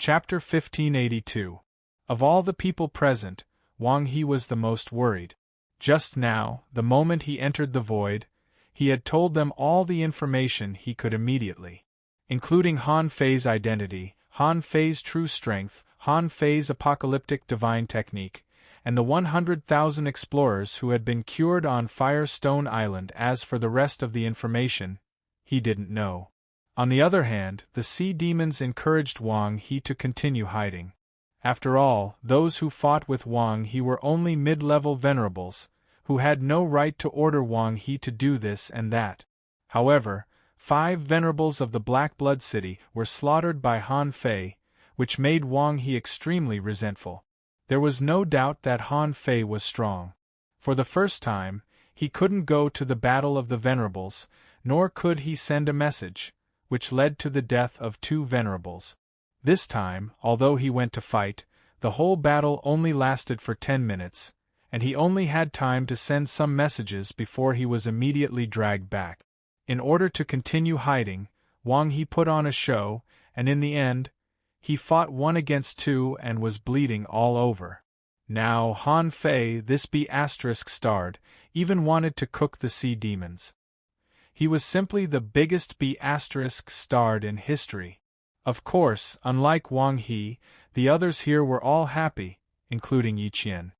Chapter 1582. Of all the people present, Wang He was the most worried. Just now, the moment he entered the void, he had told them all the information he could immediately, including Han Fei's identity, Han Fei's true strength, Han Fei's apocalyptic divine technique, and the 100,000 explorers who had been cured on Firestone Island. As for the rest of the information, he didn't know. On the other hand, the sea demons encouraged Wang He to continue hiding. After all, those who fought with Wang He were only mid-level venerables, who had no right to order Wang He to do this and that. However, 5 venerables of the Black Blood City were slaughtered by Han Fei, which made Wang He extremely resentful. There was no doubt that Han Fei was strong. For the first time, he couldn't go to the Battle of the Venerables, nor could he send a message, which led to the death of 2 venerables. This time, although he went to fight, the whole battle only lasted for 10 minutes, and he only had time to send some messages before he was immediately dragged back. In order to continue hiding, Wang He put on a show, and in the end, he fought 1 against 2 and was bleeding all over. Now Han Fei, this B***starred, even wanted to cook the sea demons. He was simply the biggest B***starred in history. Of course, unlike Wang He, the others here were all happy, including Yi Qian,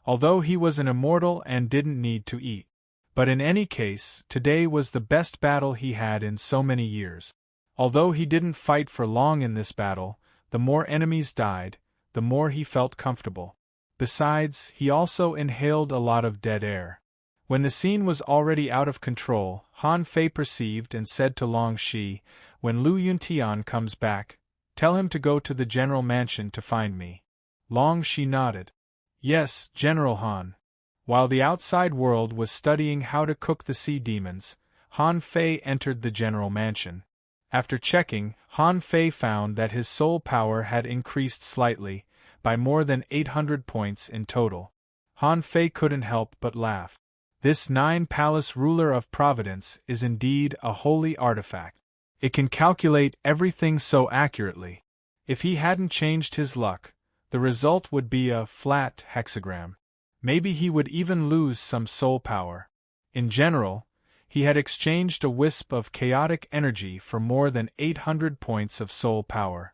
although he was an immortal and didn't need to eat. But in any case, today was the best battle he had in so many years. Although he didn't fight for long in this battle, the more enemies died, the more he felt comfortable. Besides, he also inhaled a lot of dead air. When the scene was already out of control, Han Fei perceived and said to Long Shi, "When Lu Yuntian comes back, tell him to go to the General Mansion to find me." Long Shi nodded. "Yes, General Han." While the outside world was studying how to cook the sea demons, Han Fei entered the General Mansion. After checking, Han Fei found that his soul power had increased slightly, by more than 800 points in total. Han Fei couldn't help but laugh. This 9-palace ruler of Providence is indeed a holy artifact. It can calculate everything so accurately. If he hadn't changed his luck, the result would be a flat hexagram. Maybe he would even lose some soul power. In general, he had exchanged a wisp of chaotic energy for more than 800 points of soul power.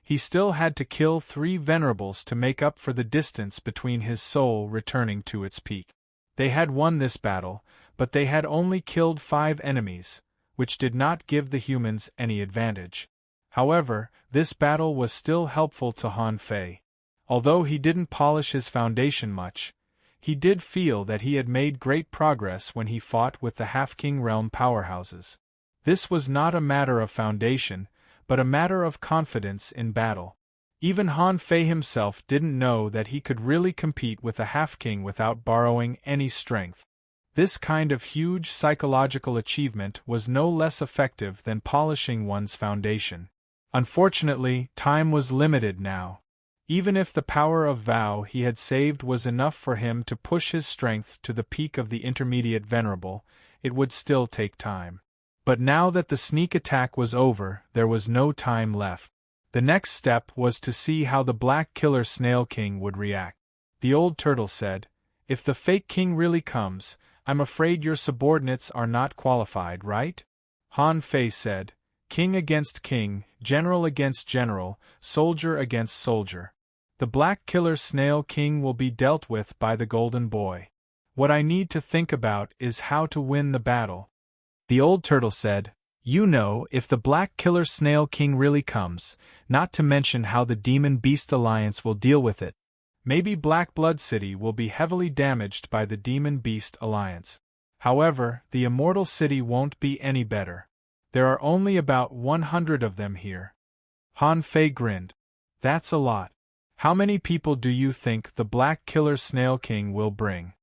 He still had to kill 3 venerables to make up for the distance between his soul returning to its peak. They had won this battle, but they had only killed 5 enemies, which did not give the humans any advantage. However, this battle was still helpful to Han Fei. Although he didn't polish his foundation much, he did feel that he had made great progress when he fought with the Half-King Realm powerhouses. This was not a matter of foundation, but a matter of confidence in battle. Even Han Fei himself didn't know that he could really compete with a half-king without borrowing any strength. This kind of huge psychological achievement was no less effective than polishing one's foundation. Unfortunately, time was limited now. Even if the power of vow he had saved was enough for him to push his strength to the peak of the intermediate venerable, it would still take time. But now that the sneak attack was over, there was no time left. The next step was to see how the Black Killer Snail King would react. The old turtle said, "If the fake king really comes, I'm afraid your subordinates are not qualified, right?" Han Fei said, "King against king, general against general, soldier against soldier. The Black Killer Snail King will be dealt with by the Golden Boy. What I need to think about is how to win the battle." The old turtle said, "You know, if the Black Killer Snail King really comes, not to mention how the Demon Beast Alliance will deal with it. Maybe Black Blood City will be heavily damaged by the Demon Beast Alliance. However, the Immortal City won't be any better. There are only about 100 of them here." Han Fei grinned. "That's a lot. How many people do you think the Black Killer Snail King will bring?"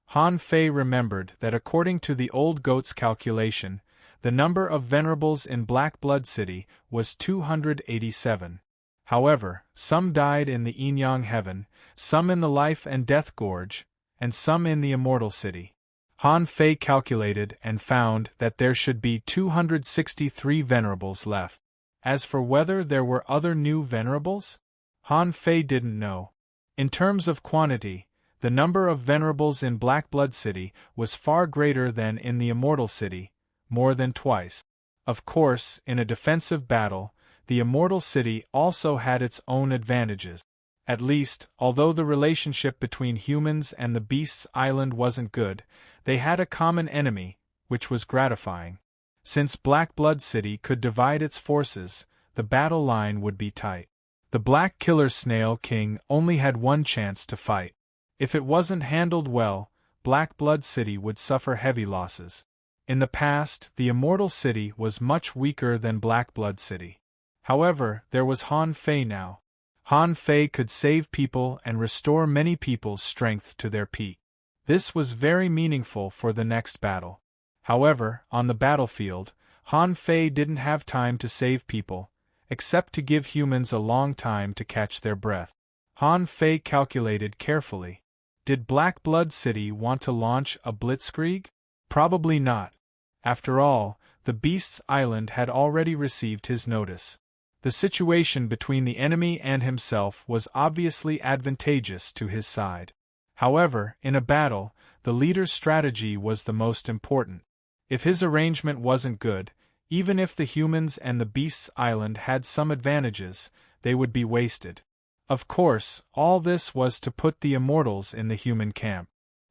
Han Fei remembered that according to the old goat's calculation, the number of venerables in Black Blood City was 287. However, some died in the Yin-Yang Heaven, some in the Life and Death Gorge, and some in the Immortal City. Han Fei calculated and found that there should be 263 venerables left. As for whether there were other new venerables, Han Fei didn't know. In terms of quantity, the number of venerables in Blackblood City was far greater than in the Immortal City, more than twice. Of course, in a defensive battle, the Immortal City also had its own advantages. At least, although the relationship between humans and the Beasts' Island wasn't good, they had a common enemy, which was gratifying. Since Blackblood City could divide its forces, the battle line would be tight. The Black Killer Snail King only had one chance to fight. If it wasn't handled well, Blackblood City would suffer heavy losses. In the past, the Immortal City was much weaker than Blackblood City. However, there was Han Fei now. Han Fei could save people and restore many people's strength to their peak. This was very meaningful for the next battle. However, on the battlefield, Han Fei didn't have time to save people, except to give humans a long time to catch their breath. Han Fei calculated carefully. Did Blackblood City want to launch a blitzkrieg? Probably not. After all, the Beast's Island had already received his notice. The situation between the enemy and himself was obviously advantageous to his side. However, in a battle, the leader's strategy was the most important. If his arrangement wasn't good, even if the humans and the Beast's Island had some advantages, they would be wasted. Of course, all this was to put the immortals in the human camp.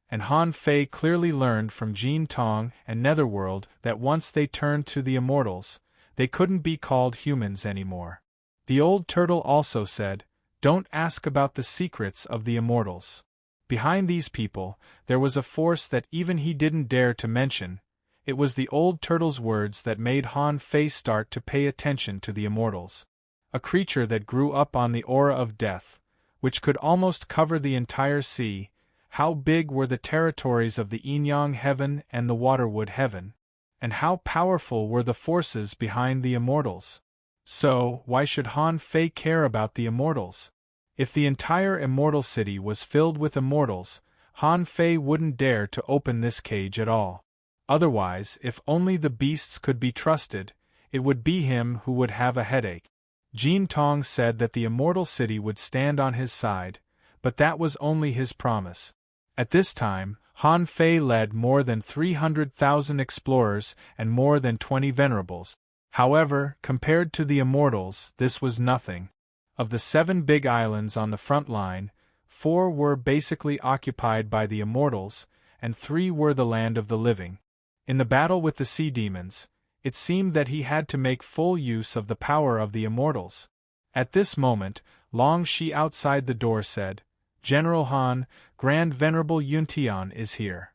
And Han Fei clearly learned from Jin Tong and Netherworld that once they turned to the immortals, they couldn't be called humans anymore. The old turtle also said, "Don't ask about the secrets of the immortals." Behind these people, there was a force that even he didn't dare to mention. It was the old turtle's words that made Han Fei start to pay attention to the immortals. A creature that grew up on the aura of death, which could almost cover the entire sea. How big were the territories of the Yin-Yang Heaven and the Waterwood Heaven? And how powerful were the forces behind the immortals? So, why should Han Fei care about the immortals? If the entire Immortal City was filled with immortals, Han Fei wouldn't dare to open this cage at all. Otherwise, if only the beasts could be trusted, it would be him who would have a headache. Jin Tong said that the Immortal City would stand on his side, but that was only his promise. At this time, Han Fei led more than 300,000 explorers and more than 20 venerables. However, compared to the immortals, this was nothing. Of the 7 big islands on the front line, 4 were basically occupied by the immortals, and 3 were the land of the living. In the battle with the sea demons, it seemed that he had to make full use of the power of the immortals. At this moment, Long Shi outside the door said, "General Han, Grand Venerable Yuntian is here."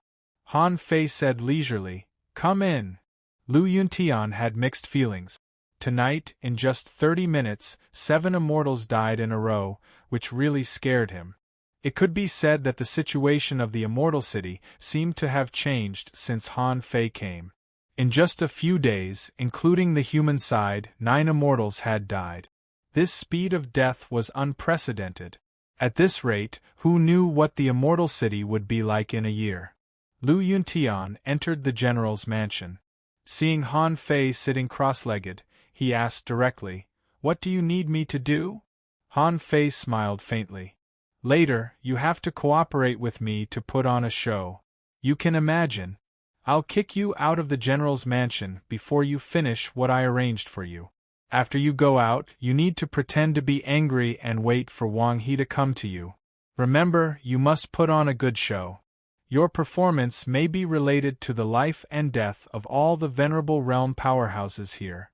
Han Fei said leisurely, "Come in." Lu Yuntian had mixed feelings. Tonight, in just 30 minutes, 7 immortals died in a row, which really scared him. It could be said that the situation of the Immortal City seemed to have changed since Han Fei came. In just a few days, including the human side, 9 immortals had died. This speed of death was unprecedented. At this rate, who knew what the Immortal City would be like in a year? Lu Yuntian entered the general's mansion. Seeing Han Fei sitting cross-legged, he asked directly, "What do you need me to do?" Han Fei smiled faintly. "Later, you have to cooperate with me to put on a show. You can imagine. I'll kick you out of the general's mansion before you finish what I arranged for you. After you go out, you need to pretend to be angry and wait for Wang He to come to you. Remember, you must put on a good show. Your performance may be related to the life and death of all the venerable realm powerhouses here."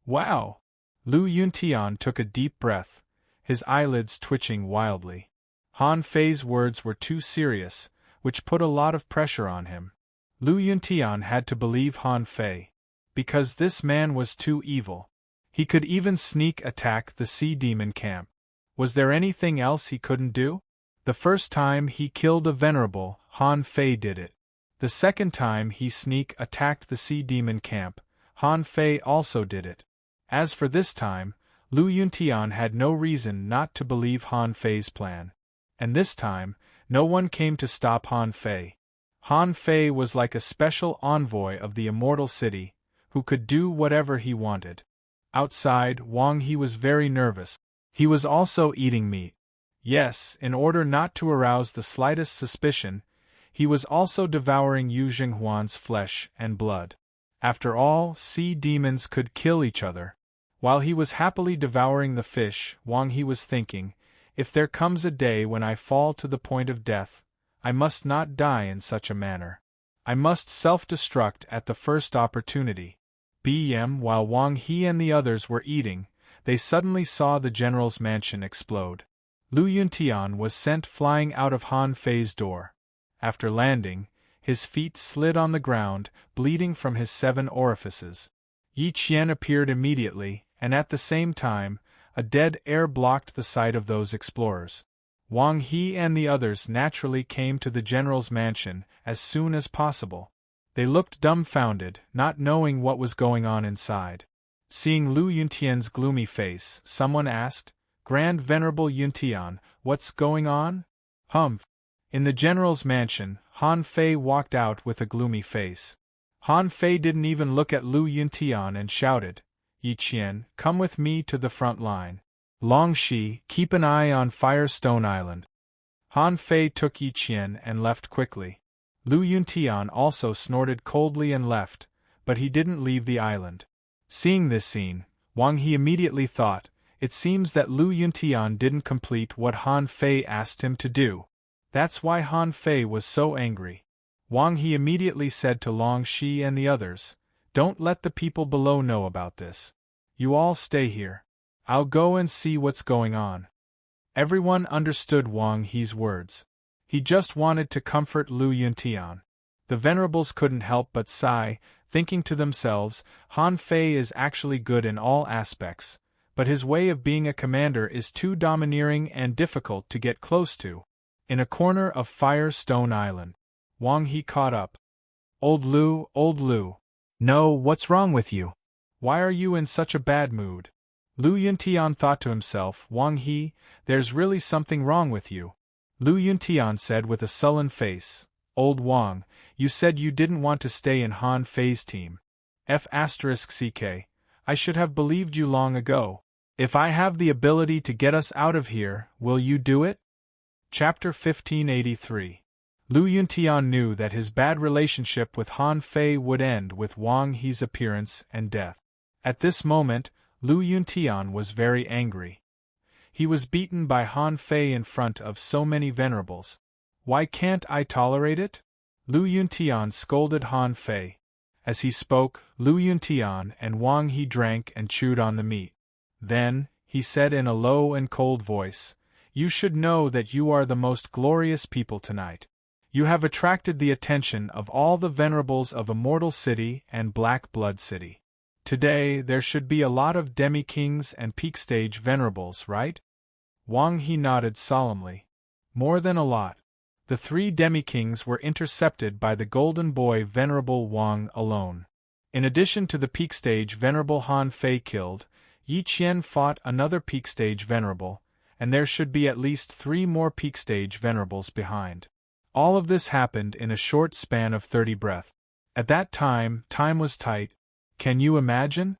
"Wow!" Lu Yuntian took a deep breath, his eyelids twitching wildly. Han Fei's words were too serious, which put a lot of pressure on him. Lu Yuntian had to believe Han Fei. Because this man was too evil. He could even sneak attack the sea demon camp. Was there anything else he couldn't do? The first time he killed a venerable, Han Fei did it. The second time he sneak attacked the sea demon camp, Han Fei also did it. As for this time, Lu Yuntian had no reason not to believe Han Fei's plan. And this time, no one came to stop Han Fei. Han Fei was like a special envoy of the Immortal City, who could do whatever he wanted. Outside, Wang He was very nervous. He was also eating meat. Yes, in order not to arouse the slightest suspicion, he was also devouring Yu Jinghuan's flesh and blood. After all, sea demons could kill each other. While he was happily devouring the fish, Wang He was thinking, if there comes a day when I fall to the point of death, I must not die in such a manner. I must self-destruct at the first opportunity. While Wang He and the others were eating, they suddenly saw the general's mansion explode. Lu Yuntian was sent flying out of Han Fei's door. After landing, his feet slid on the ground, bleeding from his 7 orifices. Yi Qian appeared immediately, and at the same time, a dead air blocked the sight of those explorers. Wang He and the others naturally came to the general's mansion as soon as possible. They looked dumbfounded, not knowing what was going on inside. Seeing Lu Yuntian's gloomy face, someone asked, "Grand Venerable Yuntian, what's going on?" "Humph." In the general's mansion, Han Fei walked out with a gloomy face. Han Fei didn't even look at Lu Yuntian and shouted, "Yi Qian, come with me to the front line. Long Shi, keep an eye on Firestone Island." Han Fei took Yi Qian and left quickly. Lu Yuntian also snorted coldly and left, but he didn't leave the island. Seeing this scene, Wang He immediately thought, it seems that Lu Yuntian didn't complete what Han Fei asked him to do. That's why Han Fei was so angry. Wang He immediately said to Long Shi and the others, "Don't let the people below know about this. You all stay here. I'll go and see what's going on." Everyone understood Wang He's words. He just wanted to comfort Lu Yuntian. The venerables couldn't help but sigh, thinking to themselves, Han Fei is actually good in all aspects, but his way of being a commander is too domineering and difficult to get close to. In a corner of Firestone Island, Wang He caught up. Old Lu. No, what's wrong with you? Why are you in such a bad mood?" Lu Yuntian thought to himself, "Wang He, there's really something wrong with you." Lu Yuntian said with a sullen face, "Old Wang, you said you didn't want to stay in Han Fei's team. F***ck, I should have believed you long ago. If I have the ability to get us out of here, will you do it?" Chapter 1583. Lu Yuntian knew that his bad relationship with Han Fei would end with Wang He's appearance and death. At this moment, Lu Yuntian was very angry. He was beaten by Han Fei in front of so many venerables. "Why can't I tolerate it?" Lu Yuntian scolded Han Fei. As he spoke, Lu Yuntian and Wang He drank and chewed on the meat. Then, he said in a low and cold voice, "You should know that you are the most glorious people tonight. You have attracted the attention of all the venerables of Immortal City and Black Blood City. Today there should be a lot of demi-kings and peak-stage venerables, right?" Wang He nodded solemnly. "More than a lot." The 3 demi-kings were intercepted by the Golden Boy Venerable Wang alone. In addition to the peak-stage venerable Han Fei killed, Yi Qian fought another peak-stage venerable, and there should be at least 3 more peak-stage venerables behind. All of this happened in a short span of 30 breaths. At that time was tight. Can you imagine?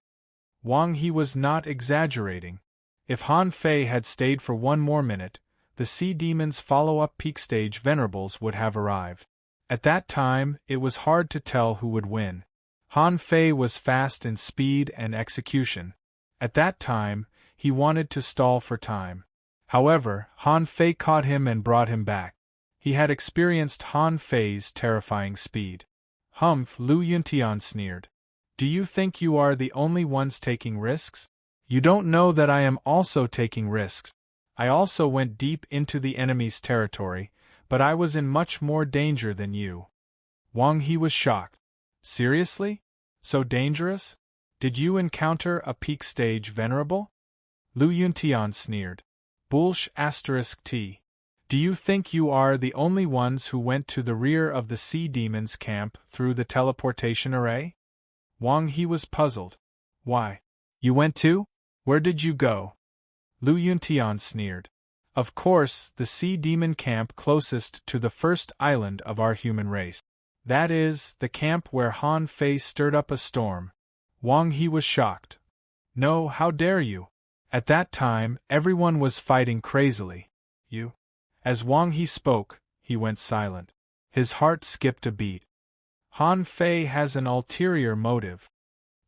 Wang He was not exaggerating. If Han Fei had stayed for 1 more minute, the Sea Demon's follow-up peak-stage venerables would have arrived. At that time, it was hard to tell who would win. Han Fei was fast in speed and execution. At that time, he wanted to stall for time. However, Han Fei caught him and brought him back. He had experienced Han Fei's terrifying speed. "Humph," Lu Yuntian sneered. "Do you think you are the only ones taking risks? You don't know that I am also taking risks. I also went deep into the enemy's territory, but I was in much more danger than you." Wang He was shocked. "Seriously? So dangerous? Did you encounter a peak-stage venerable?" Lu Yuntian sneered. "T. Do you think you are the only ones who went to the rear of the Sea Demon's camp through the teleportation array?" Wang He was puzzled. "Why? You went too? Where did you go?" Lu Yuntian sneered. "Of course, the Sea Demon camp closest to the first island of our human race. That is, the camp where Han Fei stirred up a storm." Wang He was shocked. No, how dare you? At that time, everyone was fighting crazily. You? As Wang He spoke, he went silent. His heart skipped a beat. Han Fei has an ulterior motive.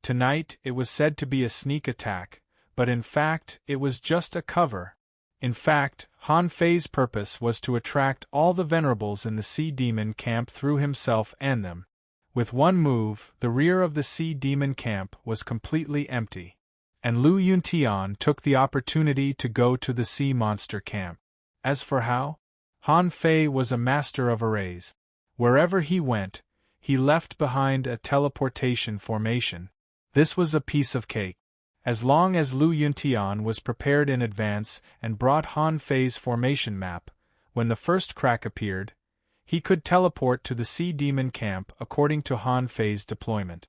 Tonight, it was said to be a sneak attack, but in fact, it was just a cover. In fact, Han Fei's purpose was to attract all the venerables in the Sea Demon camp through himself and them. With one move, the rear of the Sea Demon camp was completely empty. And Lu Yuntian took the opportunity to go to the Sea Monster camp. As for how? Han Fei was a master of arrays. Wherever he went, he left behind a teleportation formation. This was a piece of cake. As long as Lu Yuntian was prepared in advance and brought Han Fei's formation map, when the first crack appeared, he could teleport to the Sea Demon camp according to Han Fei's deployment.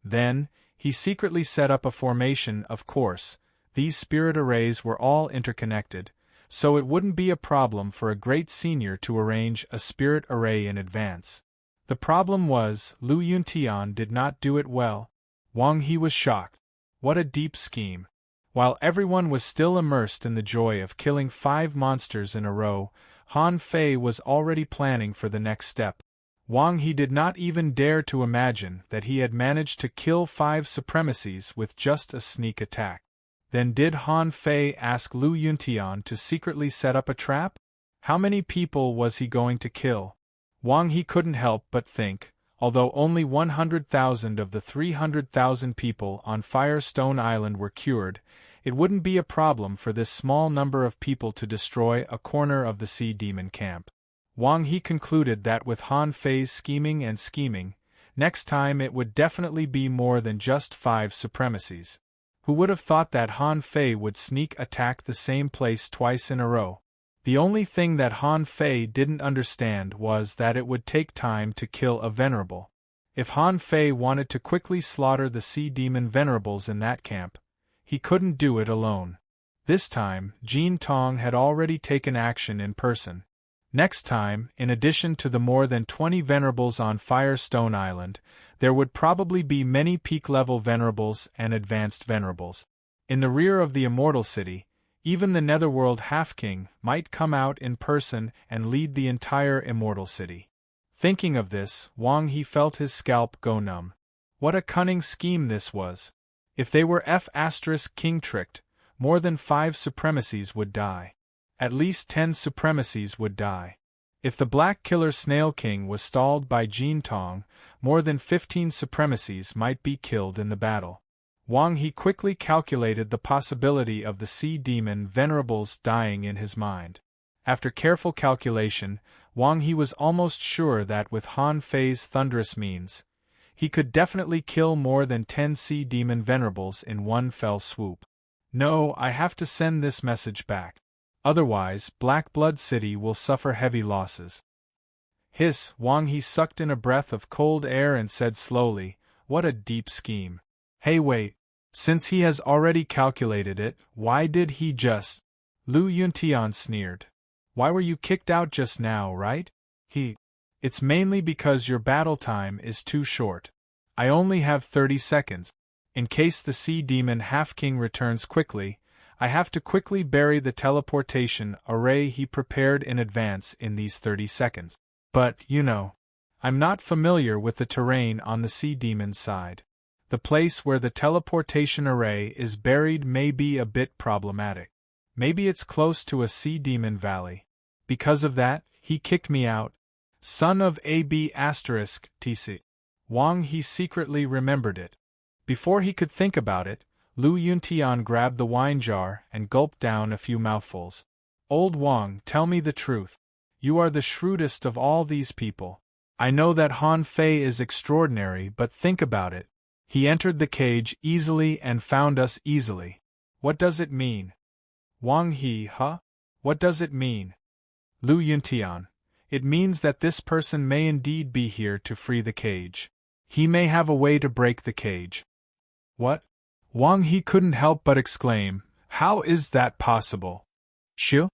Then, he secretly set up a formation. Of course, these spirit arrays were all interconnected, so it wouldn't be a problem for a great senior to arrange a spirit array in advance. The problem was, Lu Yuntian did not do it well. Wang He was shocked. What a deep scheme. While everyone was still immersed in the joy of killing 5 monsters in a row, Han Fei was already planning for the next step. Wang He did not even dare to imagine that he had managed to kill 5 supremacies with just a sneak attack. Then did Han Fei ask Lu Yuntian to secretly set up a trap? How many people was he going to kill? Wang He couldn't help but think, although only 100,000 of the 300,000 people on Firestone Island were cured, it wouldn't be a problem for this small number of people to destroy a corner of the Sea Demon camp. Wang He concluded that with Han Fei's scheming, next time it would definitely be more than just 5 supremacies. Who would have thought that Han Fei would sneak attack the same place twice in a row? The only thing that Han Fei didn't understand was that it would take time to kill a venerable. If Han Fei wanted to quickly slaughter the Sea Demon venerables in that camp, he couldn't do it alone. This time, Jin Tong had already taken action in person. Next time, in addition to the more than 20 venerables on Firestone Island, there would probably be many peak-level venerables and advanced venerables. In the rear of the Immortal City, even the Netherworld Half-King might come out in person and lead the entire Immortal City. Thinking of this, Wang He felt his scalp go numb. What a cunning scheme this was! If they were F***king tricked, more than 5 supremacies would die. At least 10 supremacies would die. If the Black Killer Snail King was stalled by Jin Tong, more than 15 supremacies might be killed in the battle. Wang He quickly calculated the possibility of the Sea Demon venerables dying in his mind. After careful calculation, Wang He was almost sure that with Han Fei's thunderous means, he could definitely kill more than 10 Sea Demon venerables in one fell swoop. No, I have to send this message back. Otherwise, Black Blood City will suffer heavy losses. Hiss, Wang He sucked in a breath of cold air and said slowly, what a deep scheme. Hey wait. Since he has already calculated it, why did he just… Lu Yuntian sneered. Why were you kicked out just now, right? It's mainly because your battle time is too short. I only have 30 seconds. In case the Sea Demon Half-King returns quickly, I have to quickly bury the teleportation array he prepared in advance in these 30 seconds. But, I'm not familiar with the terrain on the Sea Demon's side. The place where the teleportation array is buried may be a bit problematic. Maybe it's close to a Sea Demon valley. Because of that, he kicked me out. Son of AB*TC. Wang He secretly remembered it. Before he could think about it, Lu Yuntian grabbed the wine jar and gulped down a few mouthfuls. Old Wang, tell me the truth. You are the shrewdest of all these people. I know that Han Fei is extraordinary, but think about it. He entered the cage easily and found us easily. What does it mean? Wang He, What does it mean? Lu Yuntian. It means that this person may indeed be here to free the cage. He may have a way to break the cage. What? Wang He couldn't help but exclaim, how is that possible? Shoo?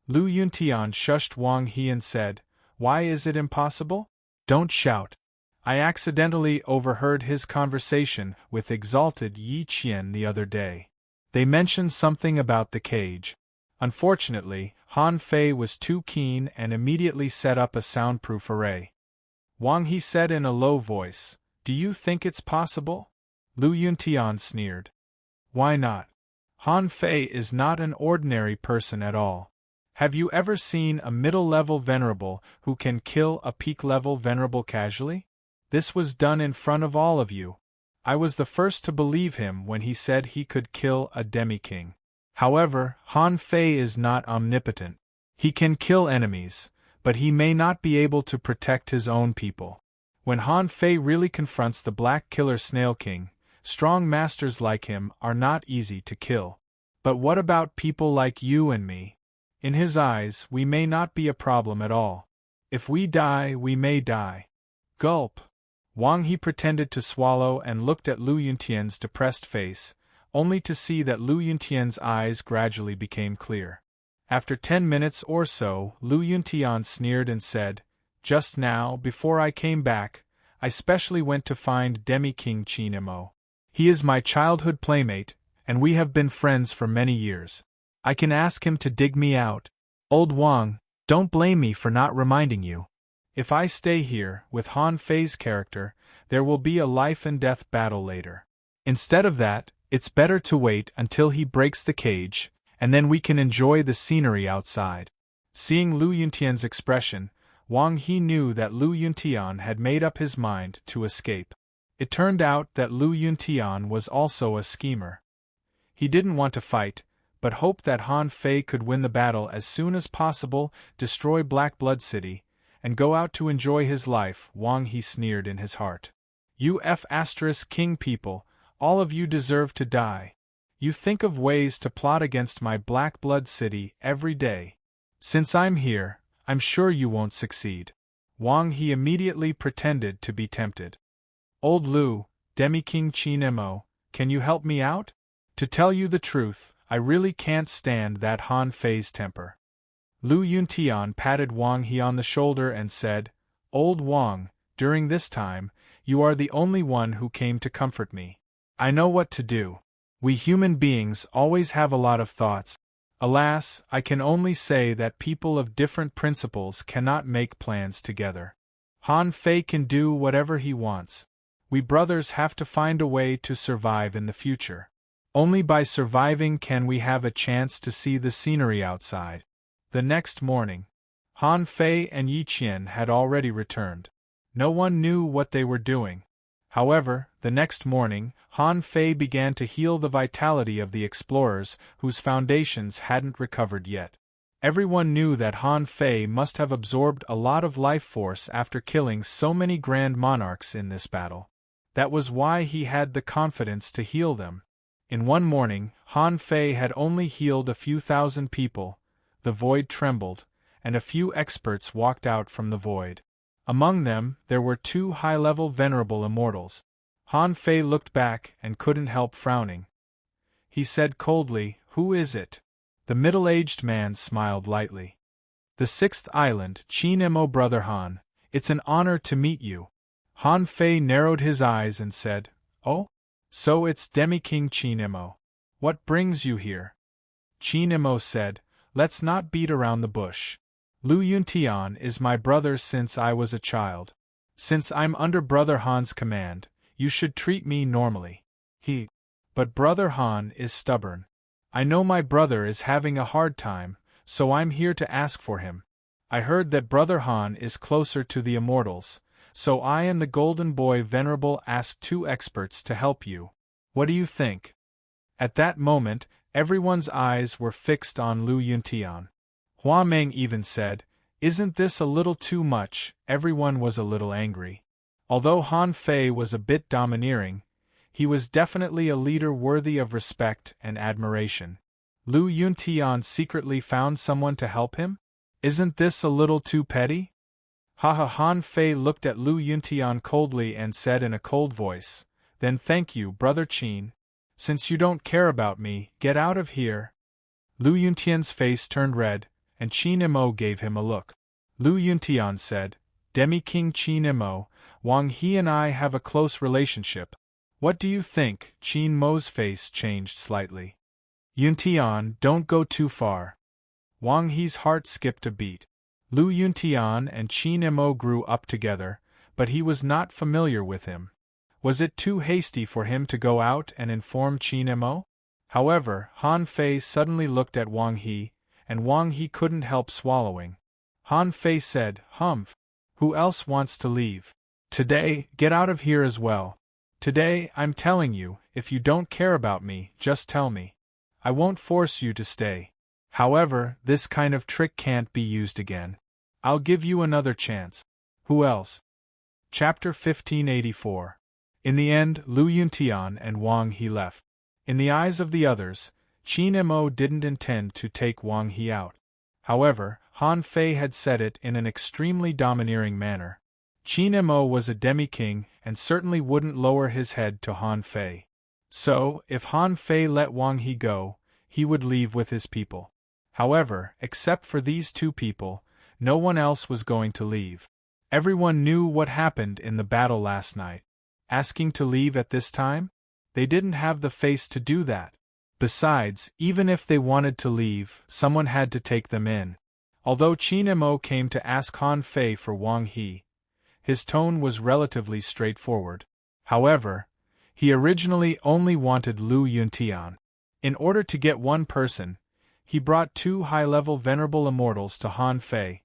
Lu Yuntian shushed Wang He and said, why is it impossible? Don't shout. I accidentally overheard his conversation with exalted Yi Qian the other day. They mentioned something about the cage. Unfortunately, Han Fei was too keen and immediately set up a soundproof array. Wang He said in a low voice, "Do you think it's possible?" Lu Yuntian sneered. "Why not? Han Fei is not an ordinary person at all. Have you ever seen a middle-level venerable who can kill a peak-level venerable casually? This was done in front of all of you. I was the first to believe him when he said he could kill a demi-king. However, Han Fei is not omnipotent. He can kill enemies, but he may not be able to protect his own people. When Han Fei really confronts the Black Killer Snail King, strong masters like him are not easy to kill. But what about people like you and me? In his eyes, we may not be a problem at all. If we die, we may die." Gulp. Wang He pretended to swallow and looked at Lu Yuntian's depressed face, only to see that Lu Yuntian's eyes gradually became clear. After 10 minutes or so, Lu Yuntian sneered and said, "Just now, before I came back, I specially went to find Demi-King Qin Imo. He is my childhood playmate, and we have been friends for many years. I can ask him to dig me out. Old Wang, don't blame me for not reminding you. If I stay here, with Han Fei's character, there will be a life-and-death battle later. Instead of that, it's better to wait until he breaks the cage, and then we can enjoy the scenery outside." Seeing Lu Yuntian's expression, Wang He knew that Lu Yuntian had made up his mind to escape. It turned out that Lu Yuntian was also a schemer. He didn't want to fight, but hoped that Han Fei could win the battle as soon as possible, destroy Black Blood City, and go out to enjoy his life. Wang He sneered in his heart. "You King people, all of you deserve to die. You think of ways to plot against my Black Blood City every day. Since I'm here, I'm sure you won't succeed." Wang He immediately pretended to be tempted. "Old Lu, Demi-King Qin Imo, can you help me out? To tell you the truth, I really can't stand that Han Fei's temper." Lu Yuntian patted Wang He on the shoulder and said, "Old Wang, during this time, you are the only one who came to comfort me. I know what to do. We human beings always have a lot of thoughts. Alas, I can only say that people of different principles cannot make plans together. Han Fei can do whatever he wants. We brothers have to find a way to survive in the future. Only by surviving can we have a chance to see the scenery outside." The next morning, Han Fei and Yi Qian had already returned. No one knew what they were doing. However, the next morning, Han Fei began to heal the vitality of the explorers whose foundations hadn't recovered yet. Everyone knew that Han Fei must have absorbed a lot of life force after killing so many grand monarchs in this battle. That was why he had the confidence to heal them. In one morning, Han Fei had only healed a few thousand people. The void trembled, and a few experts walked out from the void. Among them, there were 2 high-level venerable immortals. Han Fei looked back and couldn't help frowning. He said coldly, "Who is it?" The middle-aged man smiled lightly. "The 6th island, Qin Imo brother Han. It's an honor to meet you." Han Fei narrowed his eyes and said, "Oh? So it's Demi-King Qin Imo. What brings you here?" Qin Imo said, "Let's not beat around the bush. Lu Yuntian is my brother since I was a child. Since I'm under Brother Han's command, you should treat me normally. But Brother Han is stubborn. I know my brother is having a hard time, so I'm here to ask for him. I heard that Brother Han is closer to the immortals, so I and the Golden Boy Venerable asked 2 experts to help you. What do you think?" At that moment, everyone's eyes were fixed on Lu Yuntian. Hua Meng even said, "Isn't this a little too much?" Everyone was a little angry. Although Han Fei was a bit domineering, he was definitely a leader worthy of respect and admiration. Lu Yuntian secretly found someone to help him? Isn't this a little too petty? Han Fei looked at Lu Yuntian coldly and said in a cold voice, "Then thank you, Brother Qin. Since you don't care about me, get out of here." Lu Yuntian's face turned red, and Qin Imo gave him a look. Lu Yuntian said, "Demi-King Qin Imo, Wang He and I have a close relationship. What do you think?" Qin Mo's face changed slightly. Yuntian, don't go too far. Wang He's heart skipped a beat. Lu Yuntian and Qin Mo grew up together, but he was not familiar with him. Was it too hasty for him to go out and inform Qin Mo? However, Han Fei suddenly looked at Wang He, and Wang He couldn't help swallowing. Han Fei said, "Humph. Who else wants to leave? Today, get out of here as well. Today, I'm telling you, if you don't care about me, just tell me. I won't force you to stay. However, this kind of trick can't be used again. I'll give you another chance. Who else?" Chapter 1584. In the end, Lu Yuntian and Wang He left. In the eyes of the others, Qin Mo didn't intend to take Wang He out. However, Han Fei had said it in an extremely domineering manner. Qin Mo was a demi-king and certainly wouldn't lower his head to Han Fei. So, if Han Fei let Wang He go, he would leave with his people. However, except for these two people, no one else was going to leave. Everyone knew what happened in the battle last night. Asking to leave at this time? They didn't have the face to do that. Besides, even if they wanted to leave, someone had to take them in. Although Qin Mo came to ask Han Fei for Wang He, his tone was relatively straightforward. However, he originally only wanted Lu Yuntian. In order to get one person, he brought two high-level venerable immortals to Han Fei.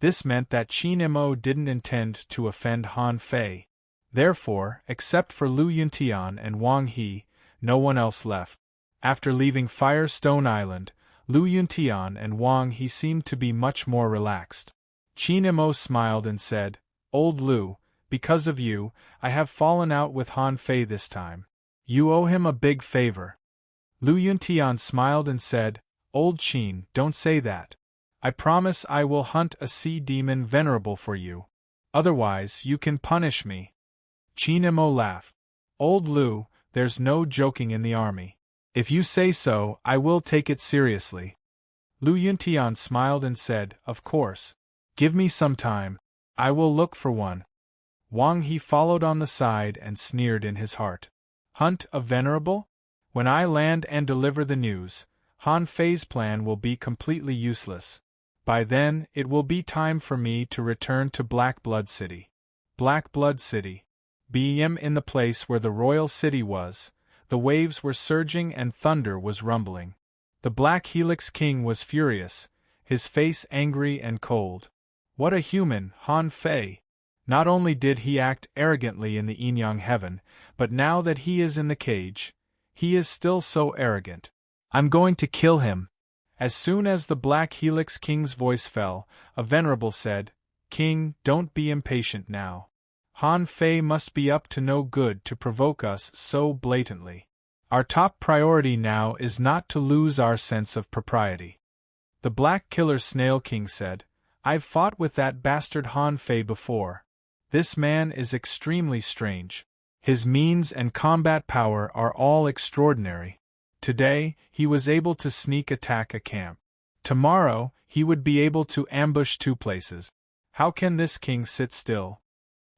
This meant that Qin Mo didn't intend to offend Han Fei. Therefore, except for Lu Yuntian and Wang He, no one else left. After leaving Firestone Island, Lu Yuntian and Wang He seemed to be much more relaxed. Qin Mo smiled and said, "Old Lu, because of you, I have fallen out with Han Fei this time. You owe him a big favor." Lu Yuntian smiled and said, "Old Qin, don't say that. I promise I will hunt a sea demon venerable for you. Otherwise, you can punish me." Qin Mo laughed. "Old Lu, there's no joking in the army. If you say so, I will take it seriously." Lu Yuntian smiled and said, "Of course. Give me some time. I will look for one." Wang He followed on the side and sneered in his heart. "Hunt a venerable? When I land and deliver the news, Han Fei's plan will be completely useless. By then, it will be time for me to return to Black Blood City." Black Blood City. Being in the place where the royal city was, the waves were surging and thunder was rumbling. The Black Helix King was furious, his face angry and cold. What a human, Han Fei! Not only did he act arrogantly in the Yinyang heaven, but now that he is in the cage, he is still so arrogant. "I'm going to kill him." As soon as the Black Helix King's voice fell, a venerable said, "King, don't be impatient now. Han Fei must be up to no good to provoke us so blatantly. Our top priority now is not to lose our sense of propriety." The Black Killer Snail King said, "I've fought with that bastard Han Fei before. This man is extremely strange. His means and combat power are all extraordinary. Today, he was able to sneak attack a camp. Tomorrow, he would be able to ambush two places. How can this king sit still?"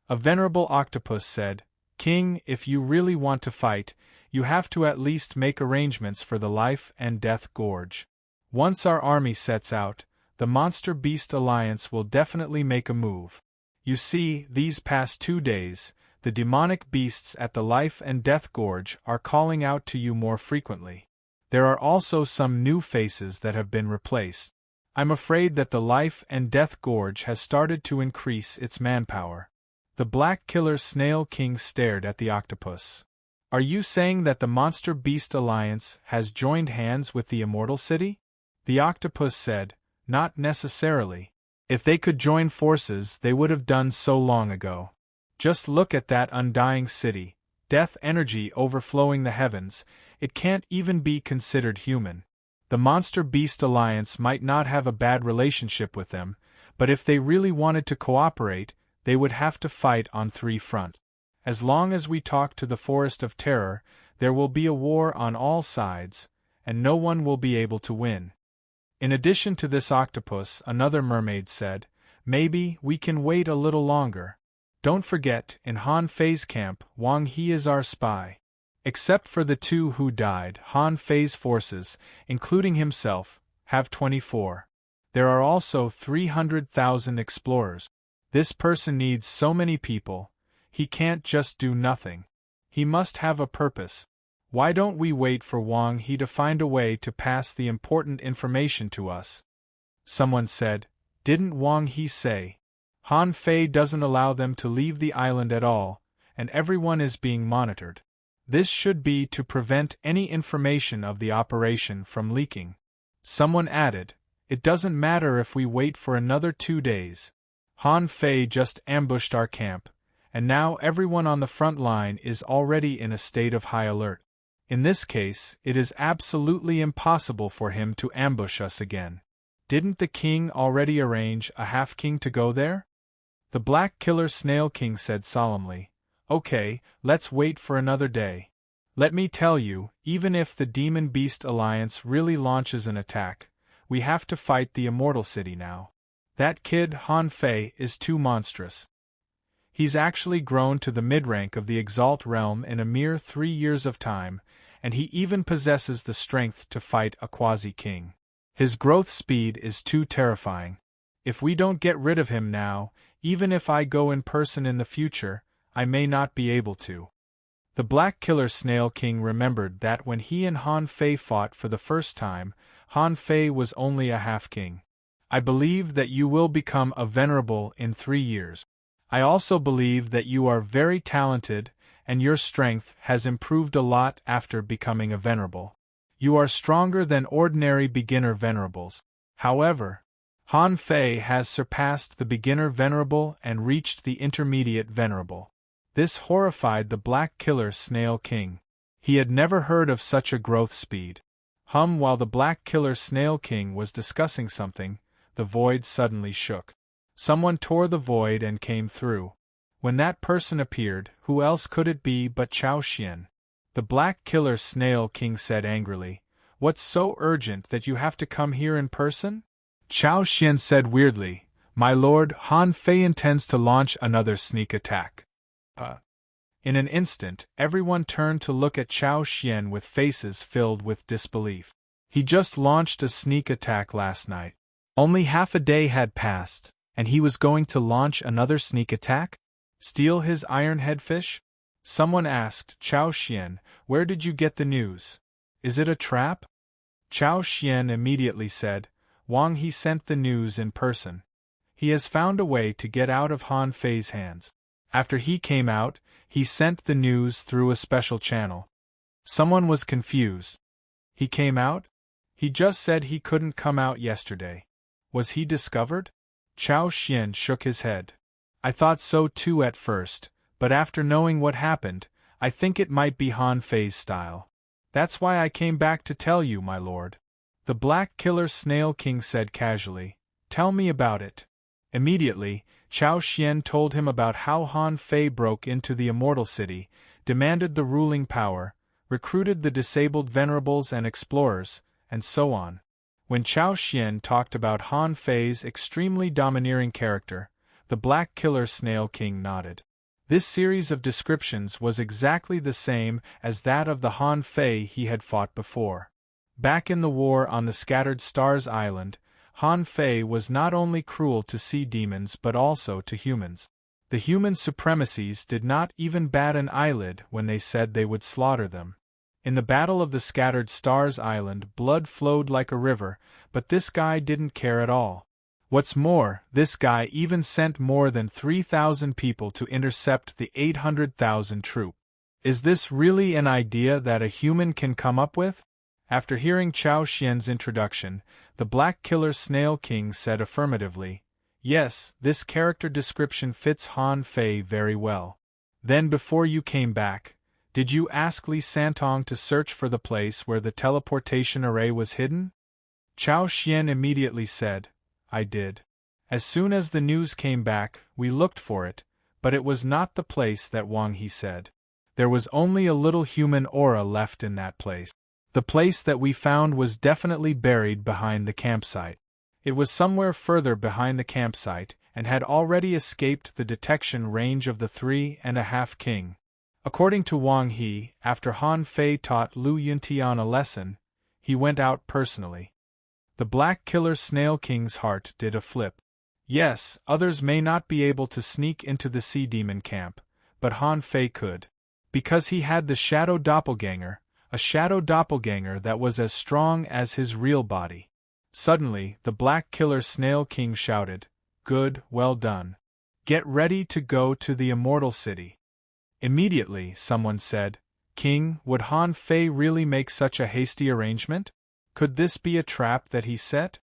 A venerable octopus said, "King, if you really want to fight, you have to at least make arrangements for the Life and Death Gorge. Once our army sets out, the Monster Beast Alliance will definitely make a move. You see, these past 2 days, the demonic beasts at the Life and Death Gorge are calling out to you more frequently. There are also some new faces that have been replaced. I'm afraid that the Life and Death Gorge has started to increase its manpower." The Black Killer Snail King stared at the octopus. "Are you saying that the Monster Beast Alliance has joined hands with the Immortal City?" The octopus said, "Not necessarily. If they could join forces, they would have done so long ago. Just look at that undying city, death energy overflowing the heavens, it can't even be considered human. The Monster Beast Alliance might not have a bad relationship with them, but if they really wanted to cooperate, they would have to fight on 3 fronts. As long as we talk to the Forest of Terror, there will be a war on all sides, and no one will be able to win." In addition to this octopus, another mermaid said, "Maybe we can wait a little longer. Don't forget, in Han Fei's camp, Wang He is our spy. Except for the two who died, Han Fei's forces, including himself, have 24. There are also 300,000 explorers. This person needs so many people, he can't just do nothing. He must have a purpose. Why don't we wait for Wang He to find a way to pass the important information to us? Someone said, didn't Wang He say? Han Fei doesn't allow them to leave the island at all, and everyone is being monitored. This should be to prevent any information of the operation from leaking. Someone added, it doesn't matter if we wait for another 2 days. Han Fei just ambushed our camp, and now everyone on the front line is already in a state of high alert. In this case, it is absolutely impossible for him to ambush us again. Didn't the king already arrange a half-king to go there? The Black Killer Snail King said solemnly, okay, let's wait for another day. Let me tell you, even if the Demon Beast Alliance really launches an attack, we have to fight the Immortal City now. That kid Han Fei is too monstrous. He's actually grown to the mid-rank of the Exalt realm in a mere 3 years of time, and he even possesses the strength to fight a quasi-king. His growth speed is too terrifying. If we don't get rid of him now, even if I go in person in the future, I may not be able to. The Black Killer Snail King remembered that when he and Han Fei fought for the first time, Han Fei was only a half-king. I believe that you will become a venerable in 3 years. I also believe that you are very talented, and your strength has improved a lot after becoming a venerable. You are stronger than ordinary beginner venerables. However, Han Fei has surpassed the beginner venerable and reached the intermediate venerable. This horrified the Black Killer Snail King. He had never heard of such a growth speed. While the Black Killer Snail King was discussing something, the void suddenly shook. Someone tore the void and came through. When that person appeared, who else could it be but Chao Xian? The Black Killer Snail King said angrily, what's so urgent that you have to come here in person? Chao Xian said weirdly, my lord, Han Fei intends to launch another sneak attack. In an instant, everyone turned to look at Chao Xian with faces filled with disbelief. He just launched a sneak attack last night. Only half a day had passed, and he was going to launch another sneak attack? Steal his iron-head fish? Someone asked Chao Xian, where did you get the news? Is it a trap? Chao Xian immediately said, Wang He sent the news in person. He has found a way to get out of Han Fei's hands. After he came out, he sent the news through a special channel. Someone was confused. He came out? He just said he couldn't come out yesterday. Was he discovered? Chao Xian shook his head. I thought so too at first, but after knowing what happened, I think it might be Han Fei's style. That's why I came back to tell you, my lord. The Black Killer Snail King said casually, tell me about it. Immediately, Chao Xian told him about how Han Fei broke into the Immortal City, demanded the ruling power, recruited the disabled venerables and explorers, and so on. When Chao Xian talked about Han Fei's extremely domineering character, the Black Killer Snail King nodded. This series of descriptions was exactly the same as that of the Han Fei he had fought before. Back in the war on the Scattered Stars Island, Han Fei was not only cruel to sea demons but also to humans. The human supremacies did not even bat an eyelid when they said they would slaughter them. In the Battle of the Scattered Stars Island, blood flowed like a river, but this guy didn't care at all. What's more, this guy even sent more than 3,000 people to intercept the 800,000 troop. Is this really an idea that a human can come up with? After hearing Chao Xian's introduction, the Black Killer Snail King said affirmatively, yes, this character description fits Han Fei very well. Then before you came back, did you ask Li Santong to search for the place where the teleportation array was hidden? Chao Xian immediately said, I did. As soon as the news came back, we looked for it, but it was not the place that Wang He said. There was only a little human aura left in that place. The place that we found was definitely buried behind the campsite. It was somewhere further behind the campsite, and had already escaped the detection range of the 3.5 King. According to Wang He, after Han Fei taught Lu Yuntian a lesson, he went out personally. The Black Killer Snail King's heart did a flip. Yes, others may not be able to sneak into the Sea Demon camp, but Han Fei could. Because he had the Shadow Doppelganger, a Shadow Doppelganger that was as strong as his real body. Suddenly, the Black Killer Snail King shouted, "Good, well done. Get ready to go to the Immortal City." Immediately, someone said, "King, would Han Fei really make such a hasty arrangement? Could this be a trap that he set?"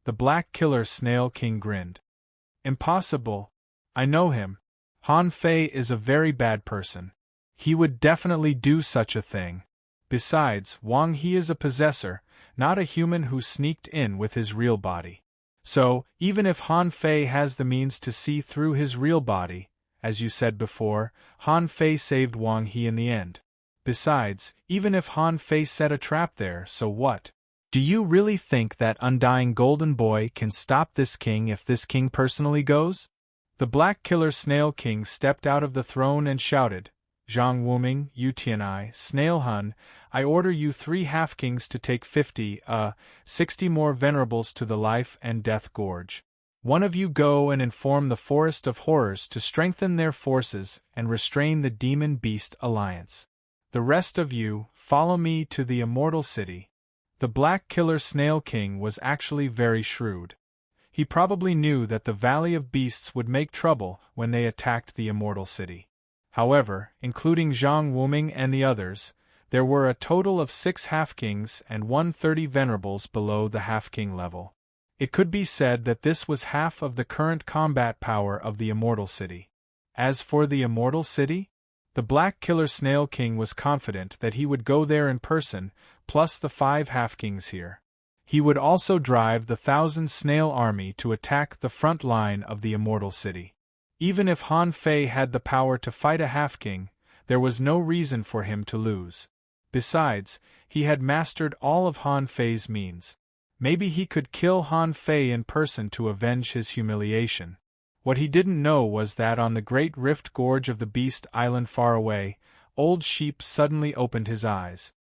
The Black Killer Snail King grinned. "Impossible. I know him. Han Fei is a very bad person. He would definitely do such a thing. Besides, Wang He is a possessor, not a human who sneaked in with his real body. So, even if Han Fei has the means to see through his real body, as you said before, Han Fei saved Wang He in the end. Besides, even if Han Fei set a trap there, so what? Do you really think that undying golden boy can stop this king if this king personally goes?" The Black Killer Snail King stepped out of the throne and shouted, "Zhang Wuming, Yu Tianai, Snail Hun, I order you 3 half-kings to take 60 more venerables to the Life and Death Gorge. One of you go and inform the Forest of Horrors to strengthen their forces and restrain the Demon-Beast Alliance. The rest of you, follow me to the Immortal City." The Black Killer Snail King was actually very shrewd. He probably knew that the Valley of Beasts would make trouble when they attacked the Immortal City. However, including Zhang Wuming and the others, there were a total of 6 half-kings and 130 venerables below the half-king level. It could be said that this was half of the current combat power of the Immortal City. As for the Immortal City, the Black Killer Snail King was confident that he would go there in person, plus the 5 half-kings here. He would also drive the 1,000 snail army to attack the front line of the Immortal City. Even if Han Fei had the power to fight a half-king, there was no reason for him to lose. Besides, he had mastered all of Han Fei's means. Maybe he could kill Han Fei in person to avenge his humiliation. What he didn't know was that on the great rift gorge of the Beast Island far away, Old Sheep suddenly opened his eyes.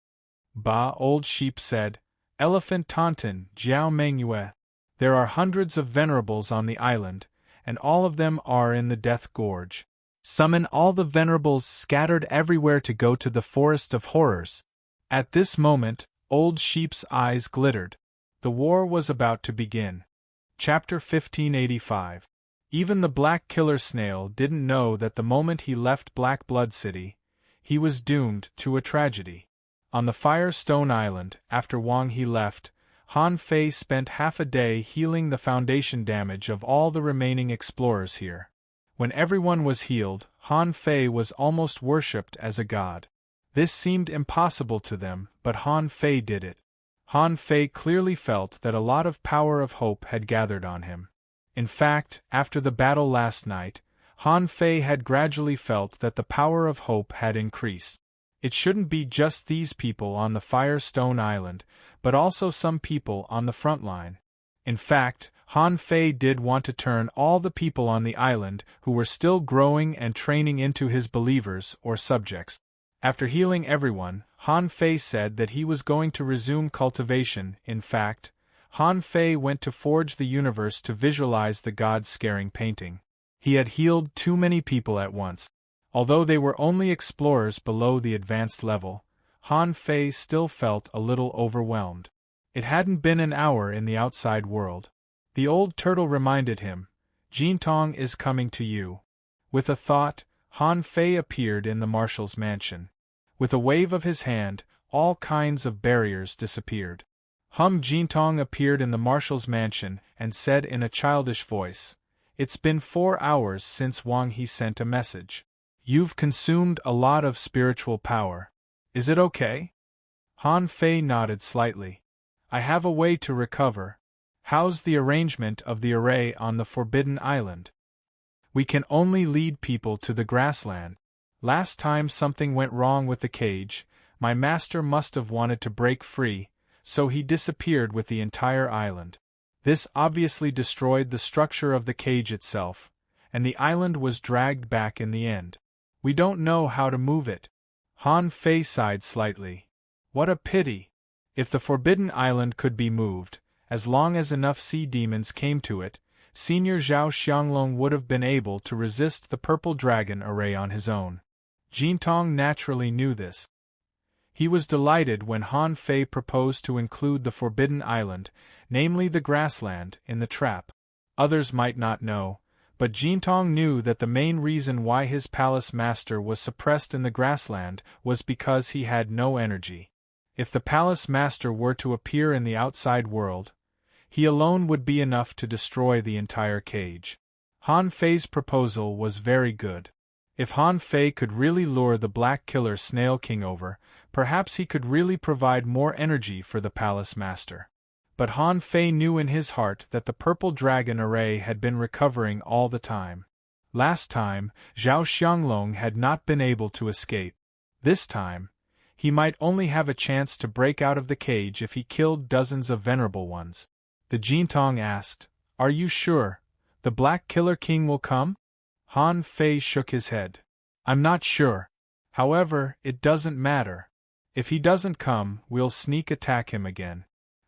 "Bah," Old Sheep said, "Elephant Taunton, Jiao Mengyue. There are hundreds of venerables on the island, and all of them are in the Death Gorge. Summon all the venerables scattered everywhere to go to the Forest of Horrors." At this moment, Old Sheep's eyes glittered. The war was about to begin. Chapter 1585. Even the Black Killer Snail didn't know that the moment he left Black Blood City, he was doomed to a tragedy. On the Firestone Island, after Wang He left, Han Fei spent half a day healing the foundation damage of all the remaining explorers here. When everyone was healed, Han Fei was almost worshipped as a god. This seemed impossible to them, but Han Fei did it. Han Fei clearly felt that a lot of power of hope had gathered on him. In fact, after the battle last night, Han Fei had gradually felt that the power of hope had increased. It shouldn't be just these people on the Firestone Island, but also some people on the front line. In fact, Han Fei did want to turn all the people on the island who were still growing and training into his believers or subjects. After healing everyone, Han Fei said that he was going to resume cultivation. In fact, Han Fei went to Forge the Universe to visualize the god-scaring painting. He had healed too many people at once. Although they were only explorers below the advanced level, Han Fei still felt a little overwhelmed. It hadn't been an hour in the outside world. The old turtle reminded him, "Jintong is coming to you." With a thought, Han Fei appeared in the marshal's mansion. With a wave of his hand, all kinds of barriers disappeared. Jintong appeared in the marshal's mansion and said in a childish voice, "It's been 4 hours since Wang He sent a message. You've consumed a lot of spiritual power. Is it okay?" Han Fei nodded slightly. "I have a way to recover. How's the arrangement of the array on the Forbidden Island?" "We can only lead people to the grassland. Last time something went wrong with the cage, my master must have wanted to break free, so he disappeared with the entire island. This obviously destroyed the structure of the cage itself, and the island was dragged back in the end. We don't know how to move it. Han Fei sighed slightly. What a pity! If the Forbidden Island could be moved, as long as enough sea demons came to it, Senior Zhao Xianglong would have been able to resist the purple dragon array on his own. Jintong naturally knew this. He was delighted when Han Fei proposed to include the Forbidden Island, namely the grassland, in the trap. Others might not know, but Jintong knew that the main reason why his palace master was suppressed in the grassland was because he had no energy. If the palace master were to appear in the outside world, he alone would be enough to destroy the entire cage. Han Fei's proposal was very good. If Han Fei could really lure the Black Killer Snail King over, perhaps he could really provide more energy for the palace master. But Han Fei knew in his heart that the purple dragon array had been recovering all the time. Last time, Zhao Xianglong had not been able to escape. This time, he might only have a chance to break out of the cage if he killed dozens of venerable ones. The Jintong asked, "Are you sure the Black Killer King will come?" Han Fei shook his head. "I'm not sure. However, it doesn't matter. If he doesn't come, we'll sneak attack him again.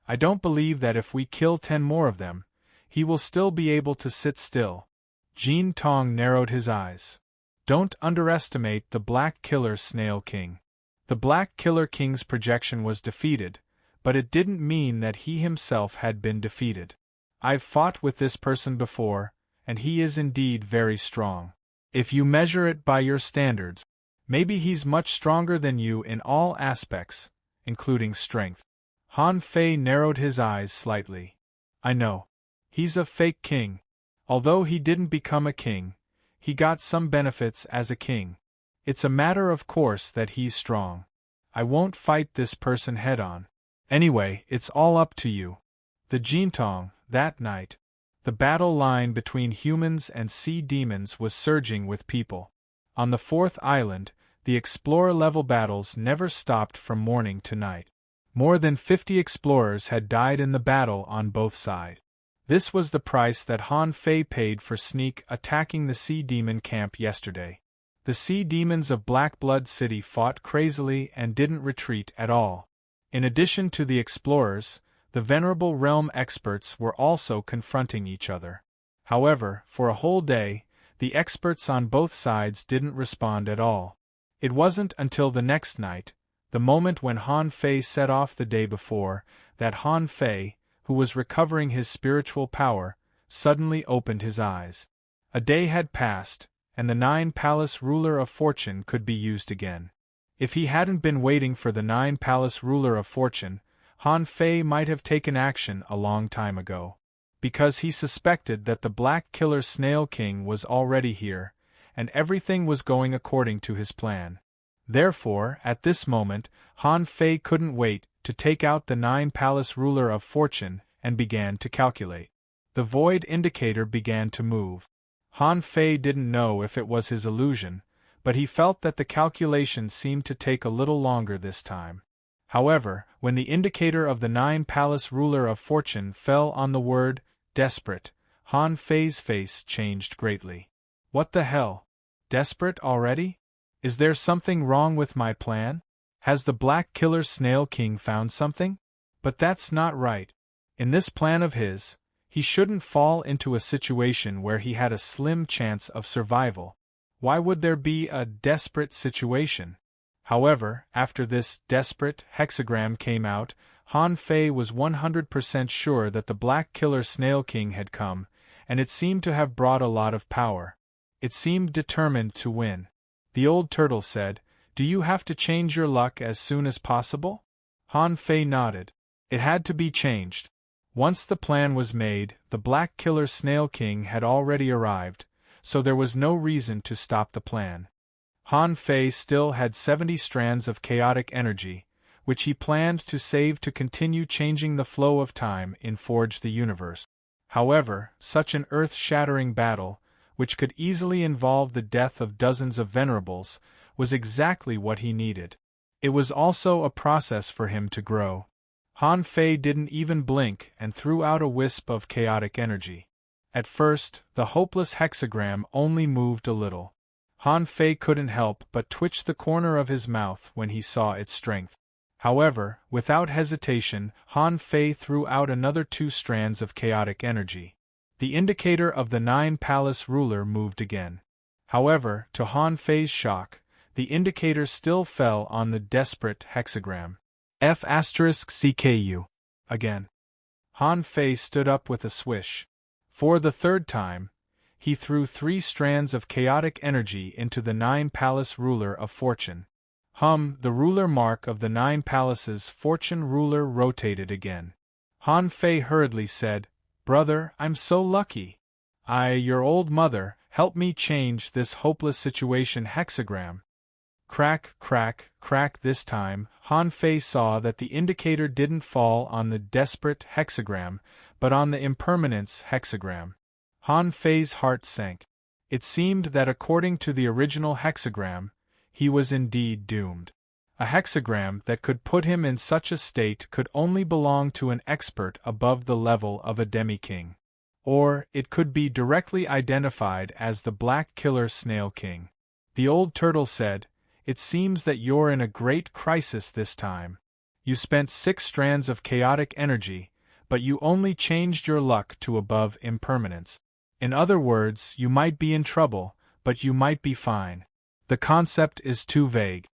I don't believe that if we kill 10 more of them, he will still be able to sit still." Jintong narrowed his eyes. "Don't underestimate the Black Killer Snail King." The Black Killer King's projection was defeated, but it didn't mean that he himself had been defeated. "I've fought with this person before, and he is indeed very strong. If you measure it by your standards, maybe he's much stronger than you in all aspects, including strength." Han Fei narrowed his eyes slightly. "I know. He's a fake king. Although he didn't become a king, he got some benefits as a king. It's a matter of course that he's strong. I won't fight this person head-on. Anyway, it's all up to you." The Jintong, that night. The battle line between humans and sea demons was surging with people. On the 4th island, the explorer-level battles never stopped from morning to night. More than 50 explorers had died in the battle on both sides. This was the price that Han Fei paid for sneak attacking the sea demon camp yesterday. The sea demons of Black Blood City fought crazily and didn't retreat at all. In addition to the explorers, the Venerable Realm experts were also confronting each other. However, for a whole day, the experts on both sides didn't respond at all. It wasn't until the next night, the moment when Han Fei set off the day before, that Han Fei, who was recovering his spiritual power, suddenly opened his eyes. A day had passed, and the 9-Palace Ruler of Fortune could be used again. If he hadn't been waiting for the 9-Palace Ruler of Fortune, Han Fei might have taken action a long time ago. Because he suspected that the Black Killer Snail King was already here, and everything was going according to his plan. Therefore, at this moment, Han Fei couldn't wait to take out the 9-Palace Ruler of Fortune and began to calculate. The void indicator began to move. Han Fei didn't know if it was his illusion, but he felt that the calculation seemed to take a little longer this time. However, when the indicator of the 9-Palace Ruler of Fortune fell on the word desperate, Han Fei's face changed greatly. What the hell? Desperate already? Is there something wrong with my plan? Has the Black Killer Snail King found something? But that's not right. In this plan of his, he shouldn't fall into a situation where he had a slim chance of survival. Why would there be a desperate situation? However, after this desperate hexagram came out, Han Fei was 100% sure that the Black Killer Snail King had come, and it seemed to have brought a lot of power. It seemed determined to win. The old turtle said, "Do you have to change your luck as soon as possible?" Han Fei nodded. It had to be changed. Once the plan was made, the Black Killer Snail King had already arrived, so there was no reason to stop the plan. Han Fei still had 70 strands of chaotic energy, which he planned to save to continue changing the flow of time in Forge the Universe. However, such an earth-shattering battle, which could easily involve the death of dozens of venerables, was exactly what he needed. It was also a process for him to grow. Han Fei didn't even blink and threw out a wisp of chaotic energy. At first, the hopeless hexagram only moved a little. Han Fei couldn't help but twitch the corner of his mouth when he saw its strength. However, without hesitation, Han Fei threw out another 2 strands of chaotic energy. The indicator of the 9 palace ruler moved again. However, to Han Fei's shock, the indicator still fell on the desperate hexagram. F*CKU. Again. Han Fei stood up with a swish. For the 3rd time, he threw 3 strands of chaotic energy into the 9 palace ruler of fortune. The ruler mark of the 9 palaces fortune ruler rotated again. Han Fei hurriedly said, "Brother, I'm so lucky. Your old mother, help me change this hopeless situation hexagram." Crack, crack, crack. This time, Han Fei saw that the indicator didn't fall on the desperate hexagram, but on the impermanence hexagram. Han Fei's heart sank. It seemed that according to the original hexagram, he was indeed doomed. A hexagram that could put him in such a state could only belong to an expert above the level of a demi-king. Or, it could be directly identified as the Black Killer Snail King. The old turtle said, "It seems that you're in a great crisis this time. You spent 6 strands of chaotic energy, but you only changed your luck to above impermanence. In other words, you might be in trouble, but you might be fine. The concept is too vague."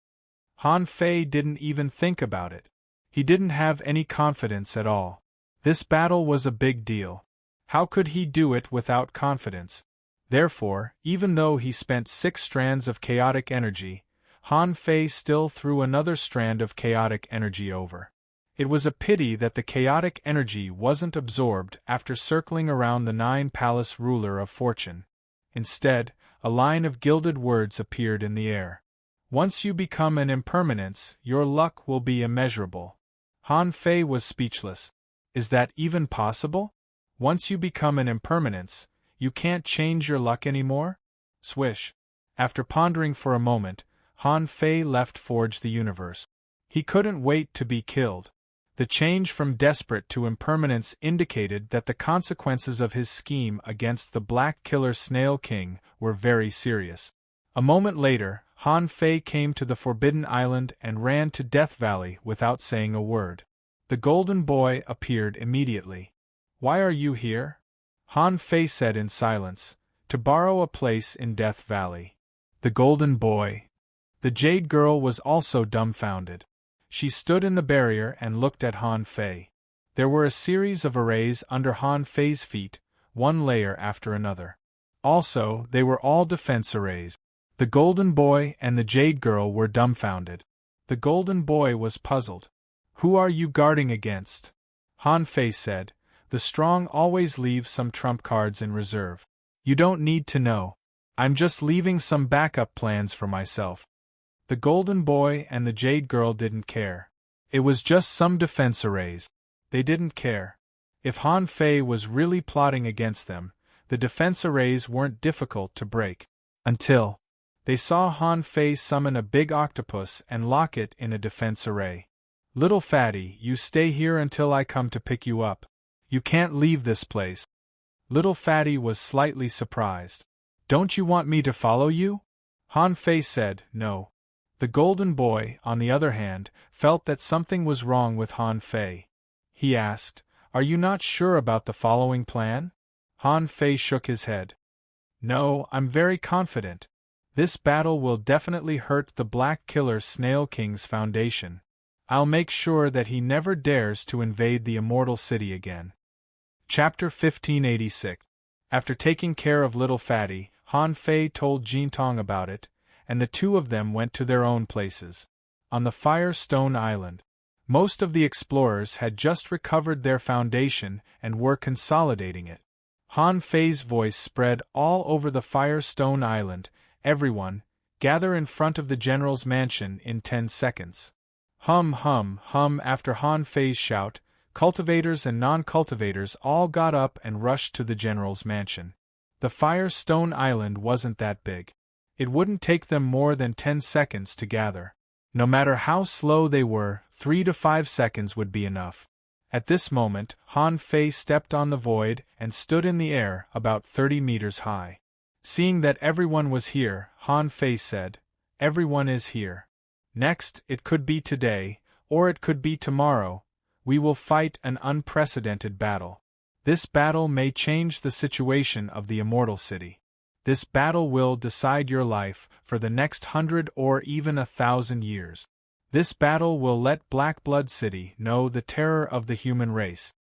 Han Fei didn't even think about it. He didn't have any confidence at all. This battle was a big deal. How could he do it without confidence? Therefore, even though he spent 6 strands of chaotic energy, Han Fei still threw another strand of chaotic energy over. It was a pity that the chaotic energy wasn't absorbed after circling around the 9 palace ruler of fortune. Instead, a line of gilded words appeared in the air. "Once you become an impermanence, your luck will be immeasurable." Han Fei was speechless. Is that even possible? Once you become an impermanence, you can't change your luck anymore? Swish. After pondering for a moment, Han Fei left Forge the Universe. He couldn't wait to be killed. The change from desperate to impermanence indicated that the consequences of his scheme against the Black Killer Snail King were very serious. A moment later, Han Fei came to the Forbidden Island and ran to Death Valley without saying a word. The Golden Boy appeared immediately. "Why are you here?" Han Fei said in silence, "To borrow a place in Death Valley." The Golden Boy. The Jade Girl was also dumbfounded. She stood in the barrier and looked at Han Fei. There were a series of arrays under Han Fei's feet, one layer after another. Also, they were all defense arrays. The Golden Boy and the Jade Girl were dumbfounded. The Golden Boy was puzzled. "Who are you guarding against?" Han Fei said, "The strong always leave some trump cards in reserve. You don't need to know. I'm just leaving some backup plans for myself." The Golden Boy and the Jade Girl didn't care. It was just some defense arrays. They didn't care. If Han Fei was really plotting against them, the defense arrays weren't difficult to break. Until they saw Han Fei summon a big octopus and lock it in a defense array. "Little fatty, you stay here until I come to pick you up. You can't leave this place." Little fatty was slightly surprised. "Don't you want me to follow you?" Han Fei said, "No." The Golden Boy, on the other hand, felt that something was wrong with Han Fei. He asked, "Are you not sure about the following plan?" Han Fei shook his head. "No, I'm very confident. This battle will definitely hurt the Black Killer Snail King's foundation. I'll make sure that he never dares to invade the Immortal City again." Chapter 1586. After taking care of Little Fatty, Han Fei told Jintong about it, and the two of them went to their own places. On the Firestone Island, most of the explorers had just recovered their foundation and were consolidating it. Han Fei's voice spread all over the Firestone Island. "Everyone, gather in front of the general's mansion in 10 seconds. Hum hum hum. After Han Fei's shout, cultivators and non-cultivators all got up and rushed to the general's mansion. The Firestone Island wasn't that big. It wouldn't take them more than 10 seconds to gather. No matter how slow they were, 3 to 5 seconds would be enough. At this moment, Han Fei stepped on the void and stood in the air about 30 meters high. Seeing that everyone was here, Han Fei said, "Everyone is here. Next, it could be today, or it could be tomorrow. We will fight an unprecedented battle. This battle may change the situation of the Immortal City. This battle will decide your life for the next 100 or even 1,000 years. This battle will let Blackblood City know the terror of the human race."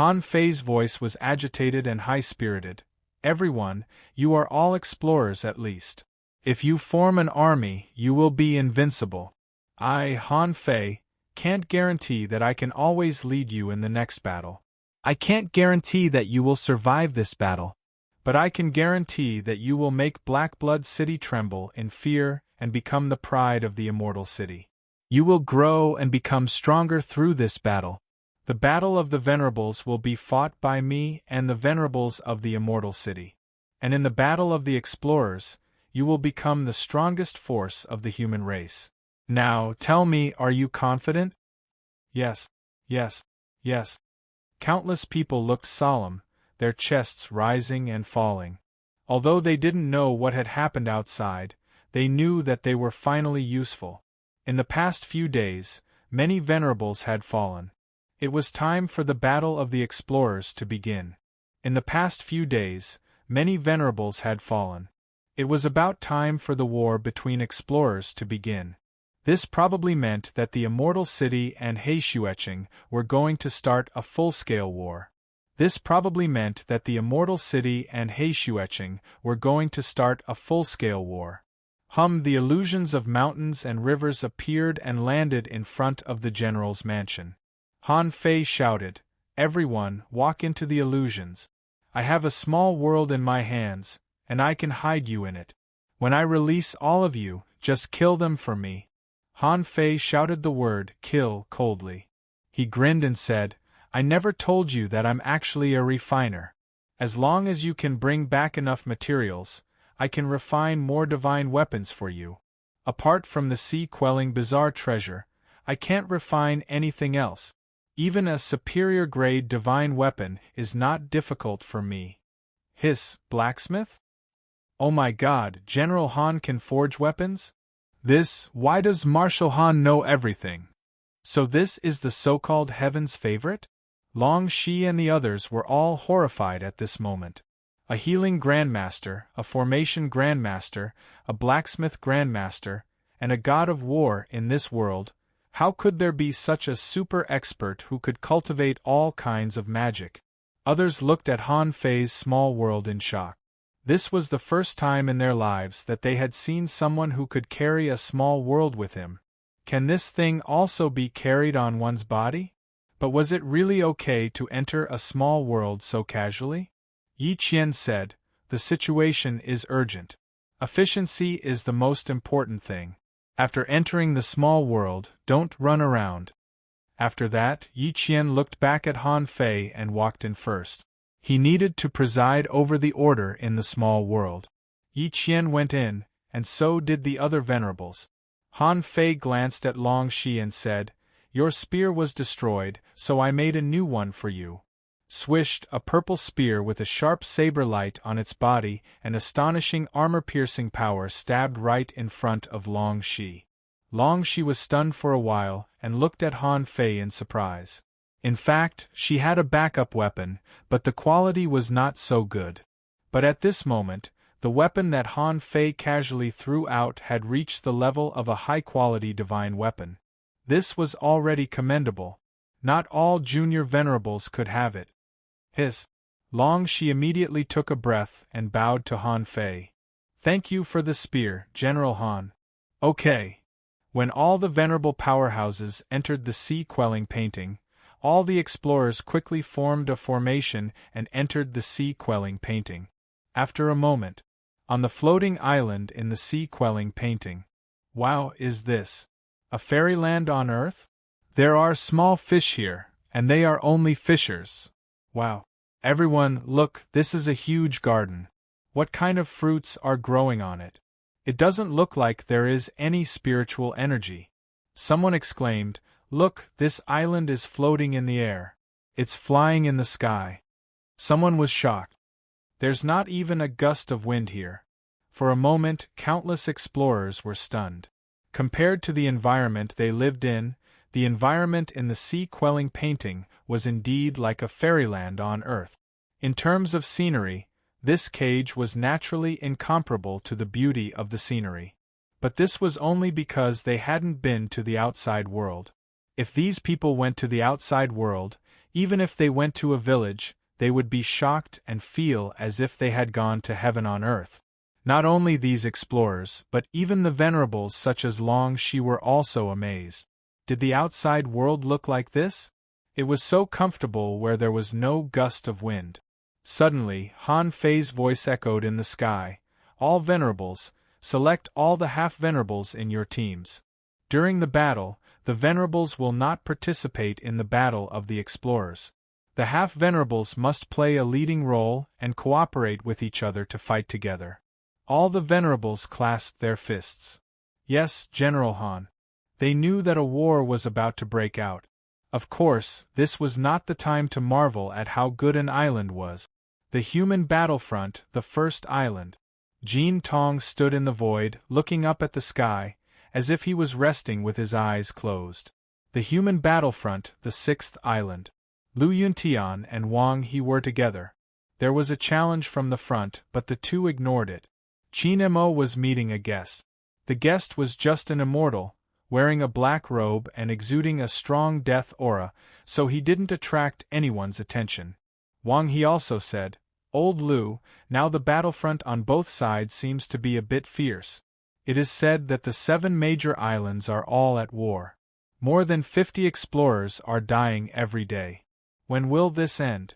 Han Fei's voice was agitated and high-spirited. "Everyone, you are all explorers at least. If you form an army, you will be invincible. I, Han Fei, can't guarantee that I can always lead you in the next battle. I can't guarantee that you will survive this battle. But I can guarantee that you will make Blackblood City tremble in fear and become the pride of the Immortal City. You will grow and become stronger through this battle. The battle of the Venerables will be fought by me and the Venerables of the Immortal City. And in the battle of the Explorers, you will become the strongest force of the human race. Now, tell me, are you confident?" "Yes, yes, yes." Countless people looked solemn, their chests rising and falling. Although they didn't know what had happened outside, they knew that they were finally useful. In the past few days, many Venerables had fallen. It was time for the battle of the Explorers to begin. In the past few days, many Venerables had fallen. It was about time for the war between explorers to begin. This probably meant that the Immortal City and Heishuecheng were going to start a full-scale war. This probably meant that the Immortal City and Heishuecheng were going to start a full-scale war. The illusions of mountains and rivers appeared and landed in front of the general's mansion. Han Fei shouted, "Everyone, walk into the illusions. I have a small world in my hands, and I can hide you in it. When I release all of you, just kill them for me." Han Fei shouted the word "kill" coldly. He grinned and said, "I never told you that I'm actually a refiner. As long as you can bring back enough materials, I can refine more divine weapons for you. Apart from the sea-quelling bizarre treasure, I can't refine anything else. Even a superior-grade divine weapon is not difficult for me." "Hiss, blacksmith? Oh my god, General Han can forge weapons? Why does Marshal Han know everything? So this is the so-called Heaven's favorite?" Long Shi and the others were all horrified at this moment. A healing grandmaster, a formation grandmaster, a blacksmith grandmaster, and a god of war in this world. How could there be such a super expert who could cultivate all kinds of magic? Others looked at Han Fei's small world in shock. This was the first time in their lives that they had seen someone who could carry a small world with him. Can this thing also be carried on one's body? But was it really okay to enter a small world so casually? Yi Qian said, "The situation is urgent. Efficiency is the most important thing. After entering the small world, don't run around." After that, Yi Qian looked back at Han Fei and walked in first. He needed to preside over the order in the small world. Yi Qian went in, and so did the other Venerables. Han Fei glanced at Long Shi and said, "Your spear was destroyed, so I made a new one for you." Swished, a purple spear with a sharp saber light on its body and astonishing armor-piercing power stabbed right in front of Long Shi. Long Shi was stunned for a while and looked at Han Fei in surprise. In fact, she had a backup weapon, but the quality was not so good. But at this moment, the weapon that Han Fei casually threw out had reached the level of a high-quality divine weapon. This was already commendable. Not all junior venerables could have it. Hiss. Long Shi immediately took a breath and bowed to Han Fei. "Thank you for the spear, General Han." "Okay." When all the venerable powerhouses entered the sea-quelling painting, all the explorers quickly formed a formation and entered the sea-quelling painting. After a moment, on the floating island in the sea-quelling painting. "Wow, is this a fairyland on Earth? There are small fish here, and they are only fishers. Wow. Everyone, look, this is a huge garden. What kind of fruits are growing on it? It doesn't look like there is any spiritual energy." Someone exclaimed, "Look, this island is floating in the air. It's flying in the sky." Someone was shocked. "There's not even a gust of wind here. For a moment, countless explorers were stunned. Compared to the environment they lived in, the environment in the sea-quelling painting was indeed like a fairyland on Earth. In terms of scenery, this cage was naturally incomparable to the beauty of the scenery. But this was only because they hadn't been to the outside world. If these people went to the outside world, even if they went to a village, they would be shocked and feel as if they had gone to heaven on earth. Not only these explorers, but even the venerables such as Long Shi were also amazed. Did the outside world look like this? It was so comfortable where there was no gust of wind. Suddenly, Han Fei's voice echoed in the sky. All venerables, select all the half-venerables in your teams. During the battle, the venerables will not participate in the battle of the explorers. The half-venerables must play a leading role and cooperate with each other to fight together. All the venerables clasped their fists. Yes, General Han. They knew that a war was about to break out. Of course, this was not the time to marvel at how good an island was. The human battlefront, the first island. Jin Tong stood in the void, looking up at the sky, as if he was resting with his eyes closed. The human battlefront, the sixth island. Lu Yuntian and Wang He were together. There was a challenge from the front, but the two ignored it. Qin Mo was meeting a guest. The guest was just an immortal, wearing a black robe and exuding a strong death aura, so he didn't attract anyone's attention. Wang He also said, "Old Lu, now the battlefront on both sides seems to be a bit fierce. It is said that the 7 major islands are all at war. More than 50 explorers are dying every day. When will this end?"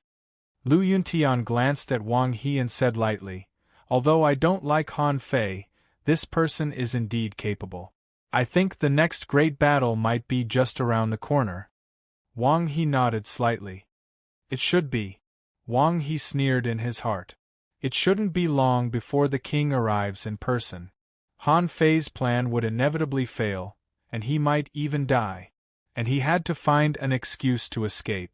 Lu Yuntian glanced at Wang He and said lightly, "Although I don't like Han Fei, this person is indeed capable. I think the next great battle might be just around the corner." Wang He nodded slightly. "It should be." Wang He sneered in his heart. "It shouldn't be long before the king arrives in person. Han Fei's plan would inevitably fail, and he might even die. And he had to find an excuse to escape.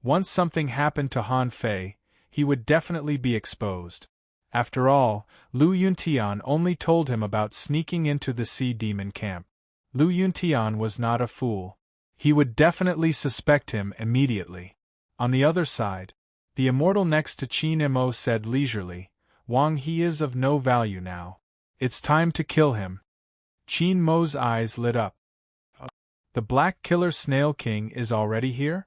Once something happened to Han Fei, he would definitely be exposed. After all, Lu Yuntian only told him about sneaking into the sea demon camp. Lu Yuntian was not a fool. He would definitely suspect him immediately. On the other side, the immortal next to Qin Mo said leisurely, "Wang He is of no value now. It's time to kill him." Qin Mo's eyes lit up. "The Black Killer Snail King is already here?"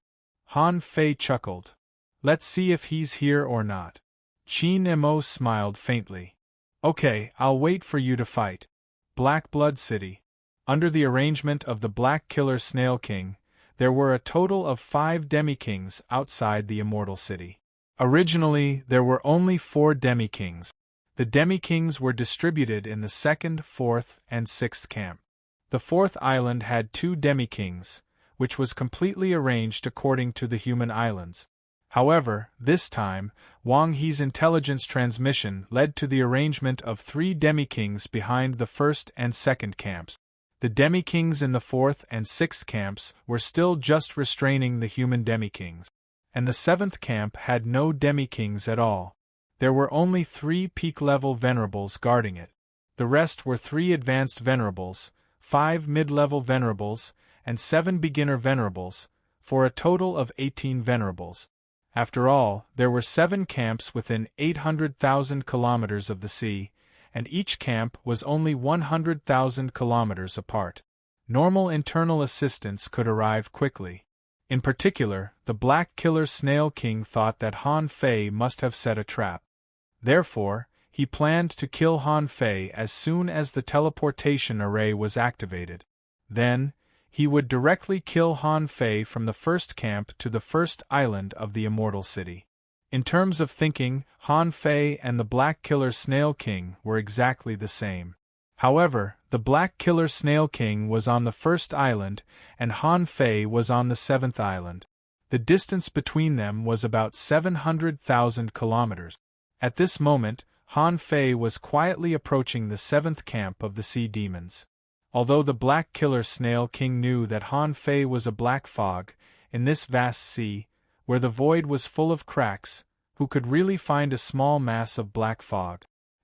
Han Fei chuckled. "Let's see if he's here or not." Qin Mo smiled faintly. "Okay, I'll wait for you to fight." Black Blood City. Under the arrangement of the Black Killer Snail King, there were a total of 5 demi-kings outside the Immortal City. Originally, there were only 4 demi-kings. The demi-kings were distributed in the 2nd, 4th, and 6th camp. The 4th island had 2 demi-kings, which was completely arranged according to the human islands. However, this time, Wang He's intelligence transmission led to the arrangement of 3 demi-kings behind the 1st and 2nd camps. The demi-kings in the 4th and 6th camps were still just restraining the human demi-kings. And the 7th camp had no demi-kings at all. There were only 3 peak-level venerables guarding it. The rest were 3 advanced venerables, 5 mid-level venerables, and 7 beginner venerables, for a total of 18 venerables. After all, there were 7 camps within 800,000 kilometers of the sea, and each camp was only 100,000 kilometers apart. Normal internal assistance could arrive quickly. In particular, the Black Killer Snail King thought that Han Fei must have set a trap. Therefore, he planned to kill Han Fei as soon as the teleportation array was activated. Then, he would directly kill Han Fei from the 1st camp to the 1st island of the Immortal City. In terms of thinking, Han Fei and the Black Killer Snail King were exactly the same. However, the Black Killer Snail King was on the 1st island, and Han Fei was on the 7th island. The distance between them was about 700,000 kilometers. At this moment, Han Fei was quietly approaching the 7th camp of the Sea Demons. Although the Black Killer Snail King knew that Han Fei was a black fog, in this vast sea, where the void was full of cracks, who could really find a small mass of black fog?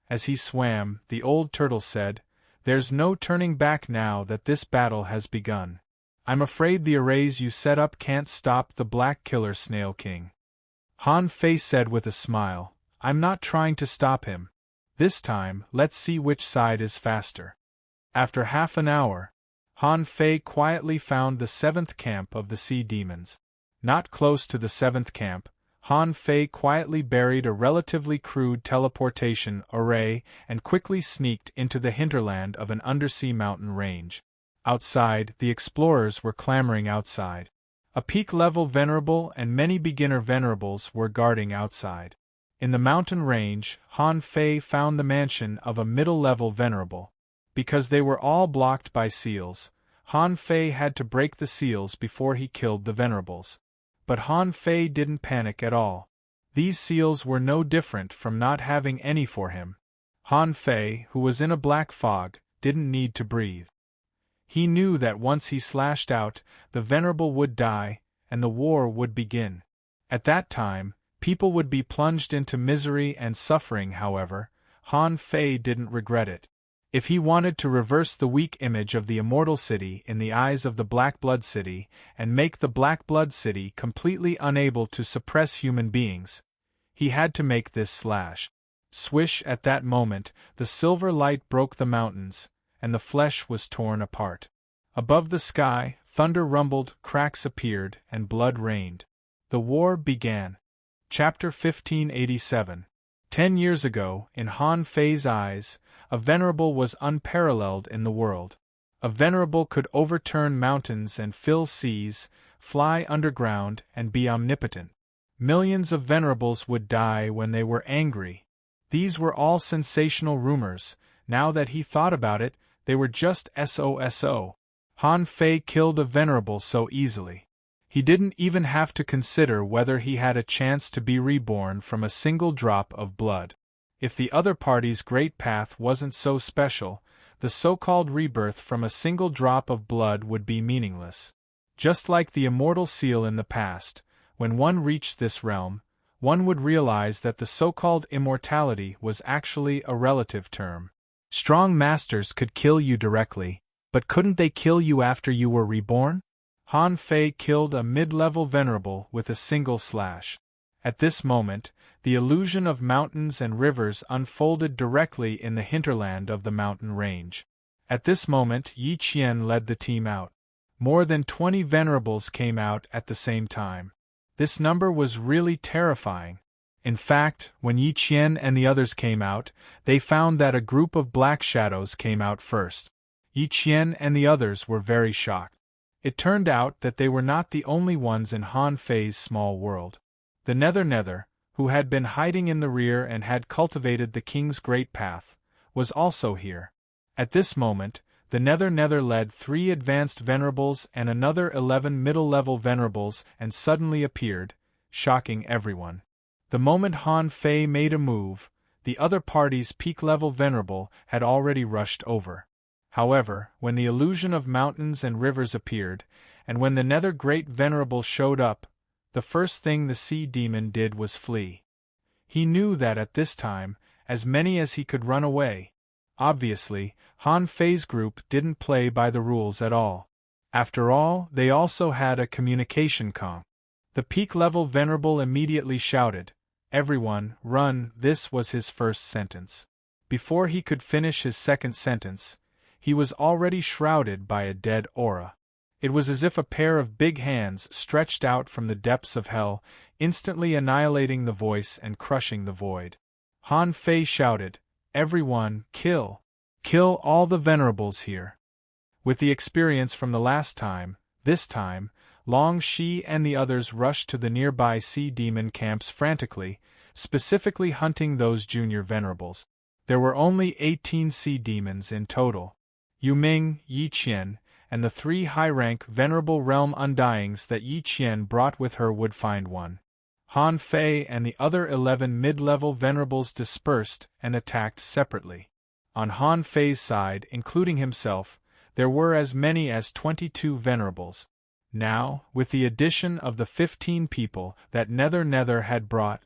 As he swam, the old turtle said, "There's no turning back now that this battle has begun. I'm afraid the arrays you set up can't stop the black killer Snail King." Han Fei said with a smile, "I'm not trying to stop him. This time, let's see which side is faster." After half an hour, Han Fei quietly found the 7th camp of the sea demons. Not close to the 7th camp, Han Fei quietly buried a relatively crude teleportation array and quickly sneaked into the hinterland of an undersea mountain range. Outside, the explorers were clamoring outside. A peak-level venerable and many beginner venerables were guarding outside. In the mountain range, Han Fei found the mansion of a middle-level venerable. Because they were all blocked by seals, Han Fei had to break the seals before he killed the venerables. But Han Fei didn't panic at all. These seals were no different from not having any for him. Han Fei, who was in a black fog, didn't need to breathe. He knew that once he slashed out, the venerable would die, and the war would begin. At that time, people would be plunged into misery and suffering. However, Han Fei didn't regret it. If he wanted to reverse the weak image of the Immortal City in the eyes of the Black Blood City and make the Black Blood City completely unable to suppress human beings, he had to make this slash. Swish! At that moment, the silver light broke the mountains, and the flesh was torn apart. Above the sky, thunder rumbled, cracks appeared, and blood rained. The war began. Chapter 1587. 10 years ago, in Han Fei's eyes, a venerable was unparalleled in the world. A venerable could overturn mountains and fill seas, fly underground, and be omnipotent. Millions of venerables would die when they were angry. These were all sensational rumors. Now that he thought about it, they were just so. Han Fei killed a venerable so easily. He didn't even have to consider whether he had a chance to be reborn from a single drop of blood. If the other party's great path wasn't so special, the so-called rebirth from a single drop of blood would be meaningless. Just like the immortal seal in the past, when one reached this realm, one would realize that the so-called immortality was actually a relative term. Strong masters could kill you directly, but couldn't they kill you after you were reborn? Han Fei killed a mid-level venerable with a single slash. At this moment, the illusion of mountains and rivers unfolded directly in the hinterland of the mountain range. At this moment, Yi Qian led the team out. More than 20 venerables came out at the same time. This number was really terrifying. In fact, when Yi Qian and the others came out, they found that a group of black shadows came out first. Yi Qian and the others were very shocked. It turned out that they were not the only ones in Han Fei's small world. The Nether, who had been hiding in the rear and had cultivated the king's great path, was also here. At this moment, the Nether led 3 advanced venerables and another 11 middle-level venerables and suddenly appeared, shocking everyone. The moment Han Fei made a move, the other party's peak-level venerable had already rushed over. However, when the illusion of mountains and rivers appeared, and when the Nether Great Venerable showed up, the first thing the sea demon did was flee. He knew that at this time, as many as he could run away. Obviously, Han Fei's group didn't play by the rules at all. After all, they also had a communication conch. The peak-level venerable immediately shouted, "Everyone, run!" This was his first sentence. Before he could finish his second sentence, he was already shrouded by a dead aura. It was as if a pair of big hands stretched out from the depths of hell, instantly annihilating the voice and crushing the void. Han Fei shouted, "Everyone, kill! Kill all the venerables here!" With the experience from the last time, this time, Long Shi and the others rushed to the nearby sea demon camps frantically, specifically hunting those junior venerables. There were only 18 sea demons in total. Yu Ming, Yi Qian, and the 3 high-rank Venerable Realm Undyings that Yi Qian brought with her would find one. Han Fei and the other 11 mid-level Venerables dispersed and attacked separately. On Han Fei's side, including himself, there were as many as 22 Venerables. Now, with the addition of the 15 people that Nether had brought,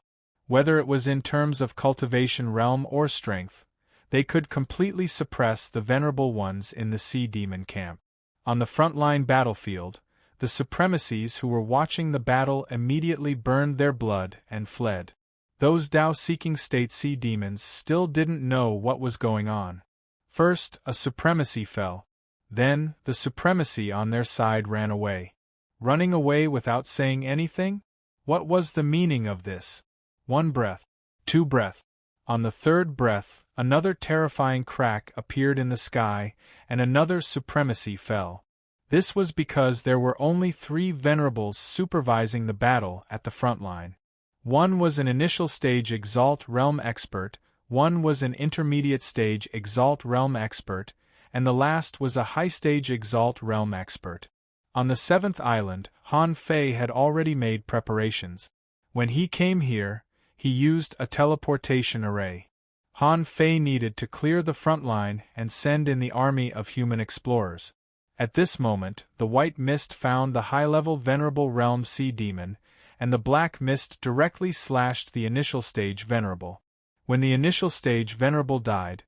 whether it was in terms of cultivation realm or strength, they could completely suppress the venerable ones in the sea demon camp. On the frontline battlefield, the supremacies who were watching the battle immediately burned their blood and fled. Those Tao-seeking state sea demons still didn't know what was going on. First, a supremacy fell. Then, the supremacy on their side ran away. Running away without saying anything? What was the meaning of this? 1 breath. 2 breath. On the 3rd breath, another terrifying crack appeared in the sky, and another supremacy fell. This was because there were only 3 venerables supervising the battle at the front line. One was an initial stage Exalt Realm expert, one was an intermediate stage Exalt Realm expert, and the last was a high stage Exalt Realm expert. On the 7th island, Han Fei had already made preparations. When he came here, he used a teleportation array. Han Fei needed to clear the front line and send in the army of human explorers. At this moment, the white mist found the high-level Venerable Realm Sea Demon, and the black mist directly slashed the initial stage Venerable. When the initial stage Venerable died,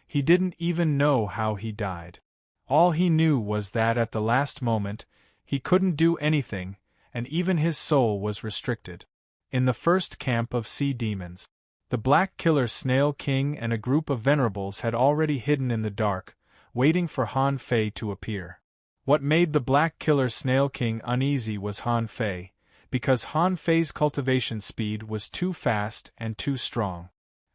he didn't even know how he died. All he knew was that at the last moment, he couldn't do anything, and even his soul was restricted. In the first camp of sea demons, the Black Killer Snail King and a group of venerables had already hidden in the dark, waiting for Han Fei to appear. What made the Black Killer Snail King uneasy was Han Fei, because Han Fei's cultivation speed was too fast and too strong.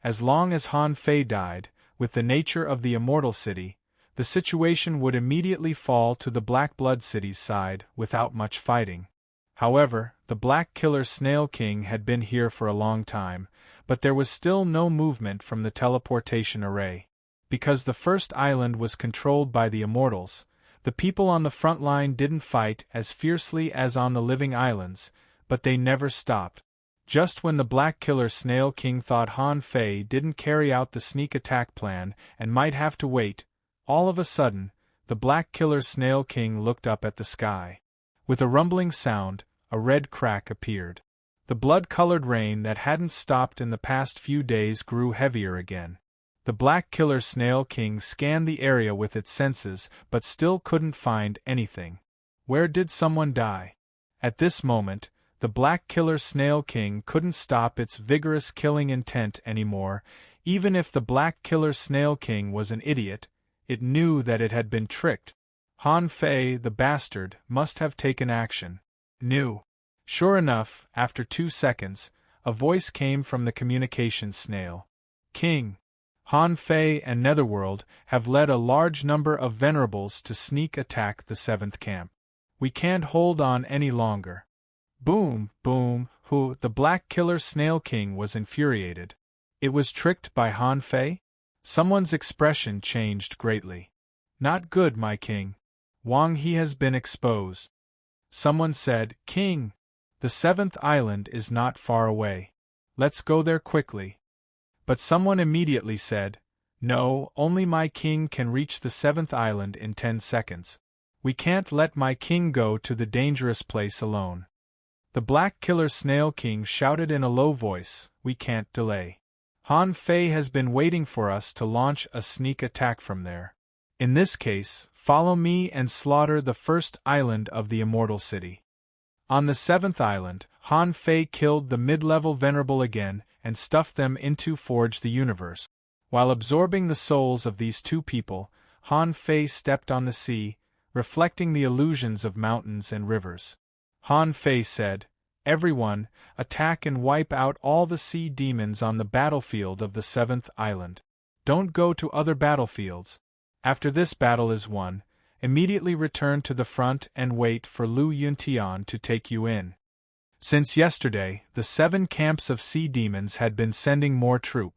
As long as Han Fei died, with the nature of the Immortal City, the situation would immediately fall to the Black Blood City's side without much fighting. However, the Black Killer Snail King had been here for a long time, but there was still no movement from the teleportation array. Because the first island was controlled by the Immortals, the people on the front line didn't fight as fiercely as on the living islands, but they never stopped. Just when the Black Killer Snail King thought Han Fei didn't carry out the sneak attack plan and might have to wait, all of a sudden, the Black Killer Snail King looked up at the sky. With a rumbling sound, a red crack appeared. The blood-colored rain that hadn't stopped in the past few days grew heavier again. The Black Killer Snail King scanned the area with its senses but still couldn't find anything. Where did someone die? At this moment, the Black Killer Snail King couldn't stop its vigorous killing intent anymore. Even if the Black Killer Snail King was an idiot, it knew that it had been tricked. Han Fei, the bastard, must have taken action. Knew. Sure enough, after 2 seconds, a voice came from the communications snail. King, Han Fei and Netherworld have led a large number of venerables to sneak attack the 7th camp. We can't hold on any longer. Boom, boom, the Black Killer Snail King was infuriated. It was tricked by Han Fei? Someone's expression changed greatly. Not good, my king. Wang He has been exposed. Someone said, King, the 7th island is not far away. Let's go there quickly. But someone immediately said, No, only my king can reach the 7th island in 10 seconds. We can't let my king go to the dangerous place alone. The Black Killer Snail King shouted in a low voice, We can't delay. Han Fei has been waiting for us to launch a sneak attack from there. In this case, follow me and slaughter the first island of the Immortal City. On the 7th island, Han Fei killed the mid-level venerable again and stuffed them into Forge the Universe. While absorbing the souls of these 2 people, Han Fei stepped on the sea, reflecting the illusions of mountains and rivers. Han Fei said, Everyone, attack and wipe out all the sea demons on the battlefield of the 7th island. Don't go to other battlefields. After this battle is won, immediately return to the front and wait for Lu Yuntian to take you in. Since yesterday, the 7 camps of sea demons had been sending more troops.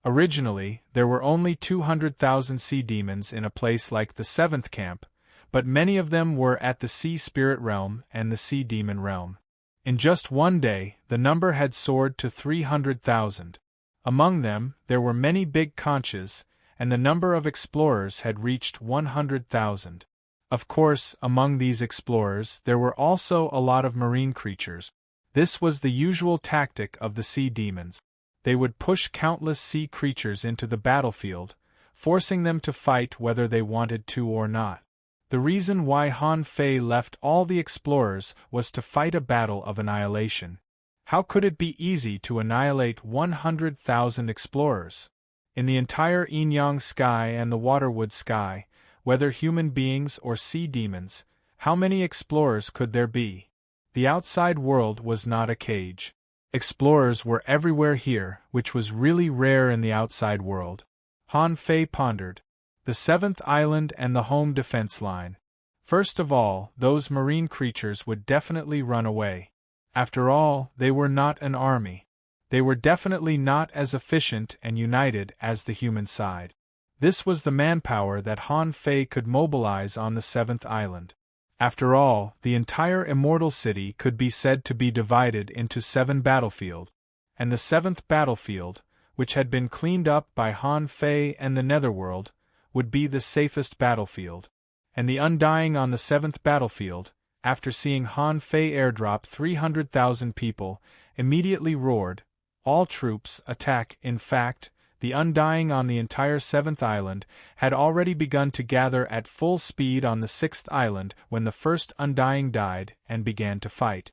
Originally, there were only 200,000 sea demons in a place like the 7th camp, but many of them were at the Sea Spirit Realm and the Sea Demon Realm. In just one day, the number had soared to 300,000. Among them, there were many big conches, and the number of explorers had reached 100,000. Of course, among these explorers there were also a lot of marine creatures. This was the usual tactic of the sea demons. They would push countless sea creatures into the battlefield, forcing them to fight whether they wanted to or not. The reason why Han Fei left all the explorers was to fight a battle of annihilation. How could it be easy to annihilate 100,000 explorers? In the entire Inyang sky and the Waterwood sky, whether human beings or sea demons, how many explorers could there be? The outside world was not a cage. Explorers were everywhere here, which was really rare in the outside world. Han Fei pondered. The seventh island and the home defense line. First of all, those marine creatures would definitely run away. After all, they were not an army. They were definitely not as efficient and united as the human side. This was the manpower that Han Fei could mobilize on the seventh island. After all, the entire immortal city could be said to be divided into 7 battlefields, and the 7th battlefield, which had been cleaned up by Han Fei and the Netherworld, would be the safest battlefield. And the Undying on the 7th battlefield, after seeing Han Fei airdrop 300,000 people, immediately roared, "All troops, attack!" In fact, the Undying on the entire 7th island had already begun to gather at full speed on the 6th island when the first Undying died and began to fight.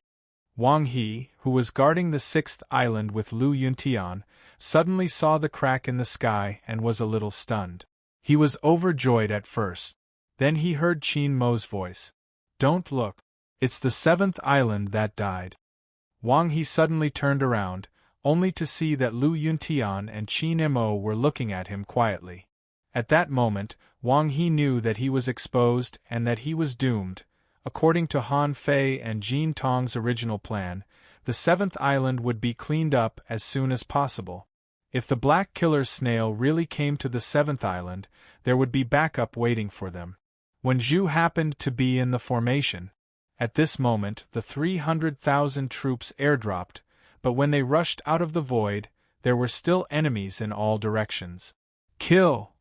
Wang He, who was guarding the 6th island with Lu Yuntian, suddenly saw the crack in the sky and was a little stunned. He was overjoyed at first. Then he heard Qin Mo's voice. "Don't look. It's the 7th island that died." Wang He suddenly turned around, only to see that Lu Yuntian and Qin Mo were looking at him quietly. At that moment, Wang He knew that he was exposed and that he was doomed. According to Han Fei and Jin Tong's original plan, the 7th island would be cleaned up as soon as possible. If the black killer snail really came to the 7th island, there would be backup waiting for them. When Zhu happened to be in the formation, at this moment the 300,000 troops airdropped, but when they rushed out of the void, there were still enemies in all directions. Kill!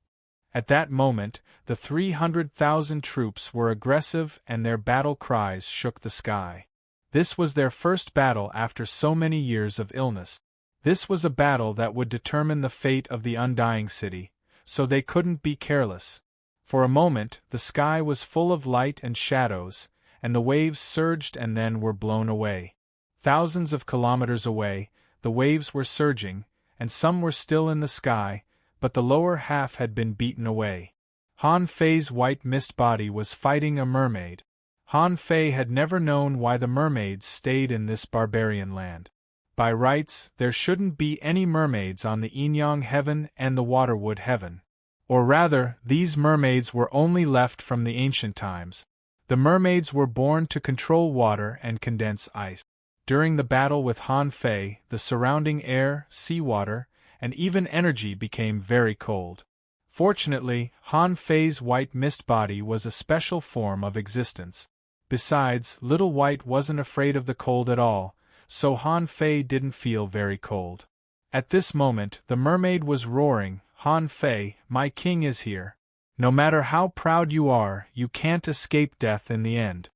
At that moment, the 300,000 troops were aggressive and their battle cries shook the sky. This was their first battle after so many years of illness. This was a battle that would determine the fate of the Undying city, so they couldn't be careless. For a moment, the sky was full of light and shadows, and the waves surged and then were blown away. Thousands of kilometers away, the waves were surging, and some were still in the sky, but the lower half had been beaten away. Han Fei's white mist body was fighting a mermaid. Han Fei had never known why the mermaids stayed in this barbarian land. By rights, there shouldn't be any mermaids on the Inyang heaven and the Waterwood heaven. Or rather, these mermaids were only left from the ancient times. The mermaids were born to control water and condense ice. During the battle with Han Fei, the surrounding air, seawater, and even energy became very cold. Fortunately, Han Fei's white mist body was a special form of existence. Besides, Little White wasn't afraid of the cold at all, so Han Fei didn't feel very cold. At this moment, the mermaid was roaring, "Han Fei, my king is here. No matter how proud you are, you can't escape death in the end."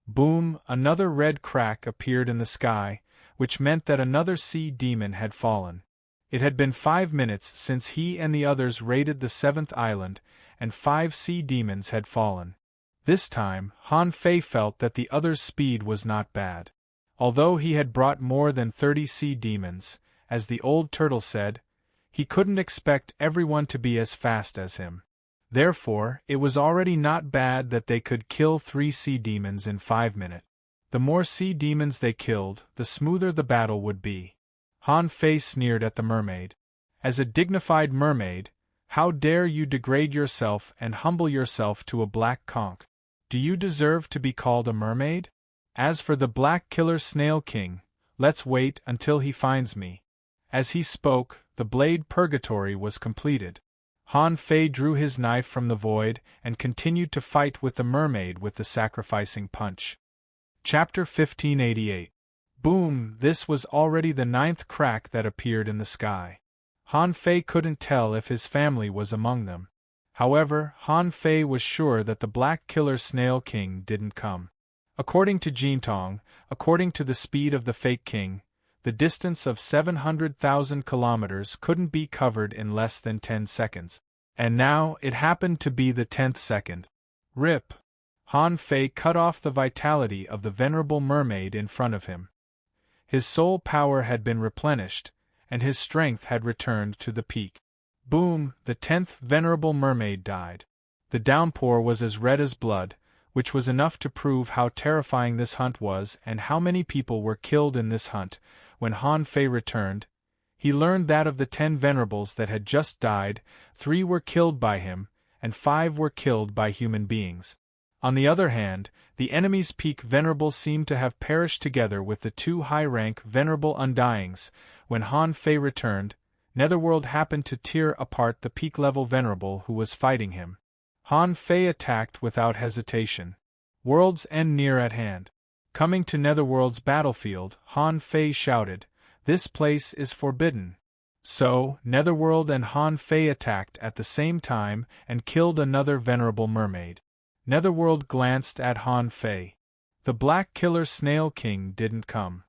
Boom! Another red crack appeared in the sky, which meant that another sea demon had fallen. It had been 5 minutes since he and the others raided the 7th island, and 5 sea demons had fallen. This time, Han Fei felt that the others' speed was not bad. Although he had brought more than 30 sea demons, as the old turtle said, he couldn't expect everyone to be as fast as him. Therefore, it was already not bad that they could kill 3 sea demons in 5 minutes. The more sea demons they killed, the smoother the battle would be. Han Fei sneered at the mermaid. As a dignified mermaid, how dare you degrade yourself and humble yourself to a black conch? Do you deserve to be called a mermaid? As for the Black Killer Snail King, let's wait until he finds me. As he spoke, the blade purgatory was completed. Han Fei drew his knife from the void and continued to fight with the mermaid with the sacrificing punch. Chapter 1588. Boom! This was already the 9th crack that appeared in the sky. Han Fei couldn't tell if his family was among them. However, Han Fei was sure that the Black Killer Snail King didn't come. According to Jintong, according to the speed of the fake king, the distance of 700,000 kilometers couldn't be covered in less than 10 seconds. And now, it happened to be the 10th second. Rip! Han Fei cut off the vitality of the venerable mermaid in front of him. His soul power had been replenished, and his strength had returned to the peak. Boom! The 10th venerable mermaid died. The downpour was as red as blood, which was enough to prove how terrifying this hunt was and how many people were killed in this hunt. When Han Fei returned, he learned that of the 10 venerables that had just died, 3 were killed by him, and 5 were killed by human beings. On the other hand, the enemy's peak venerables seemed to have perished together with the 2 high-rank venerable undyings. When Han Fei returned, Netherworld happened to tear apart the peak-level venerable who was fighting him. Han Fei attacked without hesitation. World's end near at hand. Coming to Netherworld's battlefield, Han Fei shouted, "This place is forbidden." So, Netherworld and Han Fei attacked at the same time and killed another venerable mermaid. Netherworld glanced at Han Fei. The Black Killer Snail King didn't come.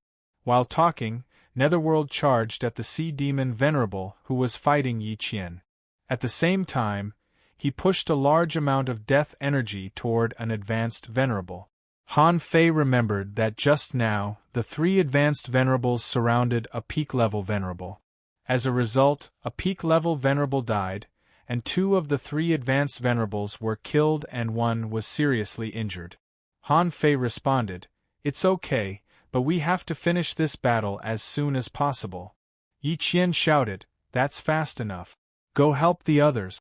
While talking, Netherworld charged at the Sea Demon Venerable who was fighting Yi Qian. At the same time, he pushed a large amount of death energy toward an advanced venerable. Han Fei remembered that just now, the 3 advanced venerables surrounded a peak-level venerable. As a result, a peak-level venerable died, and 2 of the 3 advanced venerables were killed and 1 was seriously injured. Han Fei responded, "It's okay, but we have to finish this battle as soon as possible." Yi Qian shouted, "That's fast enough. Go help the others."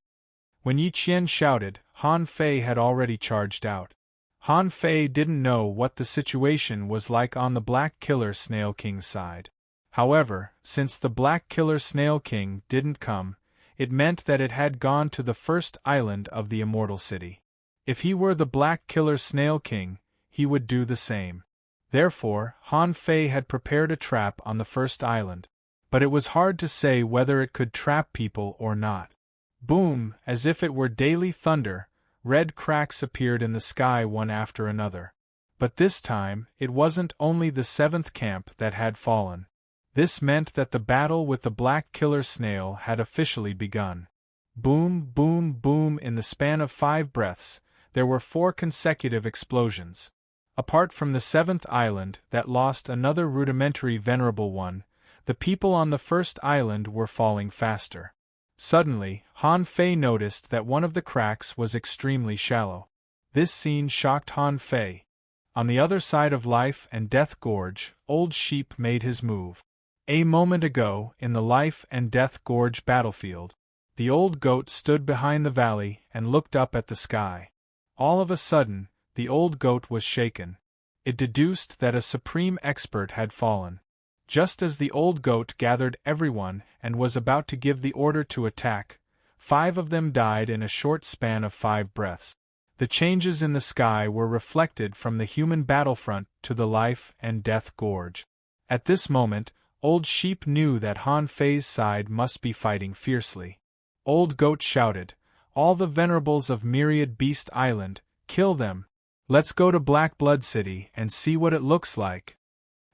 When Yi Qian shouted, Han Fei had already charged out. Han Fei didn't know what the situation was like on the Black Killer Snail King's side. However, since the Black Killer Snail King didn't come, it meant that it had gone to the first island of the Immortal City. If he were the Black Killer Snail King, he would do the same. Therefore, Han Fei had prepared a trap on the first island. But it was hard to say whether it could trap people or not. Boom! As if it were daily thunder, red cracks appeared in the sky one after another. But this time, it wasn't only the 7th camp that had fallen. This meant that the battle with the Black Killer Snail had officially begun. Boom, boom, boom. In the span of 5 breaths, there were 4 consecutive explosions. Apart from the 7th island that lost another rudimentary venerable one, the people on the first island were falling faster. Suddenly, Han Fei noticed that one of the cracks was extremely shallow. This scene shocked Han Fei. On the other side of Life and Death Gorge, Old Sheep made his move. A moment ago, in the Life and Death Gorge battlefield, the old goat stood behind the valley and looked up at the sky. All of a sudden, the old goat was shaken. It deduced that a supreme expert had fallen. Just as the old goat gathered everyone and was about to give the order to attack, 5 of them died in a short span of 5 breaths. The changes in the sky were reflected from the human battlefront to the Life and Death Gorge. At this moment, Old Sheep knew that Han Fei's side must be fighting fiercely. Old Goat shouted, "All the venerables of Myriad Beast Island, kill them! Let's go to Black Blood City and see what it looks like."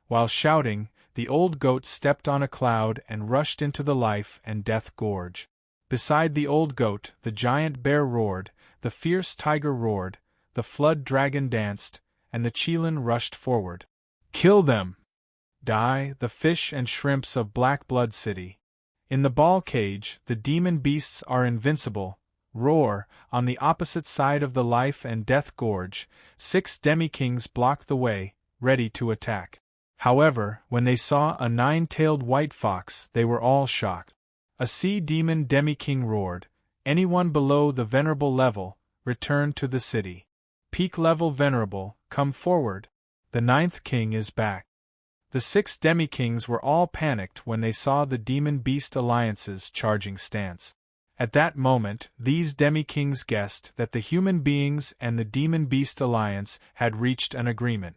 While shouting, the old goat stepped on a cloud and rushed into the Life and Death Gorge. Beside the old goat, the giant bear roared, the fierce tiger roared, the flood dragon danced, and the Qilin rushed forward. "Kill them! Die, the fish and shrimps of Black Blood City! In the ball cage, the demon beasts are invincible. Roar!" On the opposite side of the Life and Death Gorge, 6 demi-kings blocked the way, ready to attack. However, when they saw a 9-tailed white fox, they were all shocked. A sea demon demi-king roared, "Anyone below the venerable level, return to the city. Peak level venerable, come forward. The 9th king is back." The 6 demi-kings were all panicked when they saw the demon-beast alliance's charging stance. At that moment, these demi-kings guessed that the human beings and the demon-beast alliance had reached an agreement.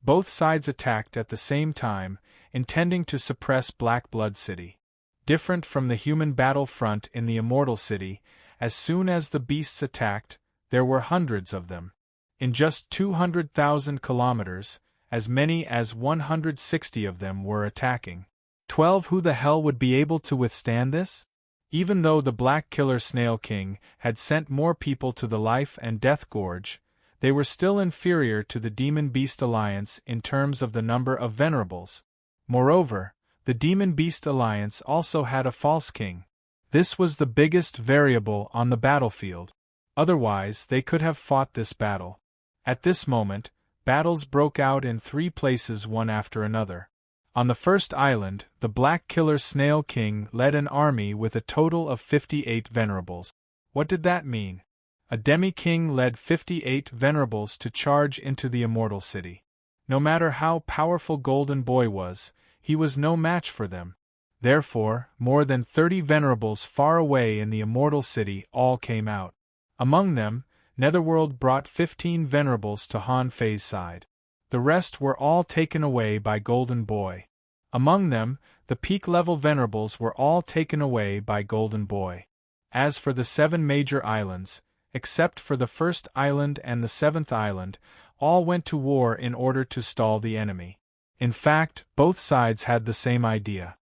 Both sides attacked at the same time, intending to suppress Black Blood City. Different from the human battle front in the Immortal City, as soon as the beasts attacked, there were hundreds of them. In just 200,000 kilometers, as many as 160 of them were attacking. 12 Who the hell would be able to withstand this? Even though the Black Killer Snail King had sent more people to the Life and Death Gorge, they were still inferior to the Demon Beast Alliance in terms of the number of venerables. Moreover, the Demon Beast Alliance also had a false king. This was the biggest variable on the battlefield. Otherwise, they could have fought this battle. At this moment, battles broke out in 3 places one after another. On the first island, the Black Killer Snail King led an army with a total of 58 venerables. What did that mean? A demi-king led 58 venerables to charge into the Immortal City. No matter how powerful Golden Boy was, he was no match for them. Therefore, more than 30 venerables far away in the Immortal City all came out. Among them, Netherworld brought 15 venerables to Han Fei's side. The rest were all taken away by Golden Boy. Among them, the peak-level venerables were all taken away by Golden Boy. As for the 7 major islands, except for the first island and the 7th island, all went to war in order to stall the enemy. In fact, both sides had the same idea.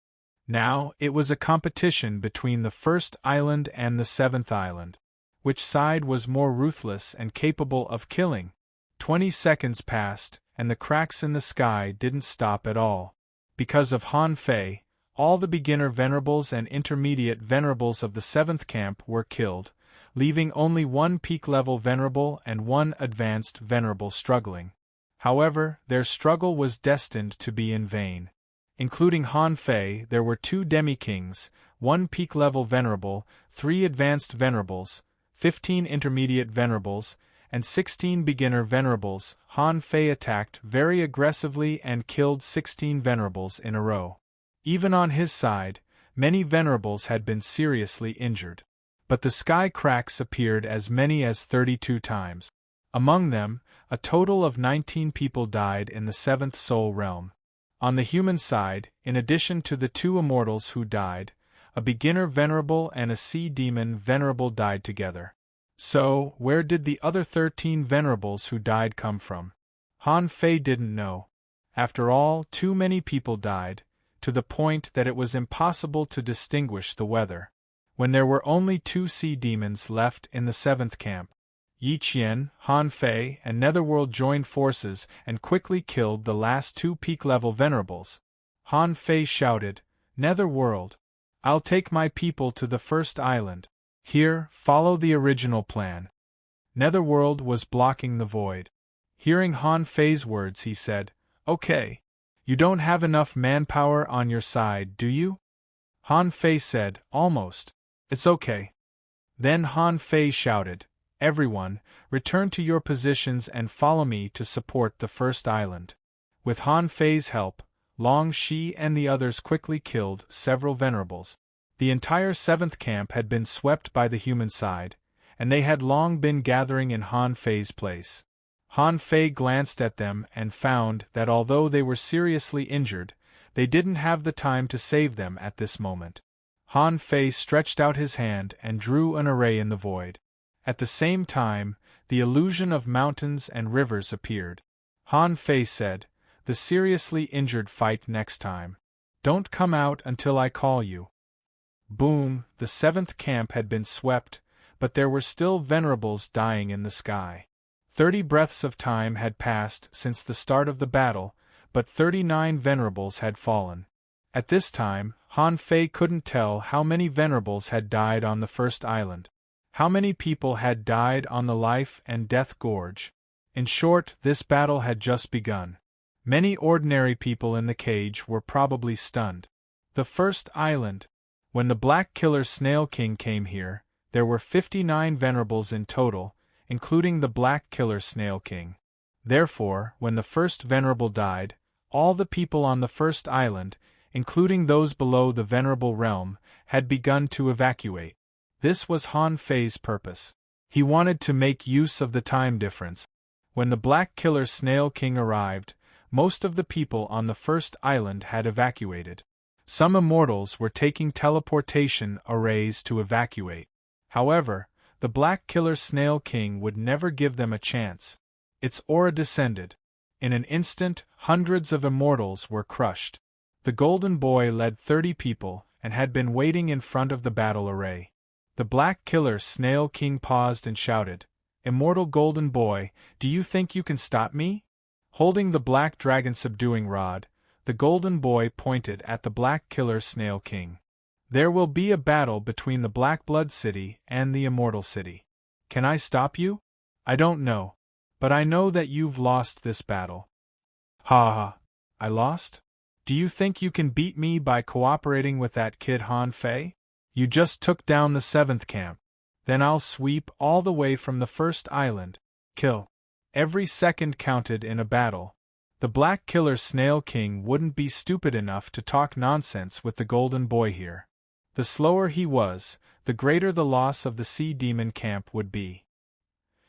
Now, it was a competition between the first island and the 7th island. Which side was more ruthless and capable of killing? 20 seconds passed, and the cracks in the sky didn't stop at all. Because of Han Fei, all the beginner venerables and intermediate venerables of the 7th camp were killed, leaving only 1 peak-level venerable and 1 advanced venerable struggling. However, their struggle was destined to be in vain. Including Han Fei, there were 2 demi-kings, 1 peak-level venerable, 3 advanced venerables, 15 intermediate venerables, and 16 beginner venerables. Han Fei attacked very aggressively and killed 16 venerables in a row. Even on his side, many venerables had been seriously injured. But the sky cracks appeared as many as 32 times. Among them, a total of 19 people died in the 7th Soul Realm. On the human side, in addition to the 2 immortals who died, a beginner venerable and a sea demon venerable died together. So, where did the other 13 venerables who died come from? Han Fei didn't know. After all, too many people died, to the point that it was impossible to distinguish the weather. When there were only 2 sea demons left in the 7th camp, Yi Qian, Han Fei, and Netherworld joined forces and quickly killed the last 2 peak-level venerables. Han Fei shouted, "Netherworld! I'll take my people to the first island. Here, follow the original plan." Netherworld was blocking the void. Hearing Han Fei's words, he said, "Okay. You don't have enough manpower on your side, do you?" Han Fei said, "Almost. It's okay." Then Han Fei shouted, "Everyone, return to your positions and follow me to support the first island." With Han Fei's help, Long Shi and the others quickly killed several venerables. The entire 7th camp had been swept by the human side, and they had long been gathering in Han Fei's place. Han Fei glanced at them and found that although they were seriously injured, they didn't have the time to save them at this moment. Han Fei stretched out his hand and drew an array in the void. At the same time, the illusion of mountains and rivers appeared. Han Fei said, "The seriously injured fight next time. Don't come out until I call you." Boom, the 7th camp had been swept, but there were still venerables dying in the sky. 30 breaths of time had passed since the start of the battle, but 39 venerables had fallen. At this time, Han Fei couldn't tell how many venerables had died on the first island. How many people had died on the Life and Death Gorge. In short, this battle had just begun. Many ordinary people in the cage were probably stunned. The first island. When the Black Killer Snail King came here, there were 59 venerables in total, including the Black Killer Snail King. Therefore, when the first venerable died, all the people on the first island, including those below the venerable realm, had begun to evacuate. This was Han Fei's purpose. He wanted to make use of the time difference. When the Black Killer Snail King arrived, most of the people on the first island had evacuated. Some immortals were taking teleportation arrays to evacuate. However, the Black Killer Snail King would never give them a chance. Its aura descended. In an instant, hundreds of immortals were crushed. The Golden Boy led 30 people, and had been waiting in front of the battle array. The Black Killer Snail King paused and shouted, "Immortal Golden Boy, do you think you can stop me?" Holding the Black Dragon subduing rod, the Golden Boy pointed at the Black Killer Snail King. "There will be a battle between the Black Blood City and the Immortal City. Can I stop you? I don't know. But I know that you've lost this battle." "Ha ha! I lost? Do you think you can beat me by cooperating with that kid Han Fei? You just took down the 7th camp. Then I'll sweep all the way from the first island. Kill. Every second counted in a battle. The Black Killer Snail King wouldn't be stupid enough to talk nonsense with the Golden Boy here. The slower he was, the greater the loss of the Sea Demon camp would be.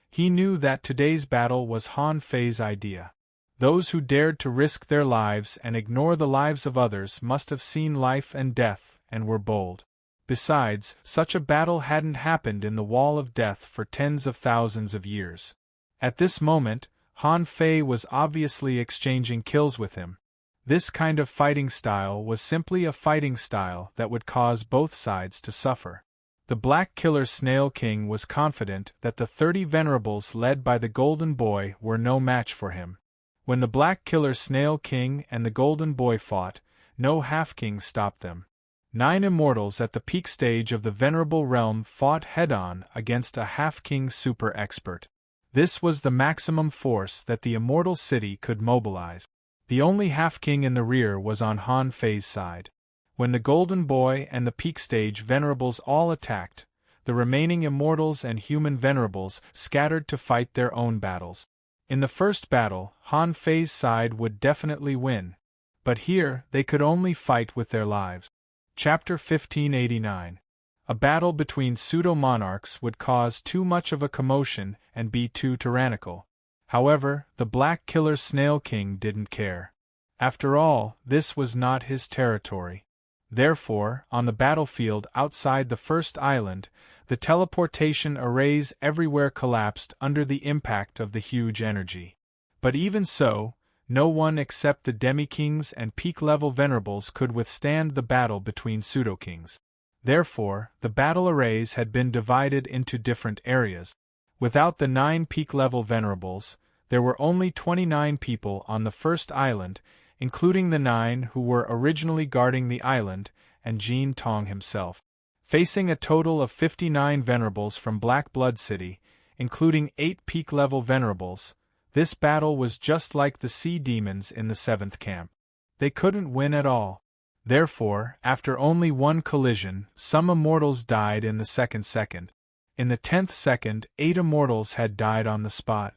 He knew that today's battle was Han Fei's idea. Those who dared to risk their lives and ignore the lives of others must have seen life and death and were bold. Besides, such a battle hadn't happened in the Wall of Death for tens of thousands of years. At this moment, Han Fei was obviously exchanging kills with him. This kind of fighting style was simply a fighting style that would cause both sides to suffer. The Black Killer Snail King was confident that the 30 venerables led by the Golden Boy were no match for him. When the Black Killer Snail King and the Golden Boy fought, no half-king stopped them. 9 immortals at the peak stage of the Venerable Realm fought head-on against a half-king super expert. This was the maximum force that the Immortal City could mobilize. The only half-king in the rear was on Han Fei's side. When the Golden Boy and the peak stage venerables all attacked, the remaining immortals and human venerables scattered to fight their own battles. In the first battle, Han Fei's side would definitely win, but here they could only fight with their lives. Chapter 1589. A battle between pseudo-monarchs would cause too much of a commotion and be too tyrannical. However, the Black Killer Snail King didn't care. After all, this was not his territory. Therefore, on the battlefield outside the first island, the teleportation arrays everywhere collapsed under the impact of the huge energy. But even so, no one except the Demi-Kings and peak-level venerables could withstand the battle between pseudo-kings. Therefore, the battle arrays had been divided into different areas. Without the 9 peak-level venerables, there were only 29 people on the first island, including the 9 who were originally guarding the island, and Jin Tong himself. Facing a total of 59 venerables from Black Blood City, including 8 peak-level venerables, this battle was just like the sea demons in the 7th camp. They couldn't win at all. Therefore, after only one collision, some immortals died in the second. In the 10th second, 8 immortals had died on the spot.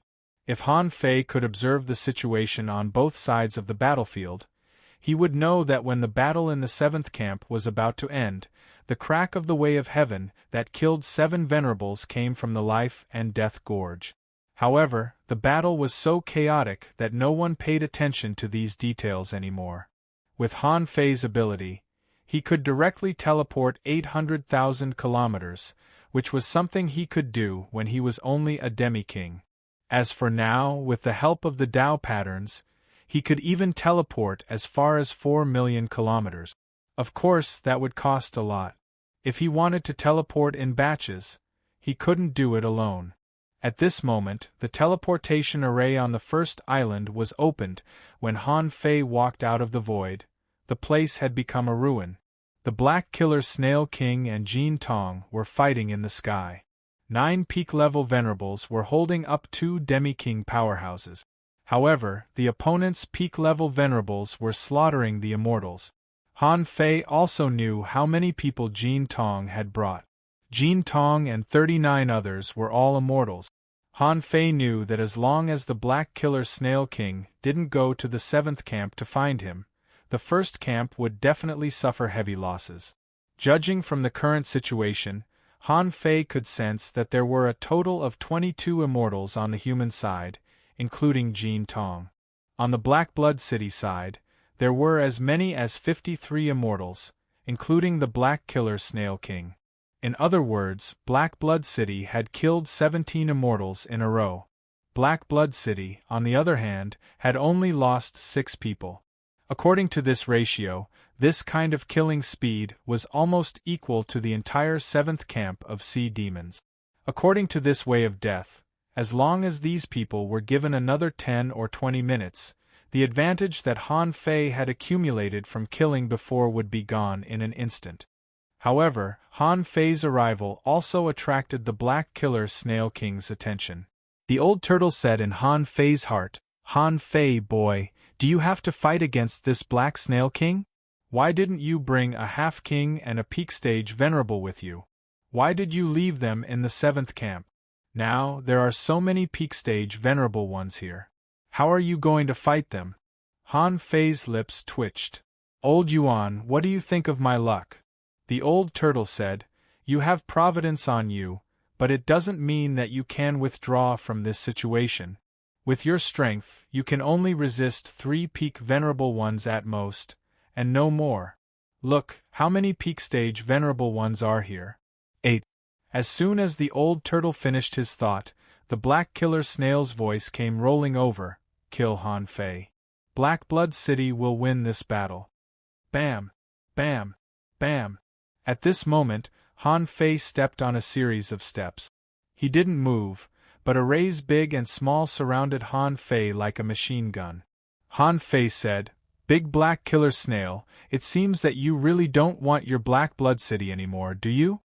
If Han Fei could observe the situation on both sides of the battlefield, he would know that when the battle in the 7th camp was about to end, the crack of the Way of Heaven that killed 7 venerables came from the Life and Death Gorge. However, the battle was so chaotic that no one paid attention to these details anymore. With Han Fei's ability, he could directly teleport 800,000 kilometers, which was something he could do when he was only a demi-king. As for now, with the help of the Tao patterns, he could even teleport as far as 4 million kilometers. Of course, that would cost a lot. If he wanted to teleport in batches, he couldn't do it alone. At this moment, the teleportation array on the first island was opened when Han Fei walked out of the void. The place had become a ruin. The Black Killer Snail King and Jin Tong were fighting in the sky. 9 peak-level venerables were holding up 2 demi-king powerhouses. However, the opponent's peak-level venerables were slaughtering the immortals. Han Fei also knew how many people Jin Tong had brought. Jin Tong and 39 others were all immortals. Han Fei knew that as long as the Black Killer Snail King didn't go to the 7th camp to find him, the first camp would definitely suffer heavy losses. Judging from the current situation, Han Fei could sense that there were a total of 22 immortals on the human side, including Jin Tong. On the Black Blood City side, there were as many as 53 immortals, including the Black Killer Snail King. In other words, Black Blood City had killed 17 immortals in a row. Black Blood City, on the other hand, had only lost 6 people. According to this ratio, this kind of killing speed was almost equal to the entire 7th camp of sea demons. According to this way of death, as long as these people were given another 10 or 20 minutes, the advantage that Han Fei had accumulated from killing before would be gone in an instant. However, Han Fei's arrival also attracted the Black Killer Snail King's attention. The old turtle said in Han Fei's heart, "Han Fei, boy, do you have to fight against this Black Snail King? Why didn't you bring a half-king and a peak-stage venerable with you? Why did you leave them in the 7th camp? Now, there are so many peak-stage venerable ones here. How are you going to fight them?" Han Fei's lips twitched. "Old Yuan, what do you think of my luck?" The old turtle said, "You have providence on you, but it doesn't mean that you can withdraw from this situation. With your strength, you can only resist 3 peak venerable ones at most, and no more. Look, how many peak-stage venerable ones are here? 8. As soon as the old turtle finished his thought, the Black Killer Snail's voice came rolling over, "Kill Han Fei. Black Blood City will win this battle." Bam! Bam! Bam! At this moment, Han Fei stepped on a series of steps. He didn't move, but arrays big and small surrounded Han Fei like a machine gun. Han Fei said, "Big Black Killer Snail, it seems that you really don't want your Black Blood City anymore, do you?"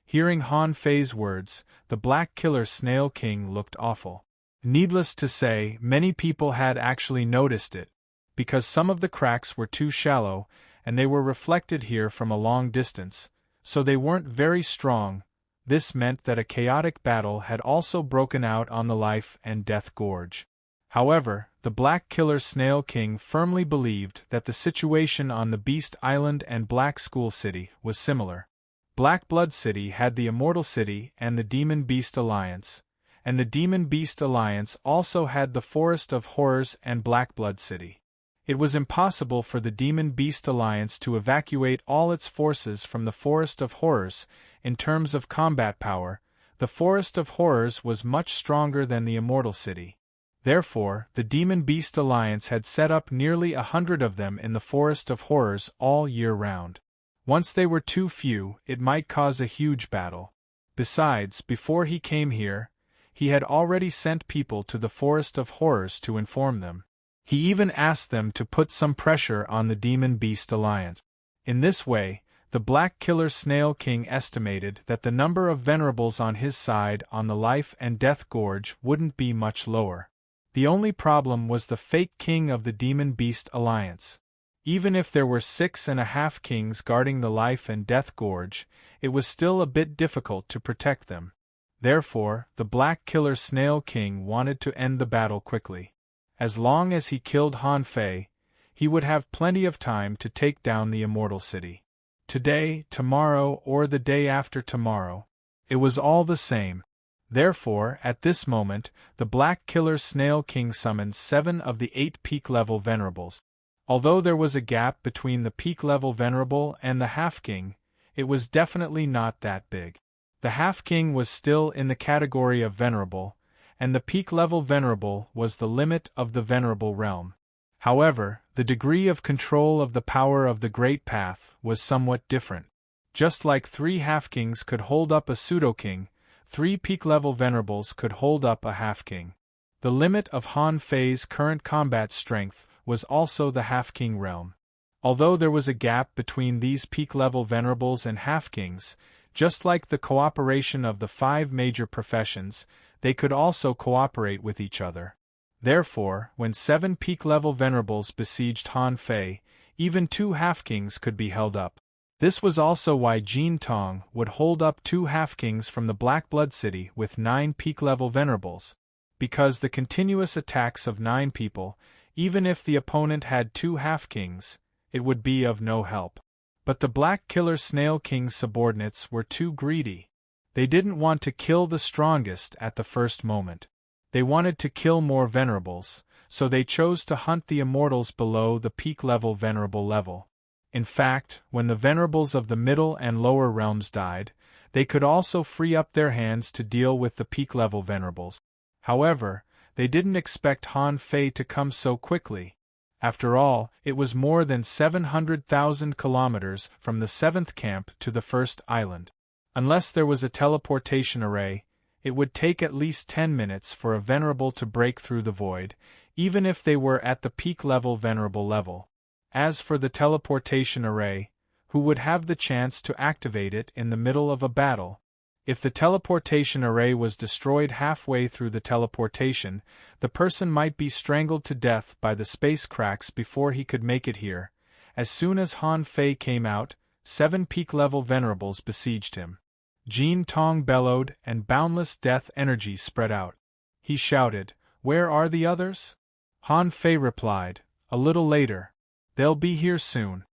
Hearing Han Fei's words, the Black Killer Snail King looked awful. Needless to say, many people had actually noticed it, because some of the cracks were too shallow, and they were reflected here from a long distance, so they weren't very strong. This meant that a chaotic battle had also broken out on the Life and Death Gorge. However, the Black Killer Snail King firmly believed that the situation on the Beast Island and Black School City was similar. Black Blood City had the Immortal City and the Demon Beast Alliance, and the Demon Beast Alliance also had the Forest of Horrors and Black Blood City. It was impossible for the Demon Beast Alliance to evacuate all its forces from the Forest of Horrors. In terms of combat power, the Forest of Horrors was much stronger than the Immortal City. Therefore, the Demon Beast Alliance had set up nearly 100 of them in the Forest of Horrors all year round. Once they were too few, it might cause a huge battle. Besides, before he came here, he had already sent people to the Forest of Horrors to inform them. He even asked them to put some pressure on the Demon Beast Alliance. In this way, the Black Killer Snail King estimated that the number of venerables on his side on the Life and Death Gorge wouldn't be much lower. The only problem was the fake king of the Demon Beast Alliance. Even if there were 6.5 kings guarding the Life and Death Gorge, it was still a bit difficult to protect them. Therefore, the Black Killer Snail King wanted to end the battle quickly. As long as he killed Han Fei, he would have plenty of time to take down the Immortal City. Today, tomorrow, or the day after tomorrow. It was all the same. Therefore, at this moment, the Black Killer Snail King summoned 7 of the 8 peak-level venerables. Although there was a gap between the peak-level venerable and the half-king, it was definitely not that big. The half-king was still in the category of venerable, and the peak-level venerable was the limit of the venerable realm. However, the degree of control of the power of the Great Path was somewhat different. Just like 3 half-kings could hold up a pseudo-king, 3 peak-level venerables could hold up a half-king. The limit of Han Fei's current combat strength was also the half-king realm. Although there was a gap between these peak-level venerables and half-kings, just like the cooperation of the 5 major professions, they could also cooperate with each other. Therefore, when 7 peak-level venerables besieged Han Fei, even 2 half-kings could be held up. This was also why Jin Tong would hold up 2 half-kings from the Black Blood City with 9 peak-level venerables, because the continuous attacks of 9 people, even if the opponent had 2 half-kings, it would be of no help. But the Black Killer Snail King's subordinates were too greedy. They didn't want to kill the strongest at the first moment. They wanted to kill more venerables, so they chose to hunt the immortals below the peak-level venerable level. In fact, when the venerables of the middle and lower realms died, they could also free up their hands to deal with the peak-level venerables. However, they didn't expect Han Fei to come so quickly. After all, it was more than 700,000 kilometers from the 7th camp to the first island. Unless there was a teleportation array, it would take at least 10 minutes for a venerable to break through the void, even if they were at the peak level venerable level. As for the teleportation array, who would have the chance to activate it in the middle of a battle? If the teleportation array was destroyed halfway through the teleportation, the person might be strangled to death by the space cracks before he could make it here. As soon as Han Fei came out, 7 peak-level venerables besieged him. Jin Tong bellowed, and boundless death energy spread out. He shouted, "Where are the others?" Han Fei replied, "A little later. They'll be here soon."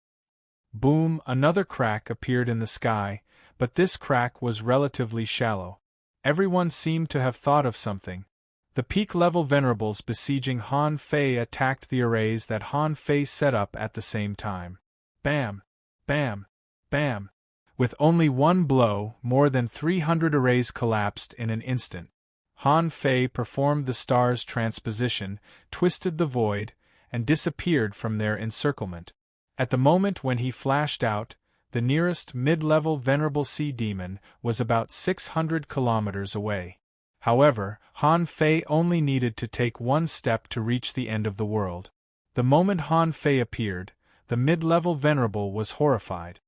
Boom! Another crack appeared in the sky, but this crack was relatively shallow. Everyone seemed to have thought of something. The peak-level venerables besieging Han Fei attacked the arrays that Han Fei set up at the same time. Bam! Bam! Bam! With only one blow, more than 300 arrays collapsed in an instant. Han Fei performed the star's transposition, twisted the void, and disappeared from their encirclement. At the moment when he flashed out, the nearest mid-level venerable sea demon was about 600 kilometers away. However, Han Fei only needed to take one step to reach the end of the world. The moment Han Fei appeared, the mid-level venerable was horrified.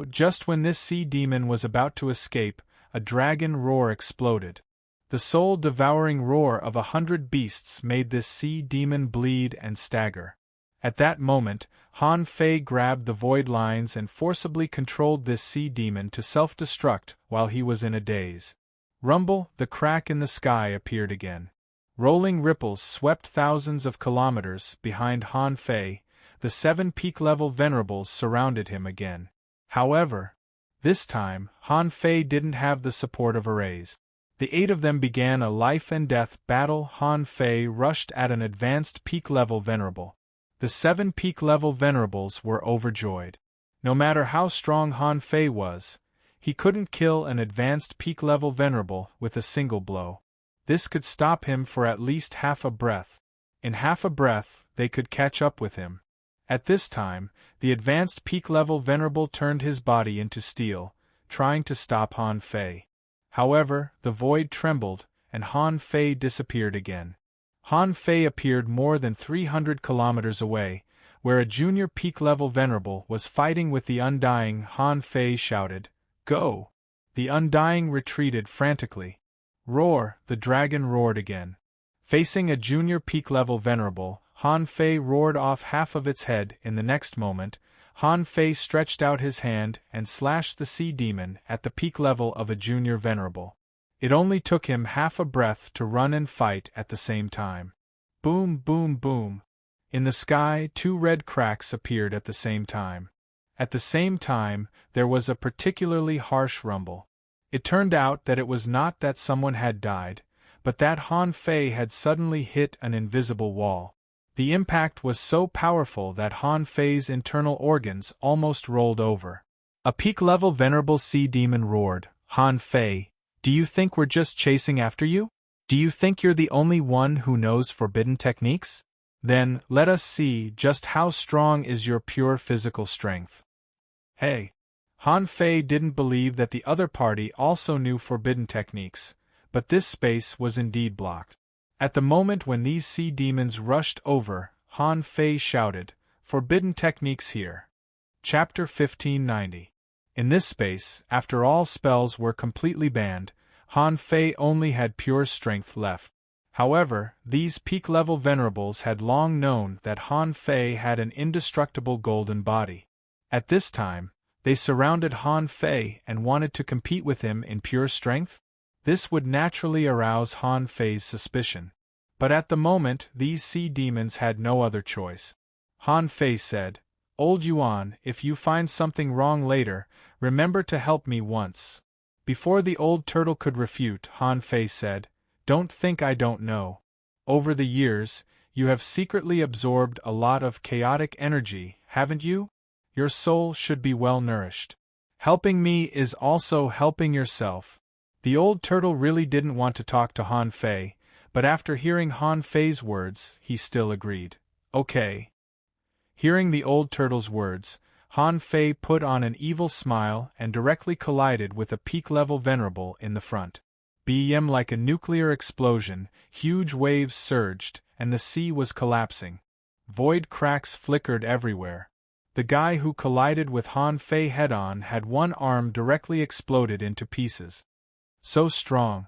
Just when this sea demon was about to escape, a dragon roar exploded. The soul-devouring roar of 100 beasts made this sea demon bleed and stagger. At that moment, Han Fei grabbed the void lines and forcibly controlled this sea demon to self-destruct while he was in a daze. Rumble! The crack in the sky appeared again. Rolling ripples swept thousands of kilometers behind Han Fei. The 7 peak-level venerables surrounded him again. However, this time, Han Fei didn't have the support of arrays. The 8 of them began a life-and-death battle. Han Fei rushed at an advanced peak-level venerable. The 7 peak-level venerables were overjoyed. No matter how strong Han Fei was, he couldn't kill an advanced peak-level venerable with a single blow. This could stop him for at least half a breath. In half a breath, they could catch up with him. At this time, the advanced peak-level venerable turned his body into steel, trying to stop Han Fei. However, the void trembled, and Han Fei disappeared again. Han Fei appeared more than 300 kilometers away, where a junior peak-level venerable was fighting with the Undying. Han Fei shouted, "Go!" The Undying retreated frantically. Roar! The dragon roared again. Facing a junior peak-level venerable, Han Fei roared off half of its head. In the next moment, Han Fei stretched out his hand and slashed the sea demon at the peak level of a junior venerable. It only took him half a breath to run and fight at the same time. Boom, boom, boom. In the sky, 2 red cracks appeared at the same time. At the same time, there was a particularly harsh rumble. It turned out that it was not that someone had died, but that Han Fei had suddenly hit an invisible wall. The impact was so powerful that Han Fei's internal organs almost rolled over. A peak-level venerable sea demon roared, "Han Fei, do you think we're just chasing after you? Do you think you're the only one who knows forbidden techniques? Then, let us see just how strong is your pure physical strength." Hey! Han Fei didn't believe that the other party also knew forbidden techniques, but this space was indeed blocked. At the moment when these sea demons rushed over, Han Fei shouted, "Forbidden techniques here." Chapter 1590. In this space, after all spells were completely banned, Han Fei only had pure strength left. However, these peak-level venerables had long known that Han Fei had an indestructible golden body. At this time, they surrounded Han Fei and wanted to compete with him in pure strength? This would naturally arouse Han Fei's suspicion. But at the moment, these sea demons had no other choice. Han Fei said, "Old Yuan, if you find something wrong later, remember to help me once." Before the old turtle could refute, Han Fei said, "Don't think I don't know. Over the years, you have secretly absorbed a lot of chaotic energy, haven't you? Your soul should be well nourished. Helping me is also helping yourself." The old turtle really didn't want to talk to Han Fei, but after hearing Han Fei's words, he still agreed. "Okay, Hearing the old turtle's words, Han Fei put on an evil smile and directly collided with a peak-level venerable in the front. BM like a nuclear explosion, huge waves surged, and the sea was collapsing. Void cracks flickered everywhere. The guy who collided with Han Fei head-on had one arm directly exploded into pieces. So strong.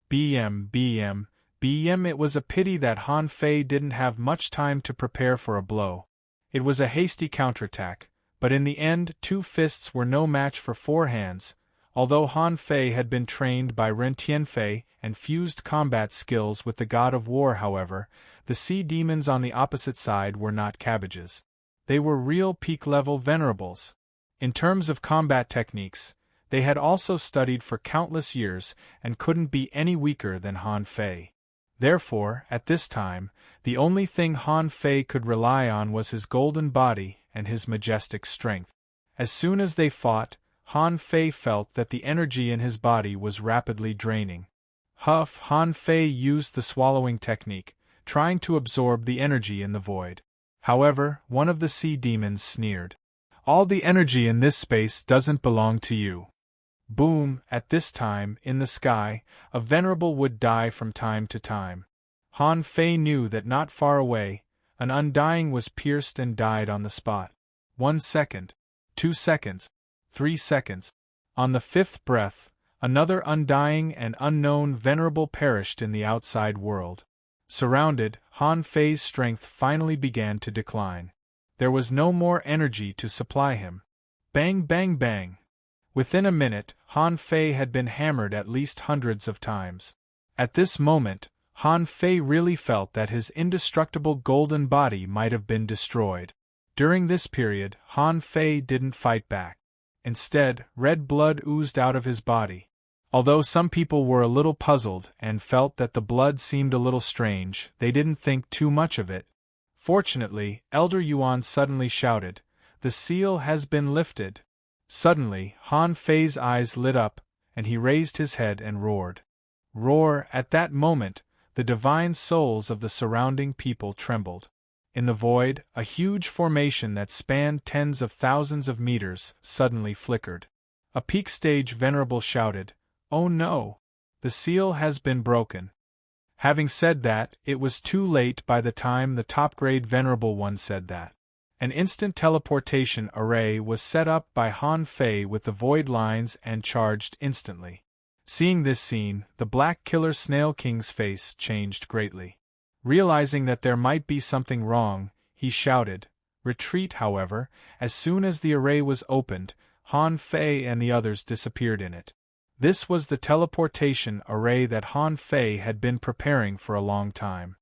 BM. It was a pity that Han Fei didn't have much time to prepare for a blow. It was a hasty counterattack, but in the end 2 fists were no match for 4 hands. Although Han Fei had been trained by Ren Tianfei and fused combat skills with the god of war, however, the sea demons on the opposite side were not cabbages. They were real peak-level venerables. In terms of combat techniques, they had also studied for countless years and couldn't be any weaker than Han Fei. Therefore, at this time, the only thing Han Fei could rely on was his golden body and his majestic strength. As soon as they fought, Han Fei felt that the energy in his body was rapidly draining. Han Fei used the swallowing technique, trying to absorb the energy in the void. However, one of the sea demons sneered. "All the energy in this space doesn't belong to you." Boom! At this time, in the sky, a venerable would die from time to time. Han Fei knew that not far away, an undying was pierced and died on the spot. 1 second, 2 seconds, 3 seconds. On the 5th breath, another undying and unknown venerable perished in the outside world. Surrounded, Han Fei's strength finally began to decline. There was no more energy to supply him. Bang, bang, bang. Within a minute, Han Fei had been hammered at least hundreds of times. At this moment, Han Fei really felt that his indestructible golden body might have been destroyed. During this period, Han Fei didn't fight back. Instead, red blood oozed out of his body. Although some people were a little puzzled and felt that the blood seemed a little strange, they didn't think too much of it. Fortunately, Elder Yuan suddenly shouted, "The seal has been lifted." Suddenly, Han Fei's eyes lit up, and he raised his head and roared. Roar! At that moment, the divine souls of the surrounding people trembled. In the void, a huge formation that spanned tens of thousands of meters suddenly flickered. A peak stage venerable shouted, "Oh no! The seal has been broken." Having said that, it was too late by the time the top-grade venerable one said that. An instant teleportation array was set up by Han Fei with the void lines and charged instantly. Seeing this scene, the Black Killer Snail King's face changed greatly. Realizing that there might be something wrong, he shouted, "Retreat!" However, as soon as the array was opened, Han Fei and the others disappeared in it. This was the teleportation array that Han Fei had been preparing for a long time.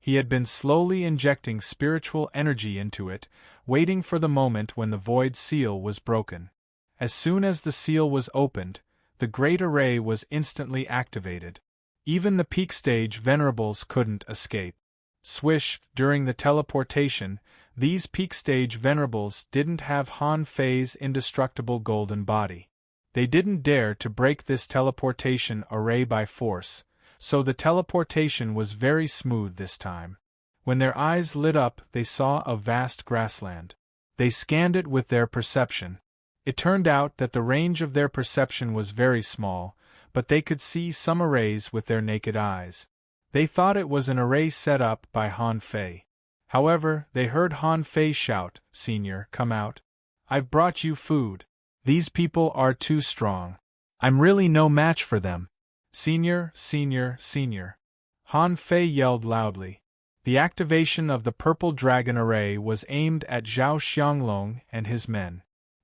He had been slowly injecting spiritual energy into it, waiting for the moment when the void seal was broken. As soon as the seal was opened, the great array was instantly activated. Even the peak stage venerables couldn't escape. Swish! During the teleportation, these peak stage venerables didn't have Han Fei's indestructible golden body. They didn't dare to break this teleportation array by force, so the teleportation was very smooth this time. When their eyes lit up, they saw a vast grassland. They scanned it with their perception. It turned out that the range of their perception was very small, but they could see some arrays with their naked eyes. They thought it was an array set up by Han Fei. However, they heard Han Fei shout, "Senior, come out. I've brought you food. These people are too strong. I'm really no match for them. Senior, senior, senior." Han Fei yelled loudly. The activation of the Purple Dragon Array was aimed at Zhao Xianglong and his men.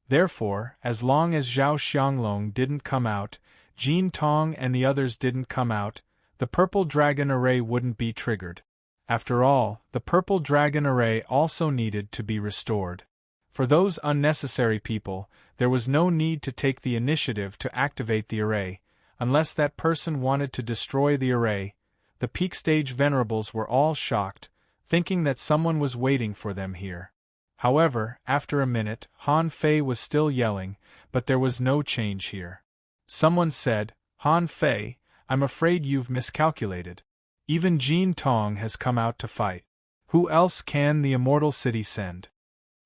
Therefore, as long as Zhao Xianglong didn't come out, Jin Tong and the others didn't come out, the Purple Dragon Array wouldn't be triggered. After all, the Purple Dragon Array also needed to be restored. For those unnecessary people, there was no need to take the initiative to activate the array, unless that person wanted to destroy the array. The peak stage venerables were all shocked, thinking that someone was waiting for them here. However, after a minute, Han Fei was still yelling, but there was no change here. Someone said, "Han Fei, I'm afraid you've miscalculated. Even Jin Tong has come out to fight." Who else can the immortal city send?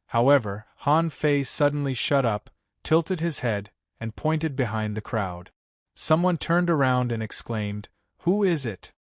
However, Han Fei suddenly shut up, tilted his head, and pointed behind the crowd. Someone turned around and exclaimed, "Who is it?"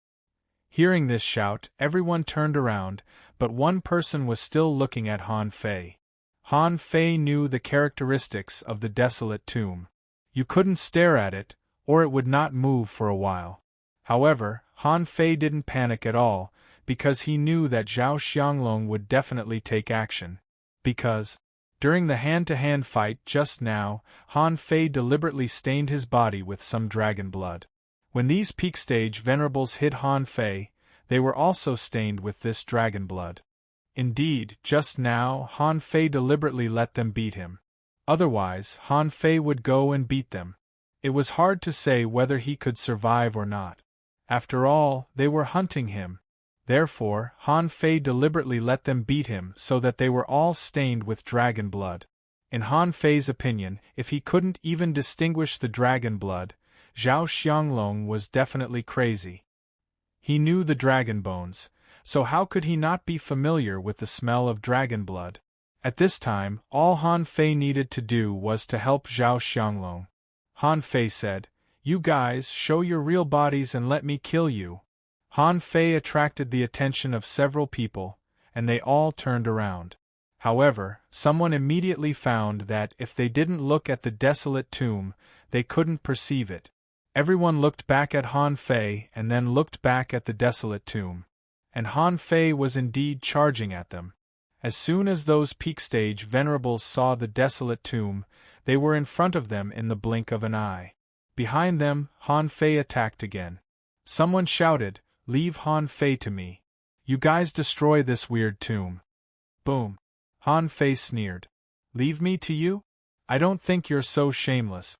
Hearing this shout, everyone turned around, but one person was still looking at Han Fei. Han Fei knew the characteristics of the desolate tomb. You couldn't stare at it, or it would not move for a while. However, Han Fei didn't panic at all, because he knew that Zhao Xianglong would definitely take action. Because, during the hand-to-hand fight just now, Han Fei deliberately stained his body with some dragon blood. When these peak stage venerables hit Han Fei, they were also stained with this dragon blood. Indeed, just now Han Fei deliberately let them beat him. Otherwise, Han Fei would go and beat them. It was hard to say whether he could survive or not. After all, they were hunting him. Therefore, Han Fei deliberately let them beat him so that they were all stained with dragon blood. In Han Fei's opinion, if he couldn't even distinguish the dragon blood, Zhao Xianglong was definitely crazy. He knew the dragon bones, so how could he not be familiar with the smell of dragon blood? At this time, all Han Fei needed to do was to help Zhao Xianglong. Han Fei said, "You guys, show your real bodies and let me kill you." Han Fei attracted the attention of several people, and they all turned around. However, someone immediately found that if they didn't look at the desolate tomb, they couldn't perceive it. Everyone looked back at Han Fei and then looked back at the desolate tomb. And Han Fei was indeed charging at them. As soon as those peak stage venerables saw the desolate tomb, they were in front of them in the blink of an eye. Behind them, Han Fei attacked again. Someone shouted, "Leave Han Fei to me. You guys destroy this weird tomb." Boom. Han Fei sneered. "Leave me to you? I don't think you're so shameless."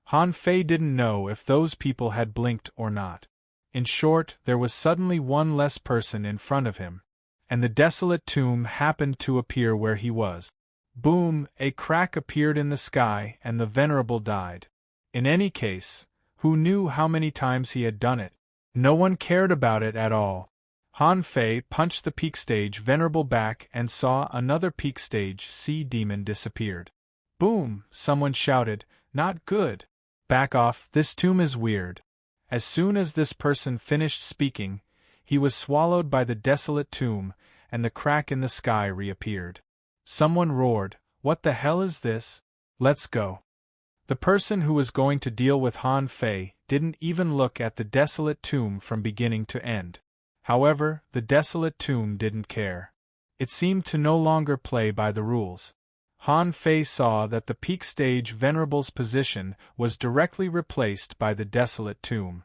Han Fei didn't know if those people had blinked or not. In short, there was suddenly one less person in front of him. And the desolate tomb happened to appear where he was. Boom, a crack appeared in the sky and the venerable died. In any case, who knew how many times he had done it? No one cared about it at all. Han Fei punched the peak stage venerable back and saw another peak stage sea demon disappeared. Boom, someone shouted, "Not good. Back off, this tomb is weird." As soon as this person finished speaking, he was swallowed by the desolate tomb, and the crack in the sky reappeared. Someone roared, "What the hell is this? Let's go." The person who was going to deal with Han Fei didn't even look at the desolate tomb from beginning to end. However, the desolate tomb didn't care. It seemed to no longer play by the rules. Han Fei saw that the peak stage venerable's position was directly replaced by the desolate tomb.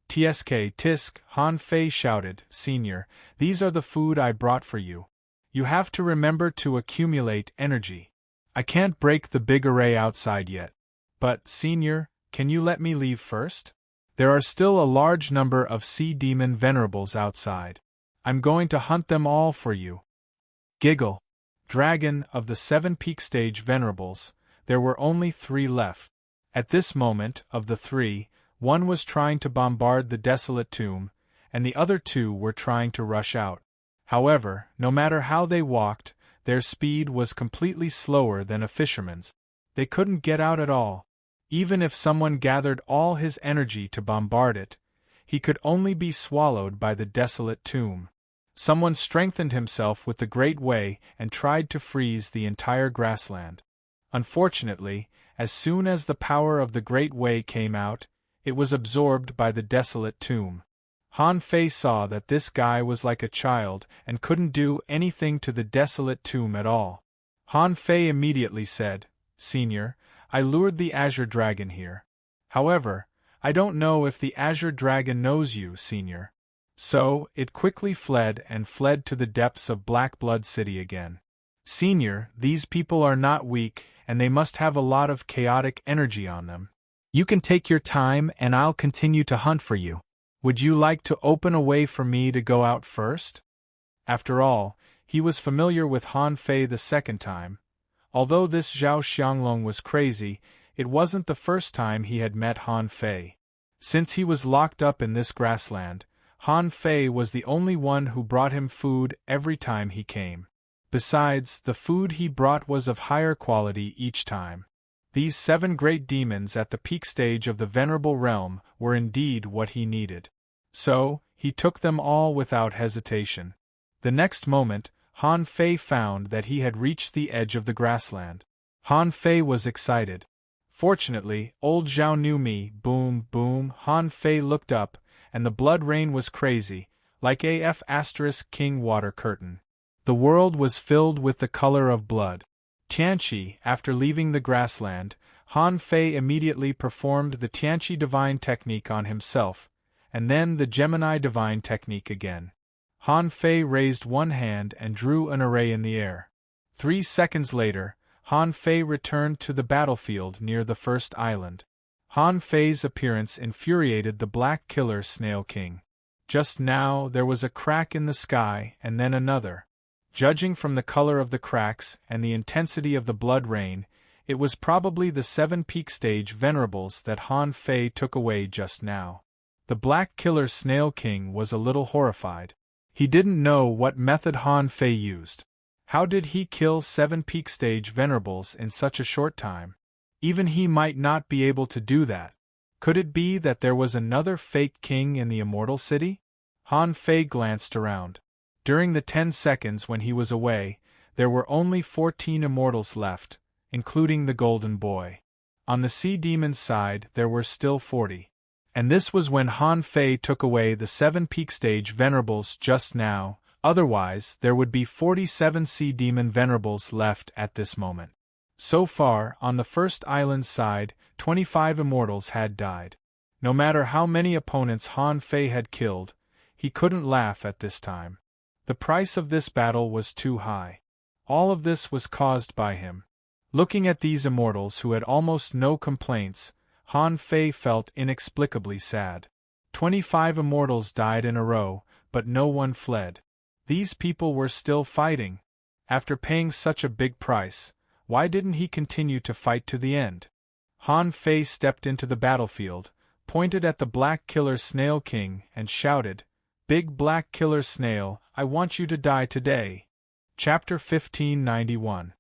Tisk, Han Fei shouted, "Senior, these are the food I brought for you. You have to remember to accumulate energy. I can't break the big array outside yet. But, Senior, can you let me leave first? There are still a large number of sea demon venerables outside. I'm going to hunt them all for you." Giggle. Dragon, of the 7 peak stage venerables, there were only 3 left. At this moment, of the 3, one was trying to bombard the desolate tomb, and the other 2 were trying to rush out. However, no matter how they walked, their speed was completely slower than a fisherman's. They couldn't get out at all. Even if someone gathered all his energy to bombard it, he could only be swallowed by the desolate tomb. Someone strengthened himself with the Great Way and tried to freeze the entire grassland. Unfortunately, as soon as the power of the Great Way came out, it was absorbed by the desolate tomb. Han Fei saw that this guy was like a child and couldn't do anything to the desolate tomb at all. Han Fei immediately said, "Senior, I lured the Azure Dragon here. However, I don't know if the Azure Dragon knows you, Senior." So, it quickly fled to the depths of Black Blood City again. "Senior, these people are not weak, and they must have a lot of chaotic energy on them. You can take your time and I'll continue to hunt for you. Would you like to open a way for me to go out first?" After all, he was familiar with Han Fei the second time. Although this Zhao Xianglong was crazy, it wasn't the first time he had met Han Fei. Since he was locked up in this grassland, Han Fei was the only one who brought him food every time he came. Besides, the food he brought was of higher quality each time. These 7 great demons at the peak stage of the Venerable Realm were indeed what he needed. So, he took them all without hesitation. The next moment, Han Fei found that he had reached the edge of the grassland. Han Fei was excited. Fortunately, old Zhao knew me. Boom, boom. Han Fei looked up, and the blood rain was crazy, like AF King water curtain. The world was filled with the color of blood. Tianqi, after leaving the grassland, Han Fei immediately performed the Tianqi divine technique on himself, and then the Gemini divine technique again. Han Fei raised one hand and drew an array in the air. 3 seconds later, Han Fei returned to the battlefield near the first island. Han Fei's appearance infuriated the Black Killer Snail King. Just now there was a crack in the sky and then another. Judging from the color of the cracks and the intensity of the blood rain, it was probably the 7 peak stage venerables that Han Fei took away just now. The Black Killer Snail King was a little horrified. He didn't know what method Han Fei used. How did he kill 7 peak stage venerables in such a short time? Even he might not be able to do that. Could it be that there was another fake king in the Immortal City? Han Fei glanced around. During the 10 seconds when he was away, there were only 14 immortals left, including the Golden Boy. On the Sea Demon's side there were still 40. And this was when Han Fei took away the 7 peak stage venerables just now, otherwise there would be 47 Sea Demon venerables left at this moment. So far, on the first island's side, 25 immortals had died. No matter how many opponents Han Fei had killed, he couldn't laugh at this time. The price of this battle was too high. All of this was caused by him. Looking at these immortals who had almost no complaints, Han Fei felt inexplicably sad. 25 immortals died in a row, but no one fled. These people were still fighting. After paying such a big price, why didn't he continue to fight to the end? Han Fei stepped into the battlefield, pointed at the Black Killer Snail King, and shouted, "Big Black Killer Snail, I want you to die today." Chapter 1591.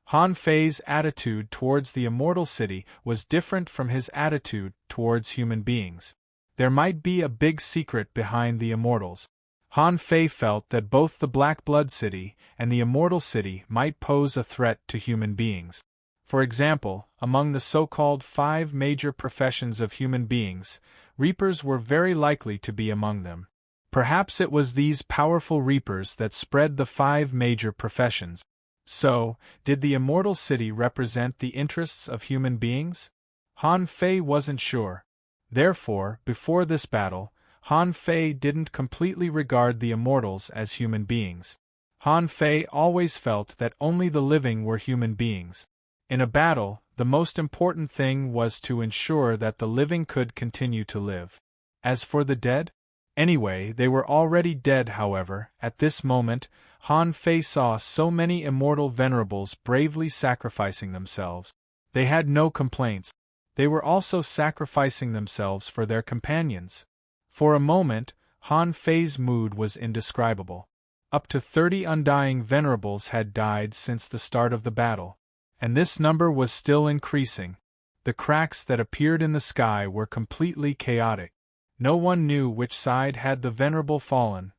Han Fei's attitude towards the Immortal City was different from his attitude towards human beings. There might be a big secret behind the Immortals. Han Fei felt that both the Black Blood City and the Immortal City might pose a threat to human beings. For example, among the so-called 5 major professions of human beings, reapers were very likely to be among them. Perhaps it was these powerful reapers that spread the 5 major professions. So, did the Immortal City represent the interests of human beings? Han Fei wasn't sure. Therefore, before this battle, Han Fei didn't completely regard the immortals as human beings. Han Fei always felt that only the living were human beings. In a battle, the most important thing was to ensure that the living could continue to live. As for the dead? Anyway, they were already dead. However, at this moment, Han Fei saw so many immortal venerables bravely sacrificing themselves. They had no complaints. They were also sacrificing themselves for their companions. For a moment, Han Fei's mood was indescribable. Up to 30 undying venerables had died since the start of the battle. And this number was still increasing. The cracks that appeared in the sky were completely chaotic. No one knew which side had the venerable fallen.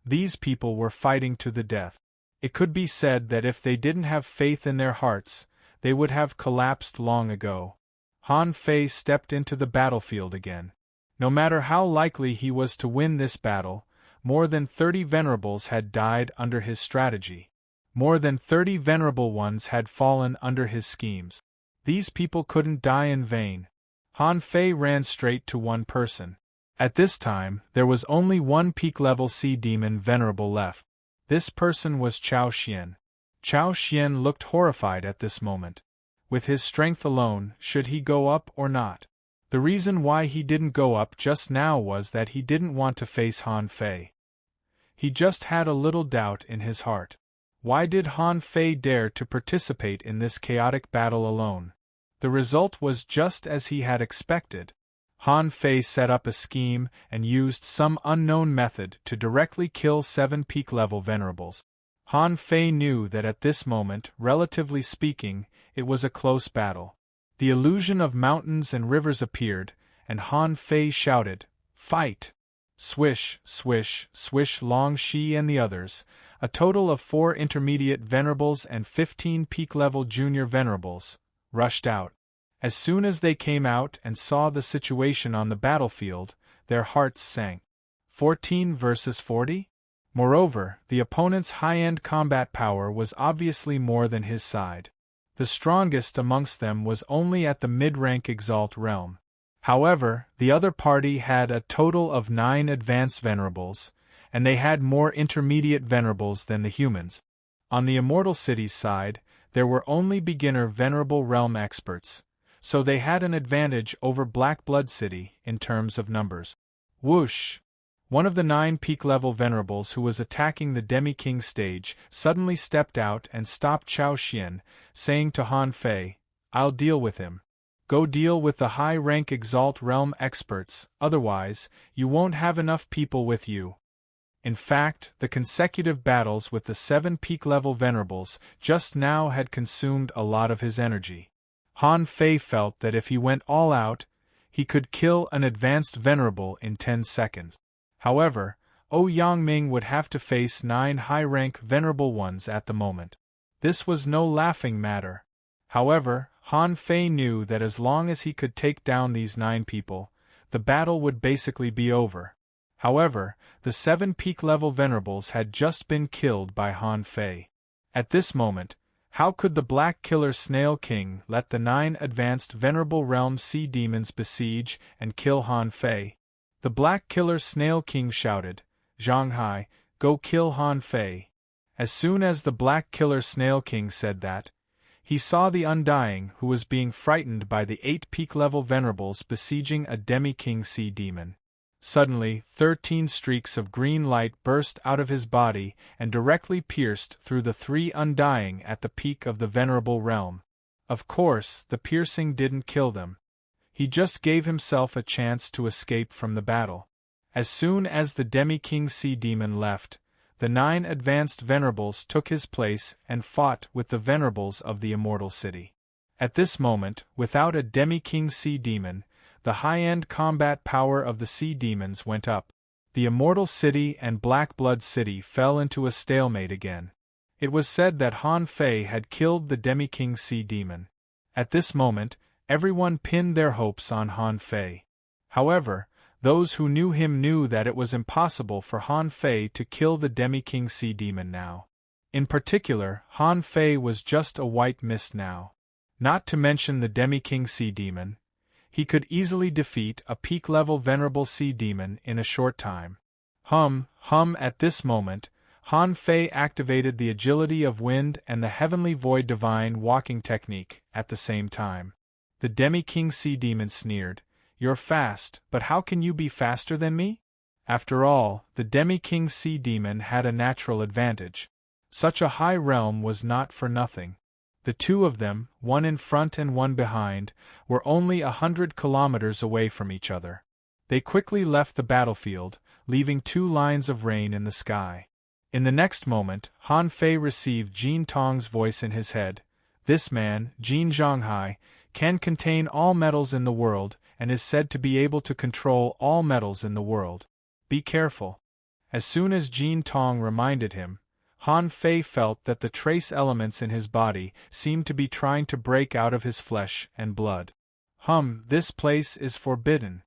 These people were fighting to the death. It could be said that if they didn't have faith in their hearts, they would have collapsed long ago. Han Fei stepped into the battlefield again. No matter how likely he was to win this battle, more than 30 venerables had died under his strategy. More than 30 venerable ones had fallen under his schemes. These people couldn't die in vain. Han Fei ran straight to one person. At this time, there was only one peak-level Sea Demon venerable left. This person was Chao Xian. Chao Xian looked horrified at this moment. With his strength alone, should he go up or not? The reason why he didn't go up just now was that he didn't want to face Han Fei. He just had a little doubt in his heart. Why did Han Fei dare to participate in this chaotic battle alone? The result was just as he had expected. Han Fei set up a scheme and used some unknown method to directly kill 7 peak-level venerables. Han Fei knew that at this moment, relatively speaking, it was a close battle. The illusion of mountains and rivers appeared, and Han Fei shouted, "Fight!" Swish, swish, swish. Long Shi and the others, a total of 4 intermediate venerables and 15 peak-level junior venerables, rushed out. As soon as they came out and saw the situation on the battlefield, their hearts sank. 14 versus 40? Moreover, the opponent's high-end combat power was obviously more than his side. The strongest amongst them was only at the mid-rank Exalt realm. However, the other party had a total of 9 advanced venerables, and they had more intermediate venerables than the humans. On the Immortal City's side, there were only beginner venerable realm experts, so they had an advantage over Black Blood City in terms of numbers. Whoosh! One of the 9 peak-level venerables who was attacking the Demi-King stage suddenly stepped out and stopped Chao Xian, saying to Han Fei, "I'll deal with him. Go deal with the high-rank Exalt realm experts, otherwise, you won't have enough people with you." In fact, the consecutive battles with the 7 peak-level venerables just now had consumed a lot of his energy. Han Fei felt that if he went all out, he could kill an advanced venerable in 10 seconds. However, Yangming would have to face 9 high-rank venerable ones at the moment. This was no laughing matter. However, Han Fei knew that as long as he could take down these 9 people, the battle would basically be over. However, the 7 peak-level venerables had just been killed by Han Fei. At this moment, how could the Black Killer Snail King let the 9 advanced venerable realm sea demons besiege and kill Han Fei? The Black Killer Snail King shouted, "Zhanghai, go kill Han Fei." As soon as the Black Killer Snail King said that, he saw the Undying who was being frightened by the 8 peak-level venerables besieging a Demi-King sea demon. Suddenly, 13 streaks of green light burst out of his body and directly pierced through the 3 Undying at the peak of the venerable realm. Of course, the piercing didn't kill them. He just gave himself a chance to escape from the battle. As soon as the Demi-King sea demon left, the 9 advanced venerables took his place and fought with the venerables of the Immortal City. At this moment, without a Demi-King sea demon, the high-end combat power of the sea demons went up. The Immortal City and Black Blood City fell into a stalemate again. It was said that Han Fei had killed the Demi-King sea demon. At this moment, everyone pinned their hopes on Han Fei. However, those who knew him knew that it was impossible for Han Fei to kill the Demi-King sea demon now. In particular, Han Fei was just a white mist now. Not to mention the Demi-King sea demon, he could easily defeat a peak-level venerable sea demon in a short time. At this moment, Han Fei activated the agility of wind and the heavenly void divine walking technique at the same time. The Demi-King sea demon sneered, "You're fast, but how can you be faster than me?" After all, the Demi-King sea demon had a natural advantage. Such a high realm was not for nothing. The 2 of them, one in front and one behind, were only 100 kilometers away from each other. They quickly left the battlefield, leaving 2 lines of rain in the sky. In the next moment, Han Fei received Jin Tong's voice in his head. "This man, Jin Zhanghai, can contain all metals in the world and is said to be able to control all metals in the world. Be careful." As soon as Jin Tong reminded him, Han Fei felt that the trace elements in his body seemed to be trying to break out of his flesh and blood. This place is forbidden.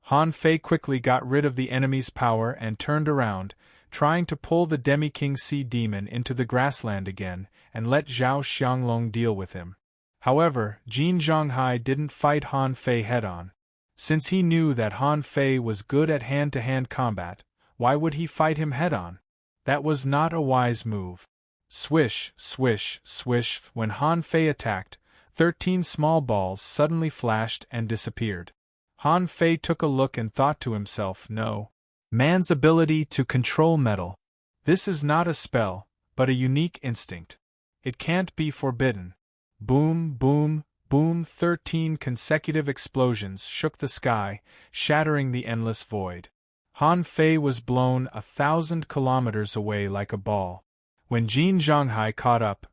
Han Fei quickly got rid of the enemy's power and turned around, trying to pull the Demi-King sea demon into the grassland again and let Zhao Xianglong deal with him. However, Jin Zhanghai didn't fight Han Fei head-on. Since he knew that Han Fei was good at hand-to-hand combat, why would he fight him head-on? That was not a wise move. Swish, swish, swish. When Han Fei attacked, 13 small balls suddenly flashed and disappeared. Han Fei took a look and thought to himself, "No. Man's ability to control metal. This is not a spell, but a unique instinct. It can't be forbidden." Boom, boom, boom, 13 consecutive explosions shook the sky, shattering the endless void. Han Fei was blown 1,000 kilometers away like a ball. When Jin Zhonghai caught up,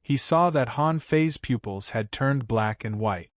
he saw that Han Fei's pupils had turned black and white.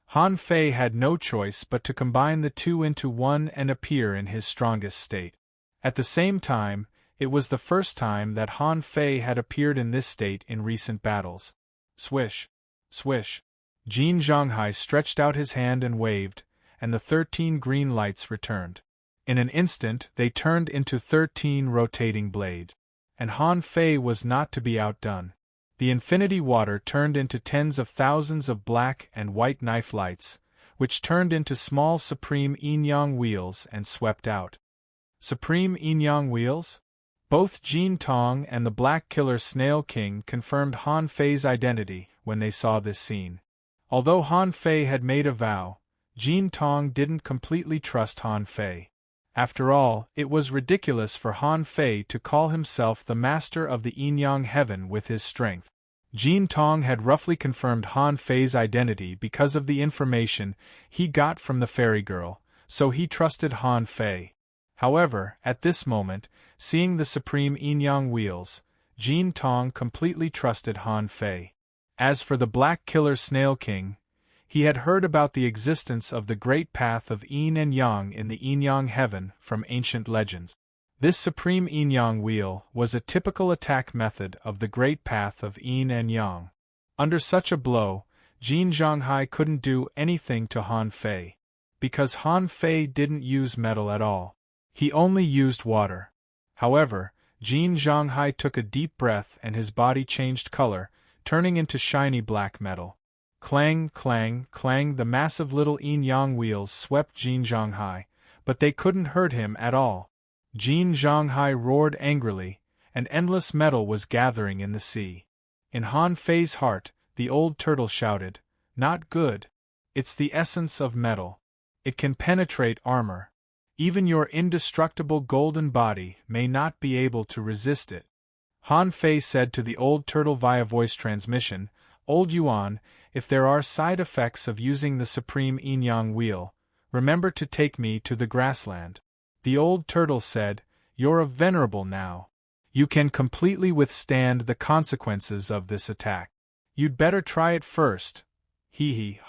Han Fei had no choice but to combine the two into one and appear in his strongest state. At the same time, it was the first time that Han Fei had appeared in this state in recent battles. Swish! Swish! Jin Zhonghai stretched out his hand and waved, and the 13 green lights returned. In an instant they turned into 13 rotating blades. And Han Fei was not to be outdone. The infinity water turned into tens of thousands of black and white knife lights, which turned into small supreme yin-yang wheels and swept out. Supreme yin-yang wheels? Both Jin Tong and the Black Killer Snail King confirmed Han Fei's identity when they saw this scene. Although Han Fei had made a vow, Jin Tong didn't completely trust Han Fei. After all, it was ridiculous for Han Fei to call himself the master of the yin-yang heaven with his strength. Jin Tong had roughly confirmed Han Fei's identity because of the information he got from the fairy girl, so he trusted Han Fei. However, at this moment, seeing the supreme yin-yang wheels, Jin Tong completely trusted Han Fei. As for the Black Killer Snail King, he had heard about the existence of the great path of yin and yang in the yin-yang heaven from ancient legends. This supreme yin-yang wheel was a typical attack method of the great path of yin and yang. Under such a blow, Jin Zhonghai couldn't do anything to Han Fei. Because Han Fei didn't use metal at all. He only used water. However, Jin Zhonghai took a deep breath and his body changed color, turning into shiny black metal. Clang, clang, clang, the massive little yin-yang wheels swept Jin Zhonghai, but they couldn't hurt him at all. Jin Zhonghai roared angrily, and endless metal was gathering in the sea. In Han Fei's heart, the old turtle shouted, "Not good. It's the essence of metal. It can penetrate armor. Even your indestructible golden body may not be able to resist it." Han Fei said to the old turtle via voice transmission, "Old Yuan, if there are side effects of using the supreme yin-yang wheel, remember to take me to the grassland." The old turtle said, "You're a venerable now. You can completely withstand the consequences of this attack. You'd better try it first."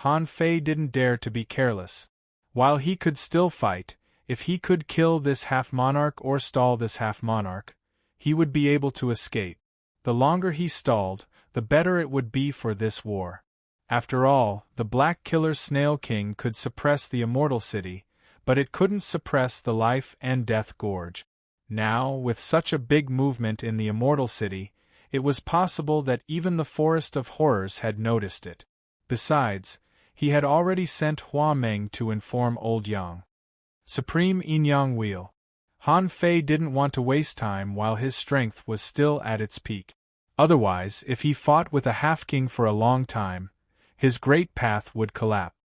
Han Fei didn't dare to be careless. While he could still fight, if he could kill this half-monarch or stall this half-monarch, he would be able to escape. The longer he stalled, the better it would be for this war. After all, the Black Killer Snail King could suppress the Immortal City, but it couldn't suppress the Life and Death Gorge. Now, with such a big movement in the Immortal City, it was possible that even the Forest of Horrors had noticed it. Besides, he had already sent Hua Meng to inform Old Yang. Supreme yin-yang wheel. Han Fei didn't want to waste time while his strength was still at its peak. Otherwise, if he fought with a half-king for a long time, his great path would collapse.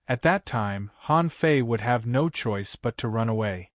At that time, Han Fei would have no choice but to run away.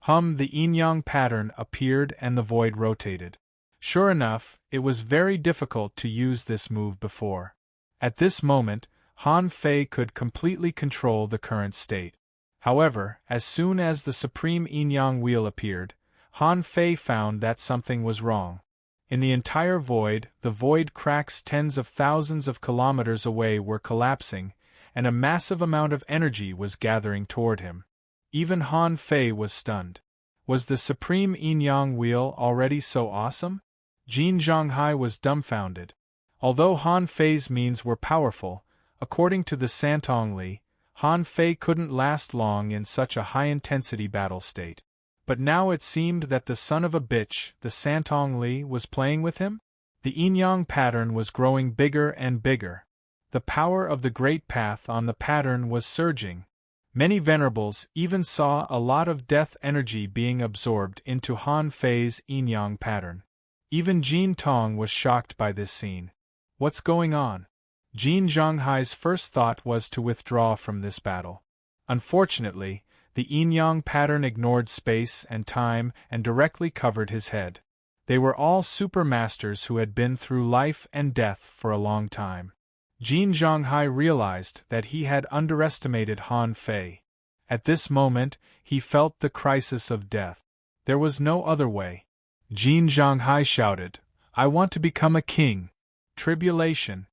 The yin-yang pattern appeared and the void rotated. Sure enough, it was very difficult to use this move before. At this moment, Han Fei could completely control the current state. However, as soon as the supreme yin-yang wheel appeared, Han Fei found that something was wrong. In the entire void, the void cracks tens of thousands of kilometers away were collapsing, and a massive amount of energy was gathering toward him. Even Han Fei was stunned. Was the supreme yin-yang wheel already so awesome? Jin Zhonghai was dumbfounded. Although Han Fei's means were powerful, according to the Santong Li, Han Fei couldn't last long in such a high-intensity battle state. But now it seemed that the son of a bitch, the Santong Li, was playing with him? The yin-yang pattern was growing bigger and bigger. The power of the great path on the pattern was surging. Many venerables even saw a lot of death energy being absorbed into Han Fei's yin-yang pattern. Even Jin Tong was shocked by this scene. What's going on? Jin Zhonghai's first thought was to withdraw from this battle. Unfortunately, the yin-yang pattern ignored space and time and directly covered his head. They were all super masters who had been through life and death for a long time. Jin Zhonghai realized that he had underestimated Han Fei. At this moment, he felt the crisis of death. There was no other way. Jin Zhonghai shouted, "I want to become a king!" Tribulation.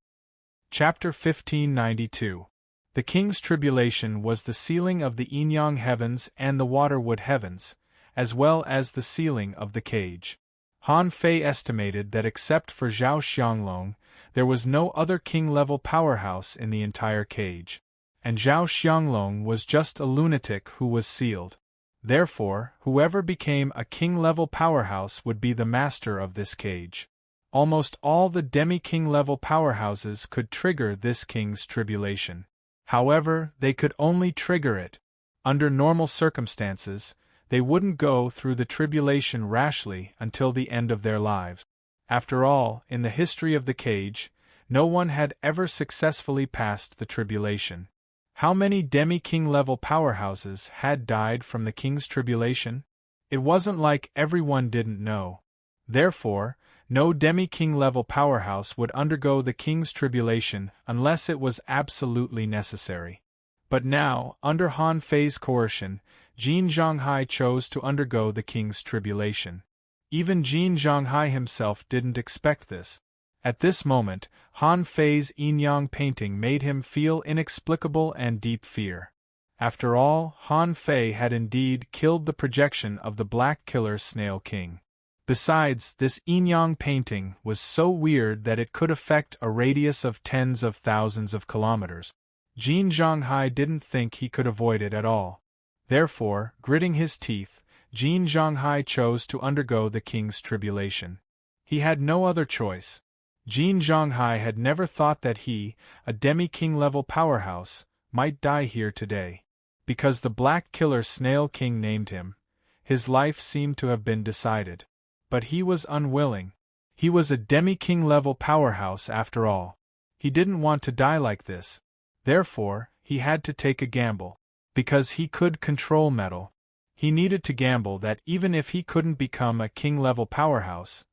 Chapter 1592. The king's tribulation was the sealing of the Yin-Yang heavens and the Waterwood heavens, as well as the sealing of the cage. Han Fei estimated that except for Zhao Xianglong, there was no other king-level powerhouse in the entire cage. And Zhao Xianglong was just a lunatic who was sealed. Therefore, whoever became a king-level powerhouse would be the master of this cage. Almost all the demi-king-level powerhouses could trigger this king's tribulation. However, they could only trigger it. Under normal circumstances, they wouldn't go through the tribulation rashly until the end of their lives. After all, in the history of the cage, no one had ever successfully passed the tribulation. How many demi-king-level powerhouses had died from the king's tribulation? It wasn't like everyone didn't know. Therefore, no demi-king-level powerhouse would undergo the king's tribulation unless it was absolutely necessary. But now, under Han Fei's coercion, Jin Zhonghai chose to undergo the king's tribulation. Even Jin Zhonghai himself didn't expect this. At this moment, Han Fei's yin-yang painting made him feel inexplicable and deep fear. After all, Han Fei had indeed killed the projection of the Black Killer Snail King. Besides, this yin-yang painting was so weird that it could affect a radius of tens of thousands of kilometers. Jin Zhonghai didn't think he could avoid it at all. Therefore, gritting his teeth, Jin Zhonghai chose to undergo the king's tribulation. He had no other choice. Jin Zhonghai had never thought that he, a demi-king-level powerhouse, might die here today. Because the Black Killer Snail King named him, his life seemed to have been decided. But he was unwilling. He was a demi-king-level powerhouse after all. He didn't want to die like this. Therefore, he had to take a gamble. Because he could control metal, he needed to gamble that even if he couldn't become a king-level powerhouse,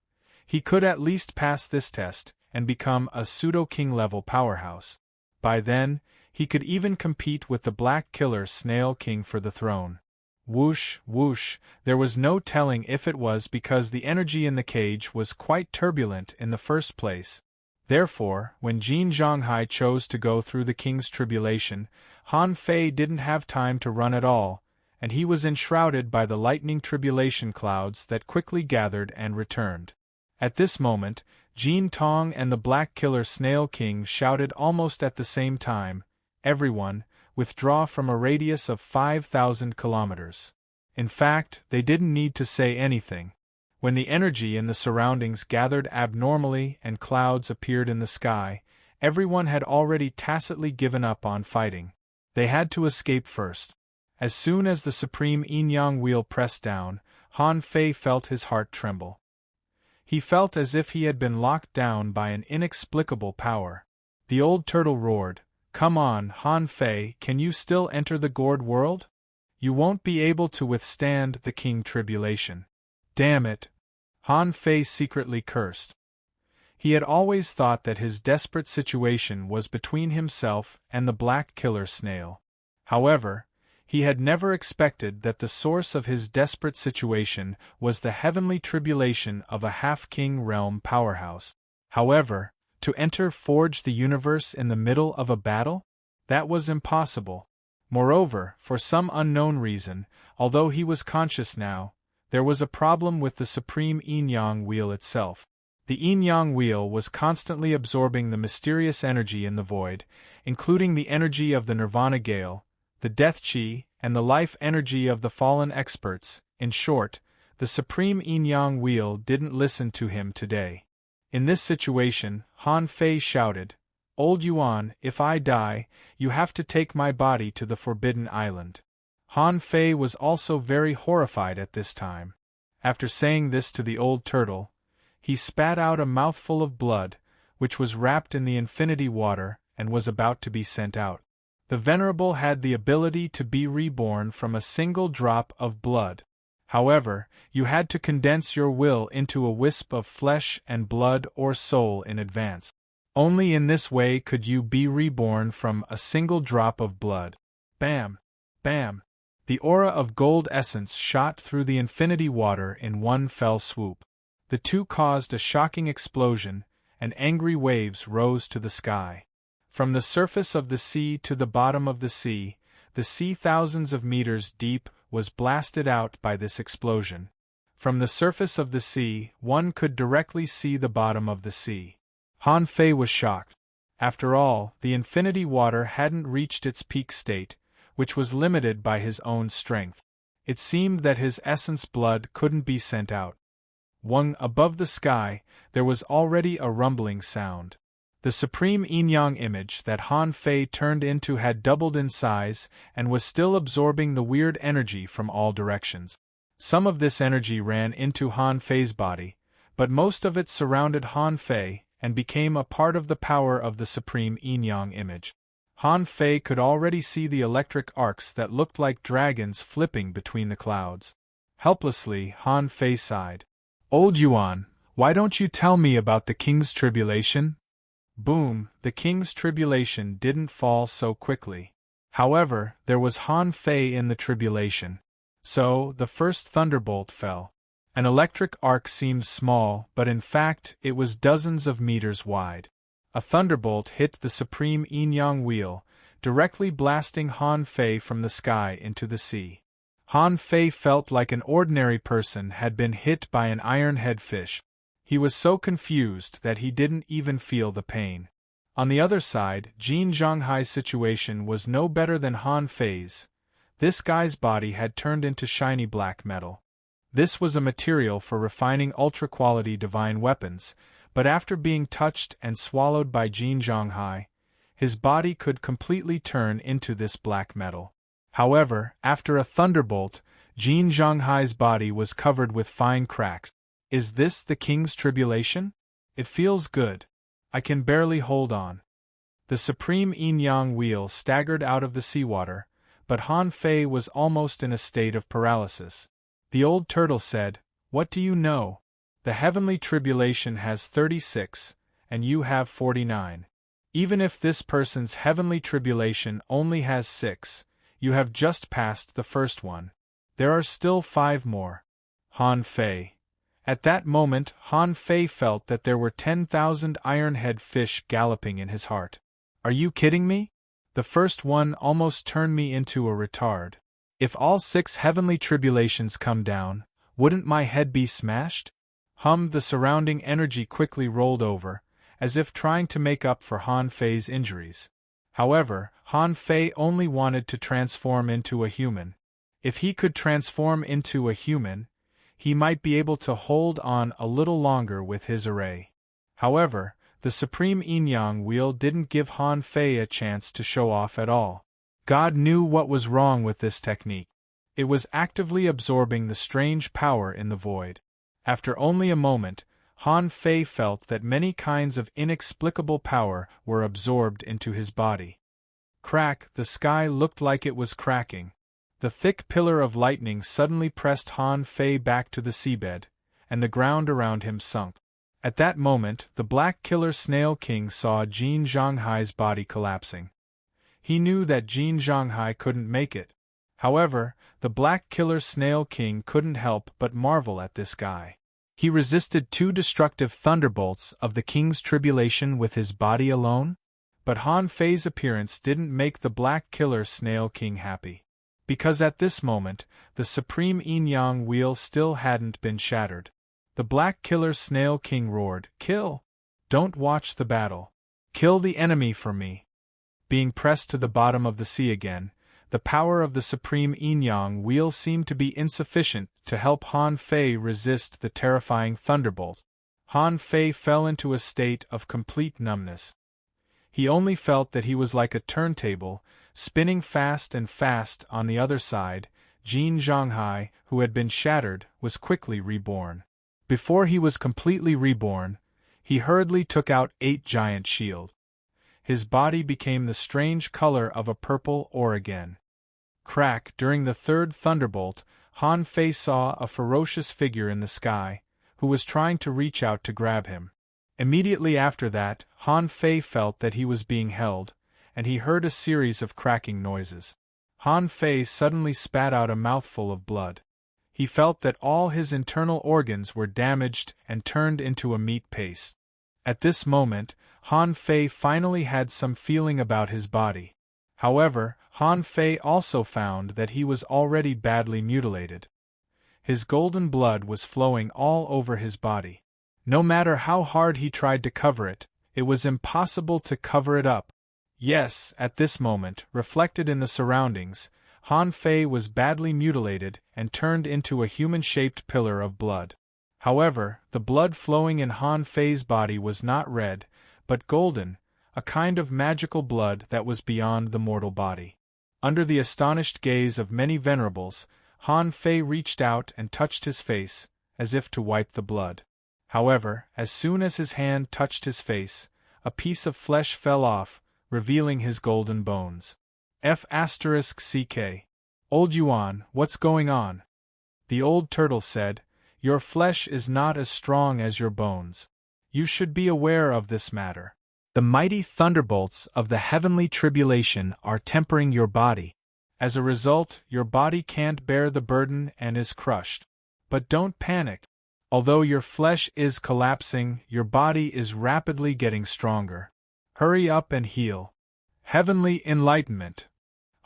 he could at least pass this test and become a pseudo-king-level powerhouse. By then, he could even compete with the Black Killer Snail King for the throne. Whoosh, whoosh, there was no telling if it was because the energy in the cage was quite turbulent in the first place. Therefore, when Jin Zhonghai chose to go through the king's tribulation, Han Fei didn't have time to run at all, and he was enshrouded by the lightning tribulation clouds that quickly gathered and returned. At this moment, Jin Tong and the Black Killer Snail King shouted almost at the same time, "Everyone, withdraw from a radius of 5,000 kilometers." In fact, they didn't need to say anything. When the energy in the surroundings gathered abnormally and clouds appeared in the sky, everyone had already tacitly given up on fighting. They had to escape first. As soon as the supreme yin-yang wheel pressed down, Han Fei felt his heart tremble. He felt as if he had been locked down by an inexplicable power. The old turtle roared, "Come on, Han Fei, can you still enter the gourd world? You won't be able to withstand the king tribulation." Damn it! Han Fei secretly cursed. He had always thought that his desperate situation was between himself and the Black Killer Snail. However, he had never expected that the source of his desperate situation was the heavenly tribulation of a half-king realm powerhouse. However, to forge the universe in the middle of a battle? That was impossible. Moreover, for some unknown reason, although he was conscious now, there was a problem with the supreme yin-yang wheel itself. The yin-yang wheel was constantly absorbing the mysterious energy in the void, including the energy of the Nirvana Gale, the Death Chi, and the life energy of the fallen experts. In short, the supreme yin-yang wheel didn't listen to him today. In this situation, Han Fei shouted, "Old Yuan, if I die, you have to take my body to the Forbidden Island." Han Fei was also very horrified at this time. After saying this to the old turtle, he spat out a mouthful of blood, which was wrapped in the infinity water and was about to be sent out. The Venerable had the ability to be reborn from a single drop of blood. However, you had to condense your will into a wisp of flesh and blood or soul in advance. Only in this way could you be reborn from a single drop of blood. Bam! Bam! The aura of gold essence shot through the infinity water in one fell swoop. The two caused a shocking explosion, and angry waves rose to the sky. From the surface of the sea to the bottom of the sea thousands of meters deep was blasted out by this explosion. From the surface of the sea, one could directly see the bottom of the sea. Han Fei was shocked. After all, the infinity water hadn't reached its peak state, which was limited by his own strength. It seemed that his essence blood couldn't be sent out. Above the sky, there was already a rumbling sound. The supreme yin-yang image that Han Fei turned into had doubled in size and was still absorbing the weird energy from all directions. Some of this energy ran into Han Fei's body, but most of it surrounded Han Fei and became a part of the power of the supreme yin-yang image. Han Fei could already see the electric arcs that looked like dragons flipping between the clouds. Helplessly, Han Fei sighed. "Old Yuan, why don't you tell me about the king's tribulation?" Boom, the king's tribulation didn't fall so quickly. However, there was Han Fei in the tribulation. So, the first thunderbolt fell. An electric arc seemed small, but in fact, it was dozens of meters wide. A thunderbolt hit the supreme yin-yang wheel, directly blasting Han Fei from the sky into the sea. Han Fei felt like an ordinary person had been hit by an iron-head fish. He was so confused that he didn't even feel the pain. On the other side, Jin Zhonghai's situation was no better than Han Fei's. This guy's body had turned into shiny black metal. This was a material for refining ultra-quality divine weapons, but after being touched and swallowed by Jin Zhonghai, his body could completely turn into this black metal. However, after a thunderbolt, Jin Zhonghai's body was covered with fine cracks. Is this the king's tribulation? It feels good. I can barely hold on. The supreme yin-yang wheel staggered out of the seawater, but Han Fei was almost in a state of paralysis. The old turtle said, "What do you know? The heavenly tribulation has 36, and you have 49. Even if this person's heavenly tribulation only has 6, you have just passed the first one. There are still 5 more." Han Fei. At that moment, Han Fei felt that there were 10,000 iron-head fish galloping in his heart. Are you kidding me? The first one almost turned me into a retard. If all 6 heavenly tribulations come down, wouldn't my head be smashed? The surrounding energy quickly rolled over, as if trying to make up for Han Fei's injuries. However, Han Fei only wanted to transform into a human. If he could transform into a human, he might be able to hold on a little longer with his array. However, the supreme yin-yang wheel didn't give Han Fei a chance to show off at all. God knew what was wrong with this technique. It was actively absorbing the strange power in the void. After only a moment, Han Fei felt that many kinds of inexplicable power were absorbed into his body. Crack, the sky looked like it was cracking. The thick pillar of lightning suddenly pressed Han Fei back to the seabed, and the ground around him sunk. At that moment, the Black Killer Snail King saw Jin Zhonghai's body collapsing. He knew that Jin Zhonghai couldn't make it. However, the Black Killer Snail King couldn't help but marvel at this guy. He resisted 2 destructive thunderbolts of the king's tribulation with his body alone? But Han Fei's appearance didn't make the Black Killer Snail King happy. Because at this moment, the supreme yin-yang wheel still hadn't been shattered. The Black Killer Snail King roared, "Kill! Don't watch the battle. Kill the enemy for me." Being pressed to the bottom of the sea again, the power of the supreme yin-yang wheel seemed to be insufficient to help Han Fei resist the terrifying thunderbolt. Han Fei fell into a state of complete numbness. He only felt that he was like a turntable, spinning fast and fast. On the other side, Jin Zhonghai, who had been shattered, was quickly reborn. Before he was completely reborn, he hurriedly took out 8 giant shields. His body became the strange color of a purple ore again. Crack! During the third thunderbolt, Han Fei saw a ferocious figure in the sky, who was trying to reach out to grab him. Immediately after that, Han Fei felt that he was being held, and he heard a series of cracking noises. Han Fei suddenly spat out a mouthful of blood. He felt that all his internal organs were damaged and turned into a meat paste. At this moment, Han Fei finally had some feeling about his body. However, Han Fei also found that he was already badly mutilated. His golden blood was flowing all over his body. No matter how hard he tried to cover it, it was impossible to cover it up. Yes, at this moment, reflected in the surroundings, Han Fei was badly mutilated and turned into a human-shaped pillar of blood. However, the blood flowing in Han Fei's body was not red, but golden, a kind of magical blood that was beyond the mortal body. Under the astonished gaze of many venerables, Han Fei reached out and touched his face, as if to wipe the blood. However, as soon as his hand touched his face, a piece of flesh fell off, revealing his golden bones. F***ck. Old Yuan, what's going on? The old turtle said, your flesh is not as strong as your bones. You should be aware of this matter. The mighty thunderbolts of the heavenly tribulation are tempering your body. As a result, your body can't bear the burden and is crushed. But don't panic. Although your flesh is collapsing, your body is rapidly getting stronger. Hurry up and heal. Heavenly Enlightenment.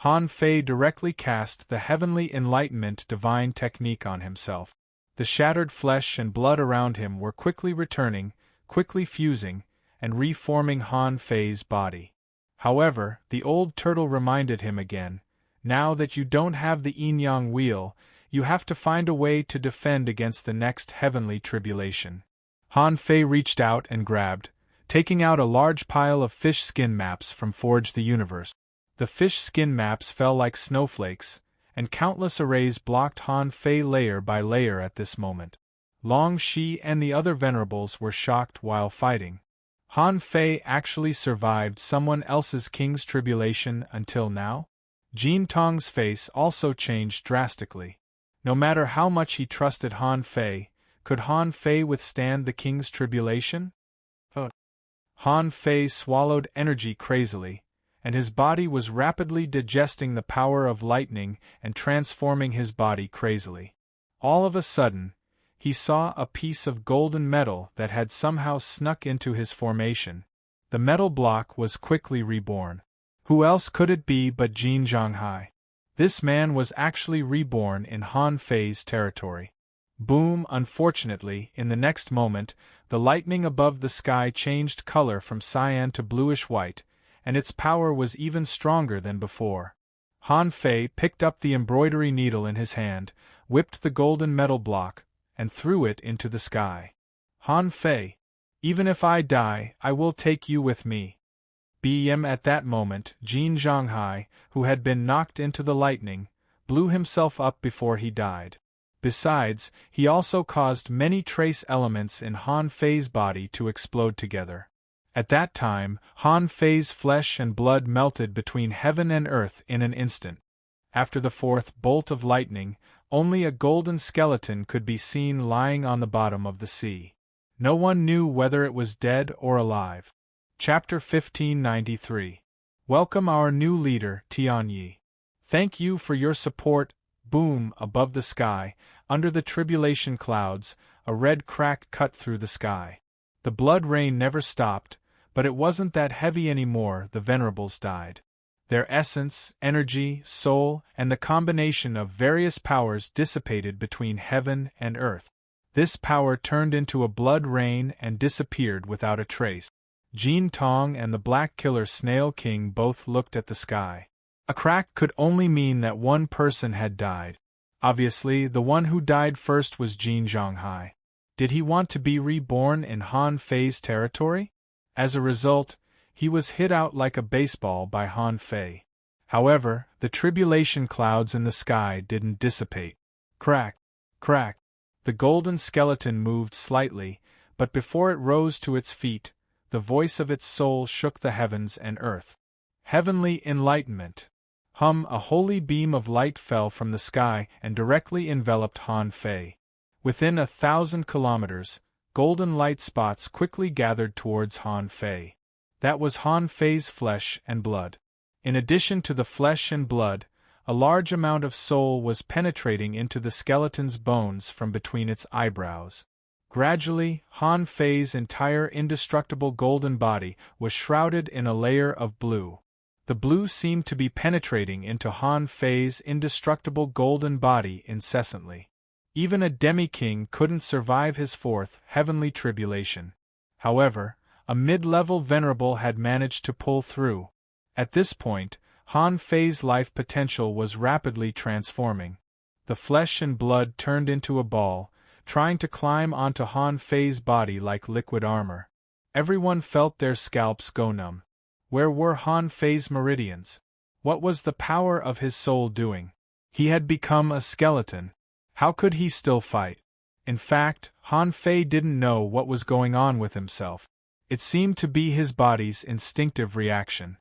Han Fei directly cast the Heavenly Enlightenment divine technique on himself. The shattered flesh and blood around him were quickly returning, quickly fusing, and reforming Han Fei's body. However, the old turtle reminded him again, now that you don't have the yin-yang wheel, you have to find a way to defend against the next heavenly tribulation. Han Fei reached out and grabbed, taking out a large pile of fish skin maps from Forge the Universe. The fish skin maps fell like snowflakes, and countless arrays blocked Han Fei layer by layer at this moment. Long Shi and the other venerables were shocked while fighting. Han Fei actually survived someone else's king's tribulation until now? Jin Tong's face also changed drastically. No matter how much he trusted Han Fei, could Han Fei withstand the king's tribulation? Han Fei swallowed energy crazily, and his body was rapidly digesting the power of lightning and transforming his body crazily. All of a sudden, he saw a piece of golden metal that had somehow snuck into his formation. The metal block was quickly reborn. Who else could it be but Jin Zhonghai? This man was actually reborn in Han Fei's territory. Boom! Unfortunately, in the next moment, the lightning above the sky changed color from cyan to bluish-white, and its power was even stronger than before. Han Fei picked up the embroidery needle in his hand, whipped the golden metal block, and threw it into the sky. Han Fei, even if I die, I will take you with me. At that moment, Jin Zhonghai, who had been knocked into the lightning, blew himself up before he died. Besides, he also caused many trace elements in Han Fei's body to explode together. At that time, Han Fei's flesh and blood melted between heaven and earth in an instant. After the fourth bolt of lightning, only a golden skeleton could be seen lying on the bottom of the sea. No one knew whether it was dead or alive. Chapter 1593. Welcome our new leader, Tianyi. Thank you for your support. Boom! Above the sky, under the tribulation clouds, a red crack cut through the sky. The blood rain never stopped, but it wasn't that heavy anymore. The venerables died. Their essence, energy, soul, and the combination of various powers dissipated between heaven and earth. This power turned into a blood rain and disappeared without a trace. Jin Tong and the Black Killer Snail King both looked at the sky. A crack could only mean that one person had died. Obviously, the one who died first was Jin Zhonghai. Did he want to be reborn in Han Fei's territory? As a result, he was hit out like a baseball by Han Fei. However, the tribulation clouds in the sky didn't dissipate. Crack! Crack! The golden skeleton moved slightly, but before it rose to its feet, the voice of its soul shook the heavens and earth. Heavenly Enlightenment. A holy beam of light fell from the sky and directly enveloped Han Fei. Within 1,000 kilometers, golden light spots quickly gathered towards Han Fei. That was Han Fei's flesh and blood. In addition to the flesh and blood, a large amount of soul was penetrating into the skeleton's bones from between its eyebrows. Gradually, Han Fei's entire indestructible golden body was shrouded in a layer of blue. The blue seemed to be penetrating into Han Fei's indestructible golden body incessantly. Even a demi-king couldn't survive his fourth heavenly tribulation. However, a mid-level venerable had managed to pull through. At this point, Han Fei's life potential was rapidly transforming. The flesh and blood turned into a ball, trying to climb onto Han Fei's body like liquid armor. Everyone felt their scalps go numb. Where were Han Fei's meridians? What was the power of his soul doing? He had become a skeleton. How could he still fight? In fact, Han Fei didn't know what was going on with himself. It seemed to be his body's instinctive reaction.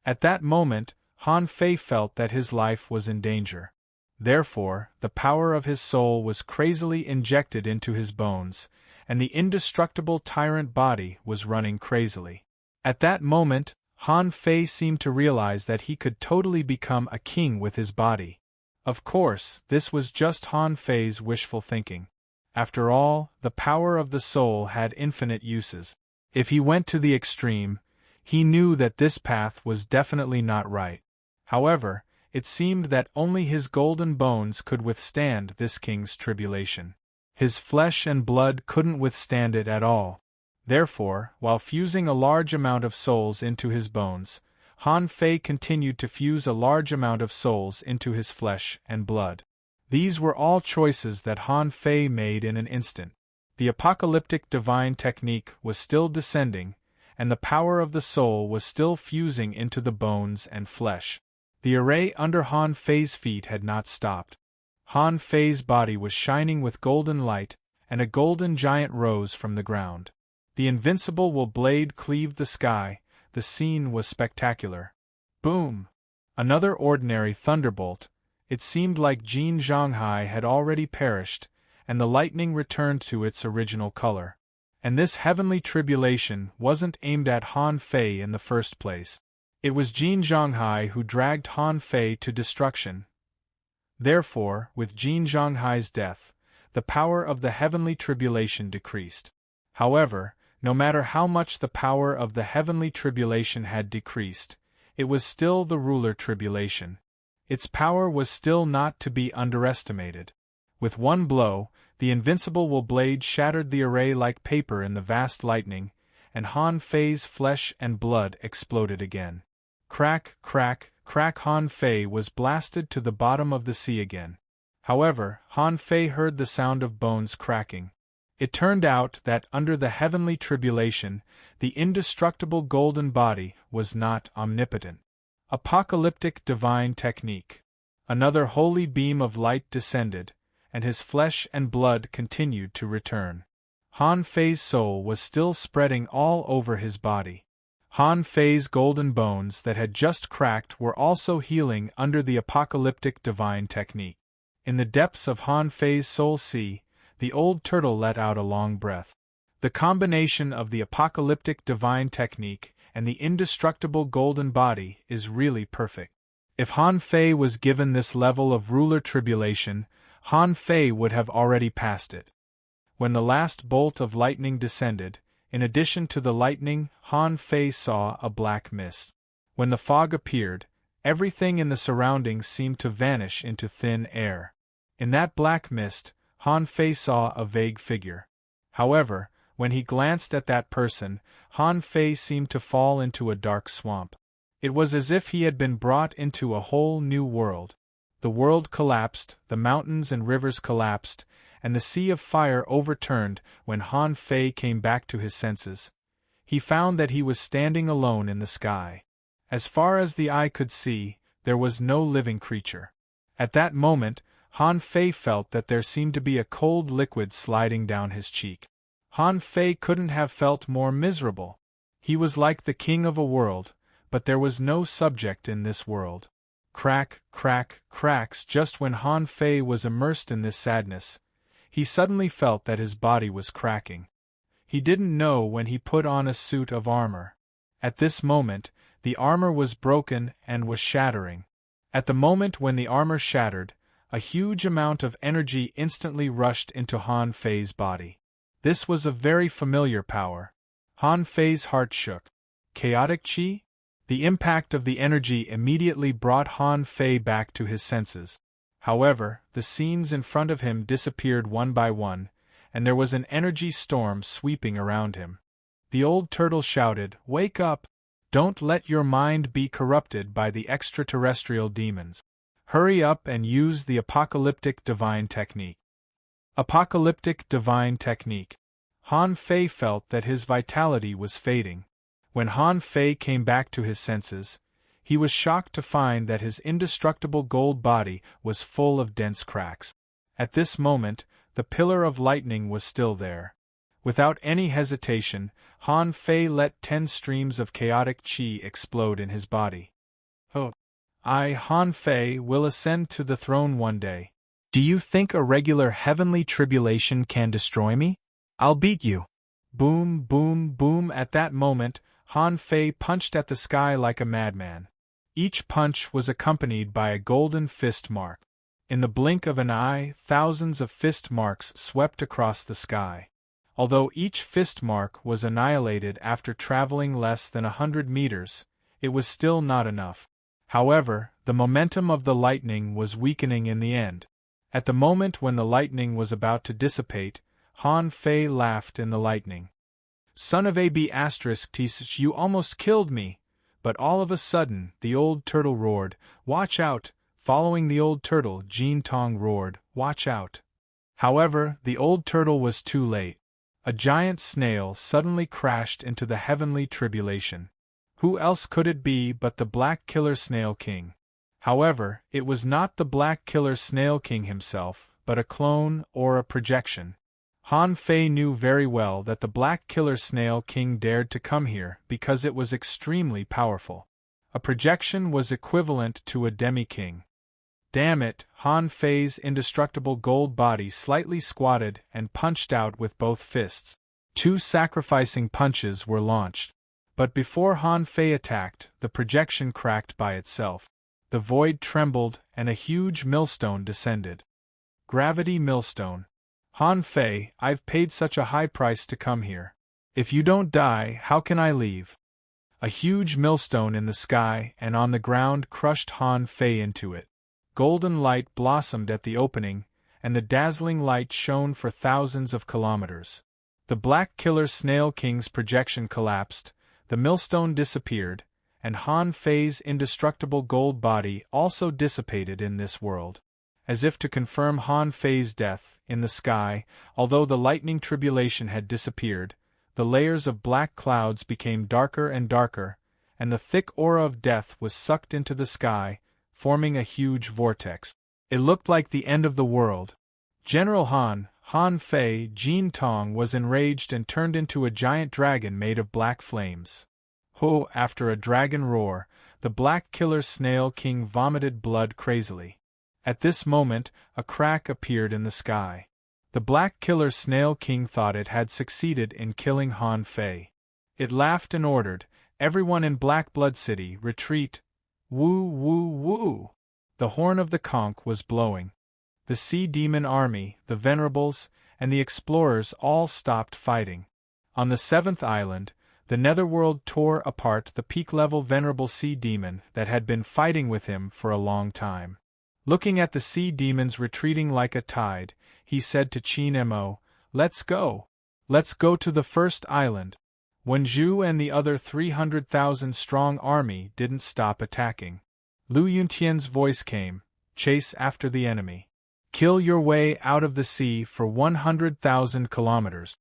At that moment, Han Fei felt that his life was in danger. Therefore, the power of his soul was crazily injected into his bones, and the indestructible tyrant body was running crazily. At that moment, Han Fei seemed to realize that he could totally become a king with his body. Of course, this was just Han Fei's wishful thinking. After all, the power of the soul had infinite uses. If he went to the extreme, he knew that this path was definitely not right. However, it seemed that only his golden bones could withstand this king's tribulation. His flesh and blood couldn't withstand it at all. Therefore, while fusing a large amount of souls into his bones, Han Fei continued to fuse a large amount of souls into his flesh and blood. These were all choices that Han Fei made in an instant. The apocalyptic divine technique was still descending, and the power of the soul was still fusing into the bones and flesh. The array under Han Fei's feet had not stopped. Han Fei's body was shining with golden light, and a golden giant rose from the ground. The invincible blade cleaved the sky. The scene was spectacular. Boom! Another ordinary thunderbolt. It seemed like Jin Zhonghai had already perished, and the lightning returned to its original color. And this heavenly tribulation wasn't aimed at Han Fei in the first place. It was Jin Zhonghai who dragged Han Fei to destruction. Therefore, with Jin Zhonghai's death, the power of the heavenly tribulation decreased. However, no matter how much the power of the heavenly tribulation had decreased, it was still the ruler tribulation. Its power was still not to be underestimated. With one blow, the invincible blade shattered the array like paper in the vast lightning, and Han Fei's flesh and blood exploded again. Crack, crack, crack. Han Fei was blasted to the bottom of the sea again. However, Han Fei heard the sound of bones cracking. It turned out that under the heavenly tribulation, the indestructible golden body was not omnipotent. Apocalyptic divine technique. Another holy beam of light descended, and his flesh and blood continued to return. Han Fei's soul was still spreading all over his body. Han Fei's golden bones that had just cracked were also healing under the apocalyptic divine technique. In the depths of Han Fei's soul sea, the old turtle let out a long breath. The combination of the apocalyptic divine technique and the indestructible golden body is really perfect. If Han Fei was given this level of ruler tribulation, Han Fei would have already passed it. When the last bolt of lightning descended, in addition to the lightning, Han Fei saw a black mist. When the fog appeared, everything in the surroundings seemed to vanish into thin air. In that black mist, Han Fei saw a vague figure. However, when he glanced at that person, Han Fei seemed to fall into a dark swamp. It was as if he had been brought into a whole new world. The world collapsed, the mountains and rivers collapsed, and the sea of fire overturned when Han Fei came back to his senses. He found that he was standing alone in the sky. As far as the eye could see, there was no living creature. At that moment, Han Fei felt that there seemed to be a cold liquid sliding down his cheek. Han Fei couldn't have felt more miserable. He was like the king of a world, but there was no subject in this world. Crack, crack, cracks. Just when Han Fei was immersed in this sadness, he suddenly felt that his body was cracking. He didn't know when he put on a suit of armor. At this moment, the armor was broken and was shattering. At the moment when the armor shattered, a huge amount of energy instantly rushed into Han Fei's body. This was a very familiar power. Han Fei's heart shook. Chaotic Qi? The impact of the energy immediately brought Han Fei back to his senses. However, the scenes in front of him disappeared one by one, and there was an energy storm sweeping around him. The old turtle shouted, "Wake up! Don't let your mind be corrupted by the extraterrestrial demons. Hurry up and use the apocalyptic divine technique." Apocalyptic divine technique. Han Fei felt that his vitality was fading. When Han Fei came back to his senses, he was shocked to find that his indestructible gold body was full of dense cracks. At this moment, the pillar of lightning was still there. Without any hesitation, Han Fei let 10 streams of chaotic qi explode in his body. "Oh, I, Han Fei, will ascend to the throne one day. Do you think a regular heavenly tribulation can destroy me? I'll beat you." Boom, boom, boom. At that moment, Han Fei punched at the sky like a madman. Each punch was accompanied by a golden fist mark. In the blink of an eye, thousands of fist marks swept across the sky. Although each fist mark was annihilated after traveling less than 100 meters, it was still not enough. However, the momentum of the lightning was weakening in the end. At the moment when the lightning was about to dissipate, Han Fei laughed in the lightning. "Son of a b***, you almost killed me!" But all of a sudden, the old turtle roared, "Watch out!" Following the old turtle, Jin Tong roared, "Watch out!" However, the old turtle was too late. A giant snail suddenly crashed into the heavenly tribulation. Who else could it be but the Black Killer Snail King? However, it was not the Black Killer Snail King himself, but a clone or a projection. Han Fei knew very well that the Black Killer Snail King dared to come here because it was extremely powerful. A projection was equivalent to a demi-king. Damn it, Han Fei's indestructible gold body slightly squatted and punched out with both fists. 2 sacrificing punches were launched. But before Han Fei attacked, the projection cracked by itself. The void trembled and a huge millstone descended. Gravity millstone. Han Fei, I've paid such a high price to come here. If you don't die, how can I leave? A huge millstone in the sky and on the ground crushed Han Fei into it. Golden light blossomed at the opening, and the dazzling light shone for thousands of kilometers. The Black Killer Snail King's projection collapsed, the millstone disappeared, and Han Fei's indestructible gold body also dissipated in this world. As if to confirm Han Fei's death, in the sky, although the lightning tribulation had disappeared, the layers of black clouds became darker and darker, and the thick aura of death was sucked into the sky, forming a huge vortex. It looked like the end of the world. General Han Fei, Jin Tong was enraged and turned into a giant dragon made of black flames. Ho! After a dragon roar, the Black Killer Snail King vomited blood crazily. At this moment, a crack appeared in the sky. The Black Killer Snail King thought it had succeeded in killing Han Fei. It laughed and ordered, "Everyone in Black Blood City, retreat! Woo woo woo!" The horn of the conch was blowing. The sea demon army, the venerables, and the explorers all stopped fighting. On the 7th island, the netherworld tore apart the peak-level venerable sea demon that had been fighting with him for a long time. Looking at the sea demons retreating like a tide, he said to Qin Mo, "Let's go! Let's go to the first island." Wen Zhu and the other 300,000-strong army didn't stop attacking. Lu Yuntian's voice came, "Chase after the enemy. Kill your way out of the sea for 100,000 kilometers."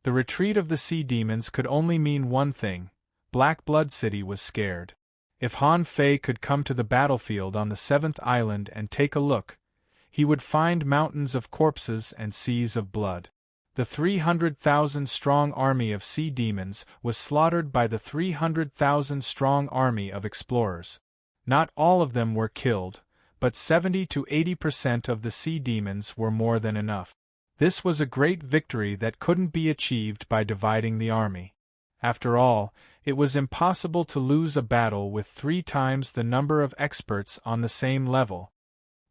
The retreat of the sea demons could only mean one thing: Black Blood City was scared. If Han Fei could come to the battlefield on the 7th island and take a look, he would find mountains of corpses and seas of blood. The 300,000-strong army of sea demons was slaughtered by the 300,000-strong army of explorers. Not all of them were killed, but 70 to 80% of the sea demons were more than enough. This was a great victory that couldn't be achieved by dividing the army. After all, it was impossible to lose a battle with 3 times the number of experts on the same level.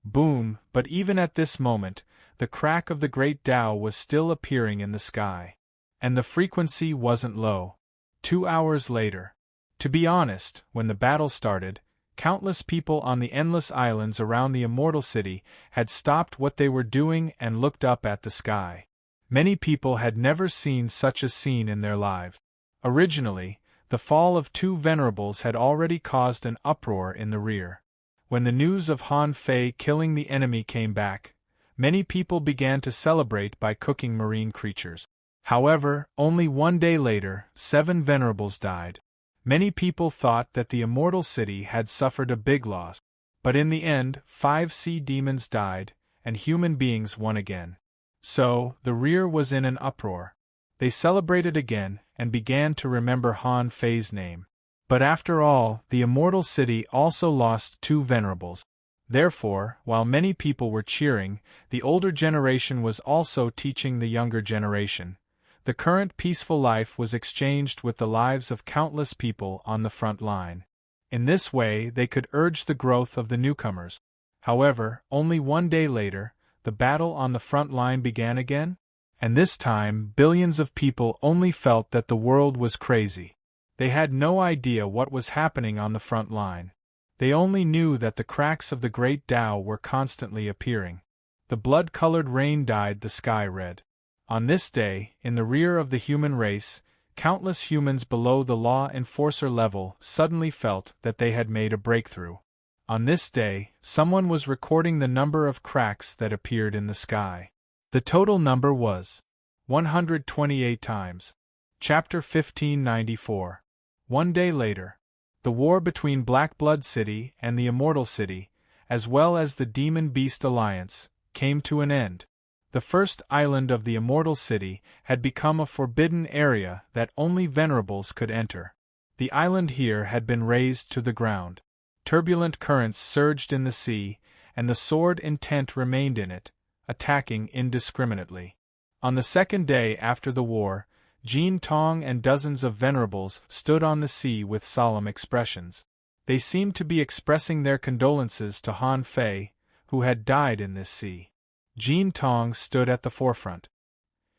Boom! But even at this moment, the crack of the great Tao was still appearing in the sky. And the frequency wasn't low. 2 hours later. To be honest, when the battle started, countless people on the endless islands around the immortal city had stopped what they were doing and looked up at the sky. Many people had never seen such a scene in their lives. Originally, the fall of 2 venerables had already caused an uproar in the rear. When the news of Han Fei killing the enemy came back, many people began to celebrate by cooking marine creatures. However, only 1 day later, 7 venerables died. Many people thought that the immortal city had suffered a big loss, but in the end, 5 sea demons died, and human beings won again. So, the rear was in an uproar. They celebrated again, and began to remember Han Fei's name. But after all, the immortal city also lost 2 venerables. Therefore, while many people were cheering, the older generation was also teaching the younger generation. The current peaceful life was exchanged with the lives of countless people on the front line. In this way, they could urge the growth of the newcomers. However, only 1 day later, the battle on the front line began again, and this time billions of people only felt that the world was crazy. They had no idea what was happening on the front line. They only knew that the cracks of the great Tao were constantly appearing. The blood-colored rain dyed the sky red. On this day, in the rear of the human race, countless humans below the law enforcer level suddenly felt that they had made a breakthrough. On this day, someone was recording the number of cracks that appeared in the sky. The total number was 128 times. Chapter 1594. 1 day later. The war between Black Blood City and the Immortal City, as well as the Demon Beast Alliance, came to an end. The first island of the Immortal City had become a forbidden area that only venerables could enter. The island here had been razed to the ground. Turbulent currents surged in the sea, and the sword intent remained in it, attacking indiscriminately. On the second day after the war, Jin Tong and dozens of venerables stood on the sea with solemn expressions. They seemed to be expressing their condolences to Han Fei, who had died in this sea. Jin Tong stood at the forefront.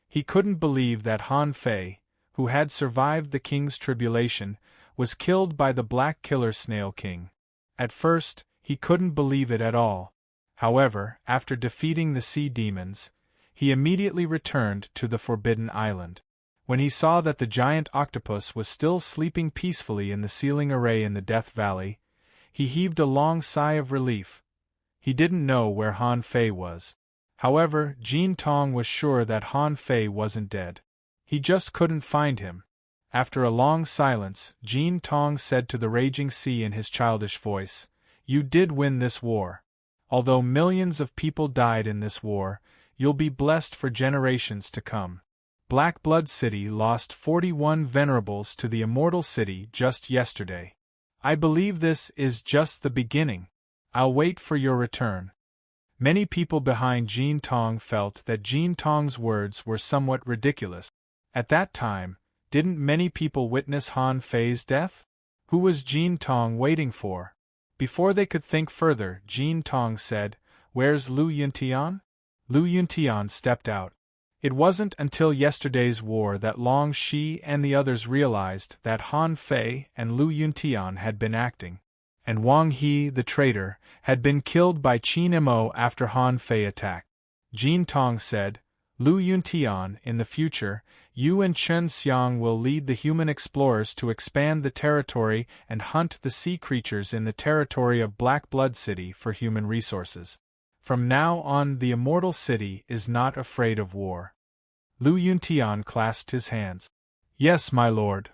He couldn't believe that Han Fei, who had survived the king's tribulation, was killed by the Black Killer Snail King. At first, he couldn't believe it at all. However, after defeating the sea demons, he immediately returned to the Forbidden Island. When he saw that the giant octopus was still sleeping peacefully in the ceiling array in the Death Valley, he heaved a long sigh of relief. He didn't know where Han Fei was. However, Jin Tong was sure that Han Fei wasn't dead. He just couldn't find him. After a long silence, Jin Tong said to the raging sea in his childish voice, "You did win this war. Although millions of people died in this war, you'll be blessed for generations to come." Black Blood City lost 41 venerables to the Immortal City just yesterday. I believe this is just the beginning. I'll wait for your return. Many people behind Jin Tong felt that Jin Tong's words were somewhat ridiculous. At that time, didn't many people witness Han Fei's death? Who was Jin Tong waiting for? Before they could think further, Jin Tong said, "Where's Lu Yuntian?" Lu Yuntian stepped out. It wasn't until yesterday's war that Long Shi and the others realized that Han Fei and Lu Yuntian had been acting, and Wang He, the traitor, had been killed by Qin Mo after Han Fei attacked. Jin Tong said, "Lu Yuntian, in the future, you and Chen Xiang will lead the human explorers to expand the territory and hunt the sea creatures in the territory of Black Blood City for human resources. From now on, the Immortal City is not afraid of war." Lu Yuntian clasped his hands. "Yes, my lord."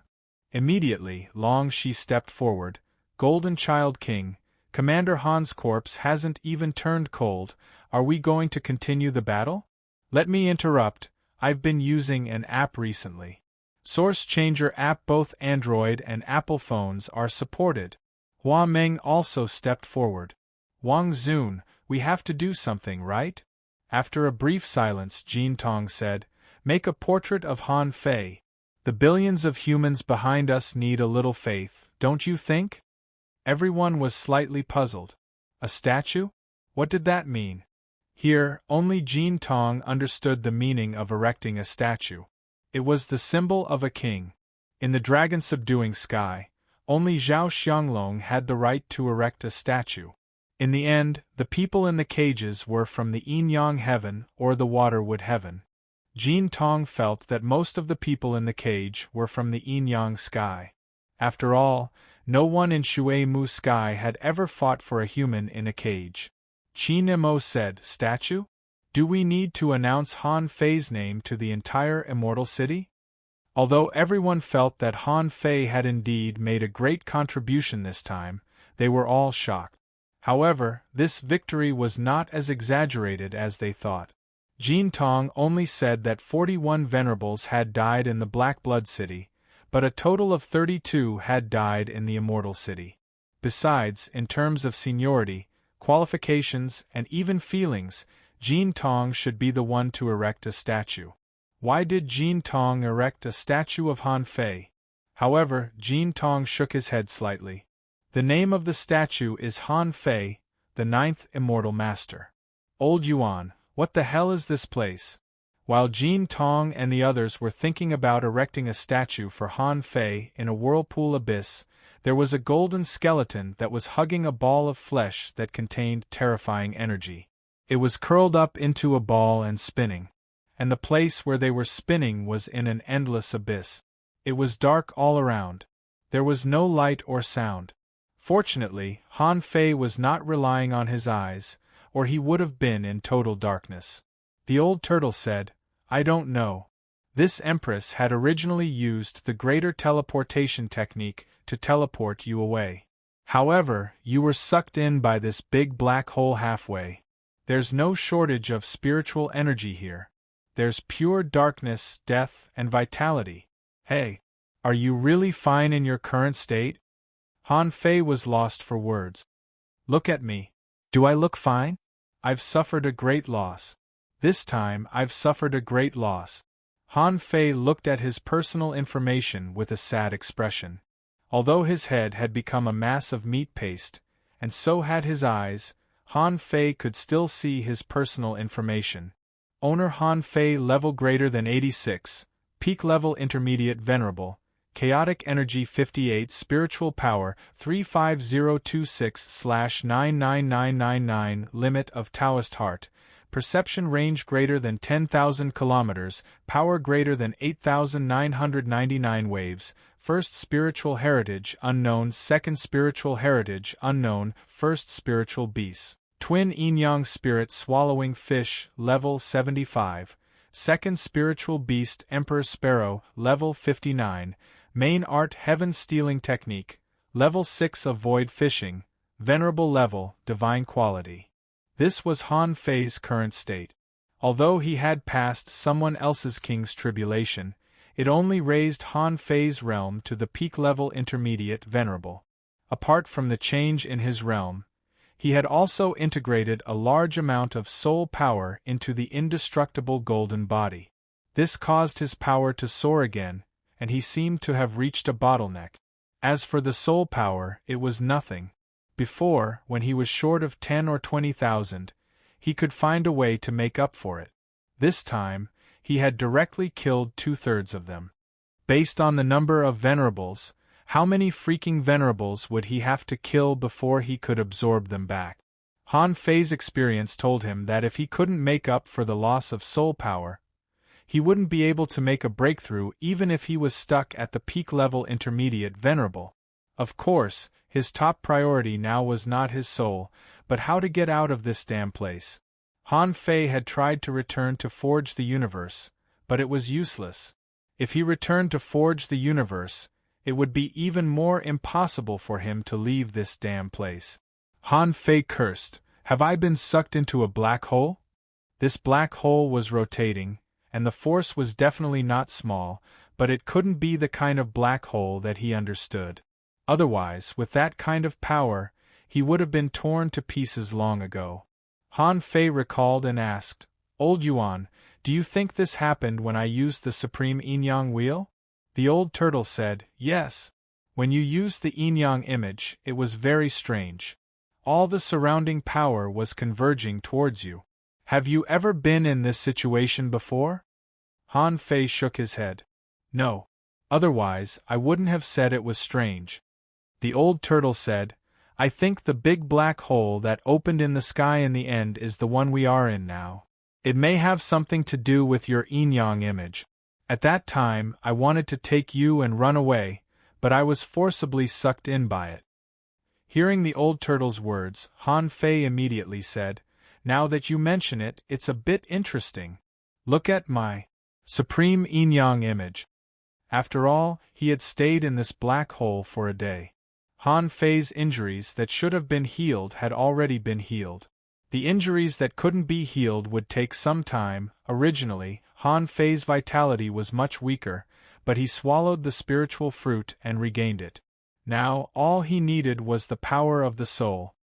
Immediately, Long Shi stepped forward. "Golden Child King, Commander Han's corpse hasn't even turned cold. Are we going to continue the battle? Let me interrupt. I've been using an app recently. Source Changer app. Both Android and Apple phones are supported." Hua Meng also stepped forward. "Wang Zun, we have to do something, right? After a brief silence, Jin Tong said, "Make a portrait of Han Fei. The billions of humans behind us need a little faith, don't you think?" Everyone was slightly puzzled. A statue? What did that mean? Here, only Jin Tong understood the meaning of erecting a statue. It was the symbol of a king. In the dragon-subduing sky, only Zhao Xianglong had the right to erect a statue. In the end, the people in the cages were from the yin-yang heaven or the waterwood heaven. Jin Tong felt that most of the people in the cage were from the yin-yang sky. After all, no one in Shui Mu sky had ever fought for a human in a cage. Qin Mo said, "Statue? Do we need to announce Han Fei's name to the entire immortal city?" Although everyone felt that Han Fei had indeed made a great contribution this time, they were all shocked. However, this victory was not as exaggerated as they thought. Jin Tong only said that 41 venerables had died in the Black Blood City, but a total of 32 had died in the Immortal City. Besides, in terms of seniority, qualifications, and even feelings, Jin Tong should be the one to erect a statue. Why did Jin Tong erect a statue of Han Fei? However, Jin Tong shook his head slightly. The name of the statue is Han Fei, the 9th Immortal Master. Old Yuan, what the hell is this place? While Jin Tong and the others were thinking about erecting a statue for Han Fei in a whirlpool abyss, there was a golden skeleton that was hugging a ball of flesh that contained terrifying energy. It was curled up into a ball and spinning. And the place where they were spinning was in an endless abyss. It was dark all around. There was no light or sound. Fortunately, Han Fei was not relying on his eyes, or he would have been in total darkness. The old turtle said, "I don't know." This empress had originally used the greater teleportation technique to teleport you away. However, you were sucked in by this big black hole halfway. There's no shortage of spiritual energy here. There's pure darkness, death, and vitality. Hey, are you really fine in your current state? Han Fei was lost for words. Look at me. Do I look fine? I've suffered a great loss. This time I've suffered a great loss. Han Fei looked at his personal information with a sad expression. Although his head had become a mass of meat paste, and so had his eyes, Han Fei could still see his personal information. Owner Han Fei level greater than 86, peak level intermediate venerable, chaotic energy 58 spiritual power 35026/99999 limit of Taoist heart, perception range greater than 10,000 kilometers, power greater than 8,999 waves, first spiritual heritage unknown, second spiritual heritage unknown, first spiritual beast. Twin yin-yang spirit swallowing fish, level 75, second spiritual beast Emperor Sparrow, level 59, main art heaven stealing technique, level 6 avoid fishing, venerable level, divine quality. This was Han Fei's current state. Although he had passed someone else's king's tribulation, it only raised Han Fei's realm to the peak level intermediate venerable. Apart from the change in his realm, he had also integrated a large amount of soul power into the indestructible golden body. This caused his power to soar again, and he seemed to have reached a bottleneck. As for the soul power, it was nothing. Before, when he was short of 10 or 20,000, he could find a way to make up for it. This time, he had directly killed 2/3 of them. Based on the number of venerables, how many freaking venerables would he have to kill before he could absorb them back? Han Fei's experience told him that if he couldn't make up for the loss of soul power, he wouldn't be able to make a breakthrough even if he was stuck at the peak level intermediate venerable. Of course, his top priority now was not his soul, but how to get out of this damn place. Han Fei had tried to return to Forge the Universe, but it was useless. If he returned to Forge the Universe, it would be even more impossible for him to leave this damn place. Han Fei cursed, "Have I been sucked into a black hole?" This black hole was rotating, and the force was definitely not small, but it couldn't be the kind of black hole that he understood. Otherwise, with that kind of power, he would have been torn to pieces long ago. Han Fei recalled and asked, Old Yuan, do you think this happened when I used the supreme yin-yang wheel? The old turtle said, yes. When you used the yin-yang image, it was very strange. All the surrounding power was converging towards you. Have you ever been in this situation before? Han Fei shook his head. No. Otherwise, I wouldn't have said it was strange. The old turtle said, I think the big black hole that opened in the sky in the end is the one we are in now. It may have something to do with your yin-yang image. At that time, I wanted to take you and run away, but I was forcibly sucked in by it. Hearing the old turtle's words, Han Fei immediately said, Now that you mention it, it's a bit interesting. Look at my supreme yin-yang image. After all, he had stayed in this black hole for a day. Han Fei's injuries that should have been healed had already been healed. The injuries that couldn't be healed would take some time. Originally, Han Fei's vitality was much weaker, but he swallowed the spiritual fruit and regained it. Now, all he needed was the power of the soul.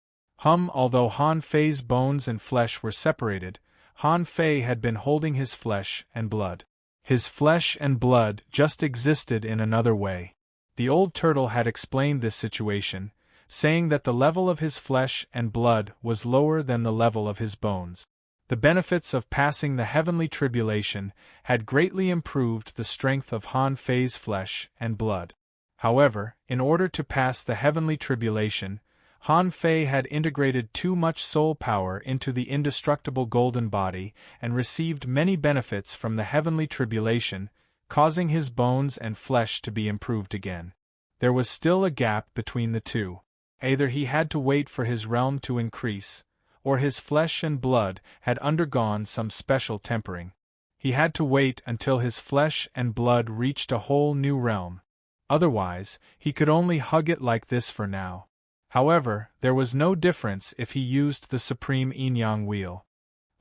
Although Han Fei's bones and flesh were separated, Han Fei had been holding his flesh and blood. His flesh and blood just existed in another way. The old turtle had explained this situation, saying that the level of his flesh and blood was lower than the level of his bones. The benefits of passing the heavenly tribulation had greatly improved the strength of Han Fei's flesh and blood. However, in order to pass the heavenly tribulation, Han Fei had integrated too much soul power into the indestructible golden body and received many benefits from the heavenly tribulation, causing his bones and flesh to be improved again. There was still a gap between the two. Either he had to wait for his realm to increase, or his flesh and blood had undergone some special tempering. He had to wait until his flesh and blood reached a whole new realm. Otherwise, he could only hug it like this for now. However, there was no difference if he used the supreme yin-yang wheel.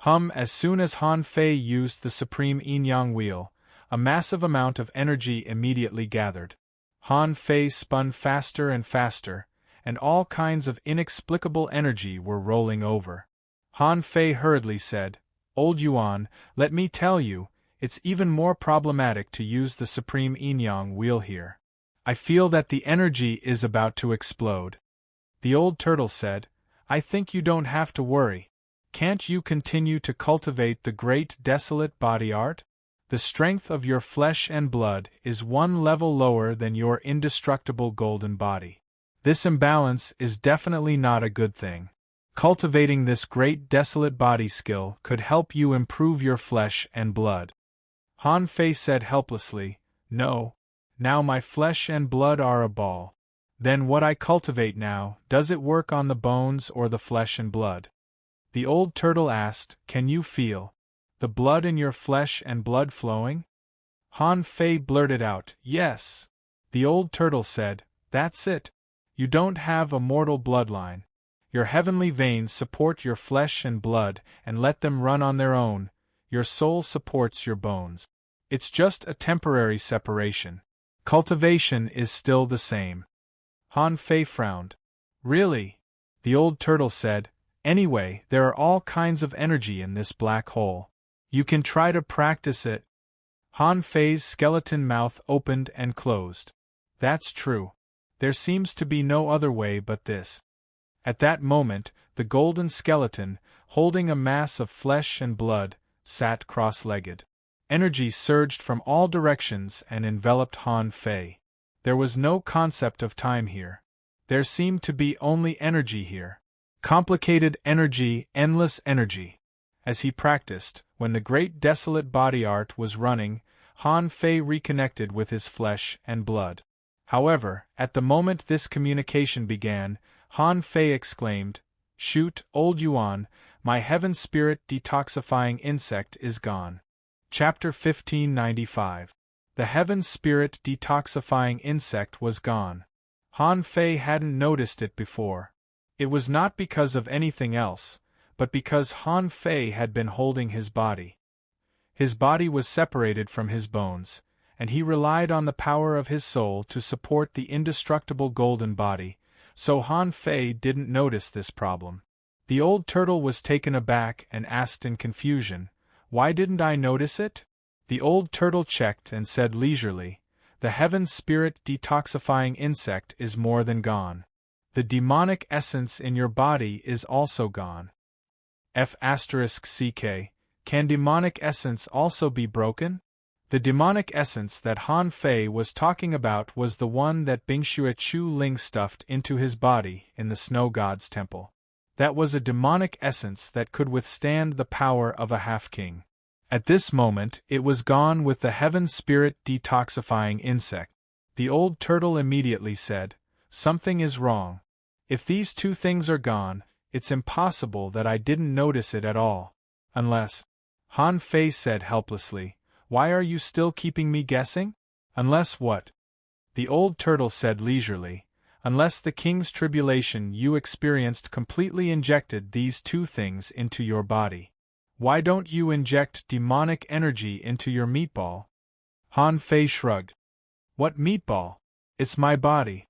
As soon as Han Fei used the supreme yin-yang wheel, a massive amount of energy immediately gathered. Han Fei spun faster and faster, and all kinds of inexplicable energy were rolling over. Han Fei hurriedly said, Old Yuan, let me tell you, it's even more problematic to use the supreme yin-yang wheel here. I feel that the energy is about to explode. The old turtle said, I think you don't have to worry. Can't you continue to cultivate the great desolate body art? The strength of your flesh and blood is one level lower than your indestructible golden body. This imbalance is definitely not a good thing. Cultivating this great desolate body skill could help you improve your flesh and blood. Han Fei said helplessly, No. Now my flesh and blood are a ball. Then what I cultivate now, does it work on the bones or the flesh and blood? The old turtle asked, Can you feel the blood in your flesh and blood flowing? Han Fei blurted out, Yes. The old turtle said, That's it. You don't have a mortal bloodline. Your heavenly veins support your flesh and blood and let them run on their own. Your soul supports your bones. It's just a temporary separation. Cultivation is still the same. Han Fei frowned. Really? The old turtle said, Anyway, there are all kinds of energy in this black hole. You can try to practice it. Han Fei's skeleton mouth opened and closed. That's true. There seems to be no other way but this. At that moment, the golden skeleton, holding a mass of flesh and blood, sat cross-legged. Energy surged from all directions and enveloped Han Fei. There was no concept of time here. There seemed to be only energy here. Complicated energy, endless energy. As he practiced, when the great desolate body art was running, Han Fei reconnected with his flesh and blood. However, at the moment this communication began, Han Fei exclaimed, Shoot, Old Yuan, my heaven spirit detoxifying insect is gone. Chapter 1595. The heaven spirit detoxifying insect was gone. Han Fei hadn't noticed it before. It was not because of anything else, but because Han Fei had been holding his body. His body was separated from his bones, and he relied on the power of his soul to support the indestructible golden body, so Han Fei didn't notice this problem. The old turtle was taken aback and asked in confusion, Why didn't I notice it? The old turtle checked and said leisurely, the heaven spirit detoxifying insect is more than gone. The demonic essence in your body is also gone. F***ck, can demonic essence also be broken? The demonic essence that Han Fei was talking about was the one that Bingxue Chu Ling stuffed into his body in the Snow God's temple. That was a demonic essence that could withstand the power of a half-king. At this moment, it was gone with the heaven spirit detoxifying insect. The old turtle immediately said, something is wrong. If these two things are gone, it's impossible that I didn't notice it at all. Unless, Han Fei said helplessly, why are you still keeping me guessing? Unless what? The old turtle said leisurely, unless the king's tribulation you experienced completely injected these two things into your body. Why don't you inject demonic energy into your meatball? Han Fei shrugged. What meatball? It's my body.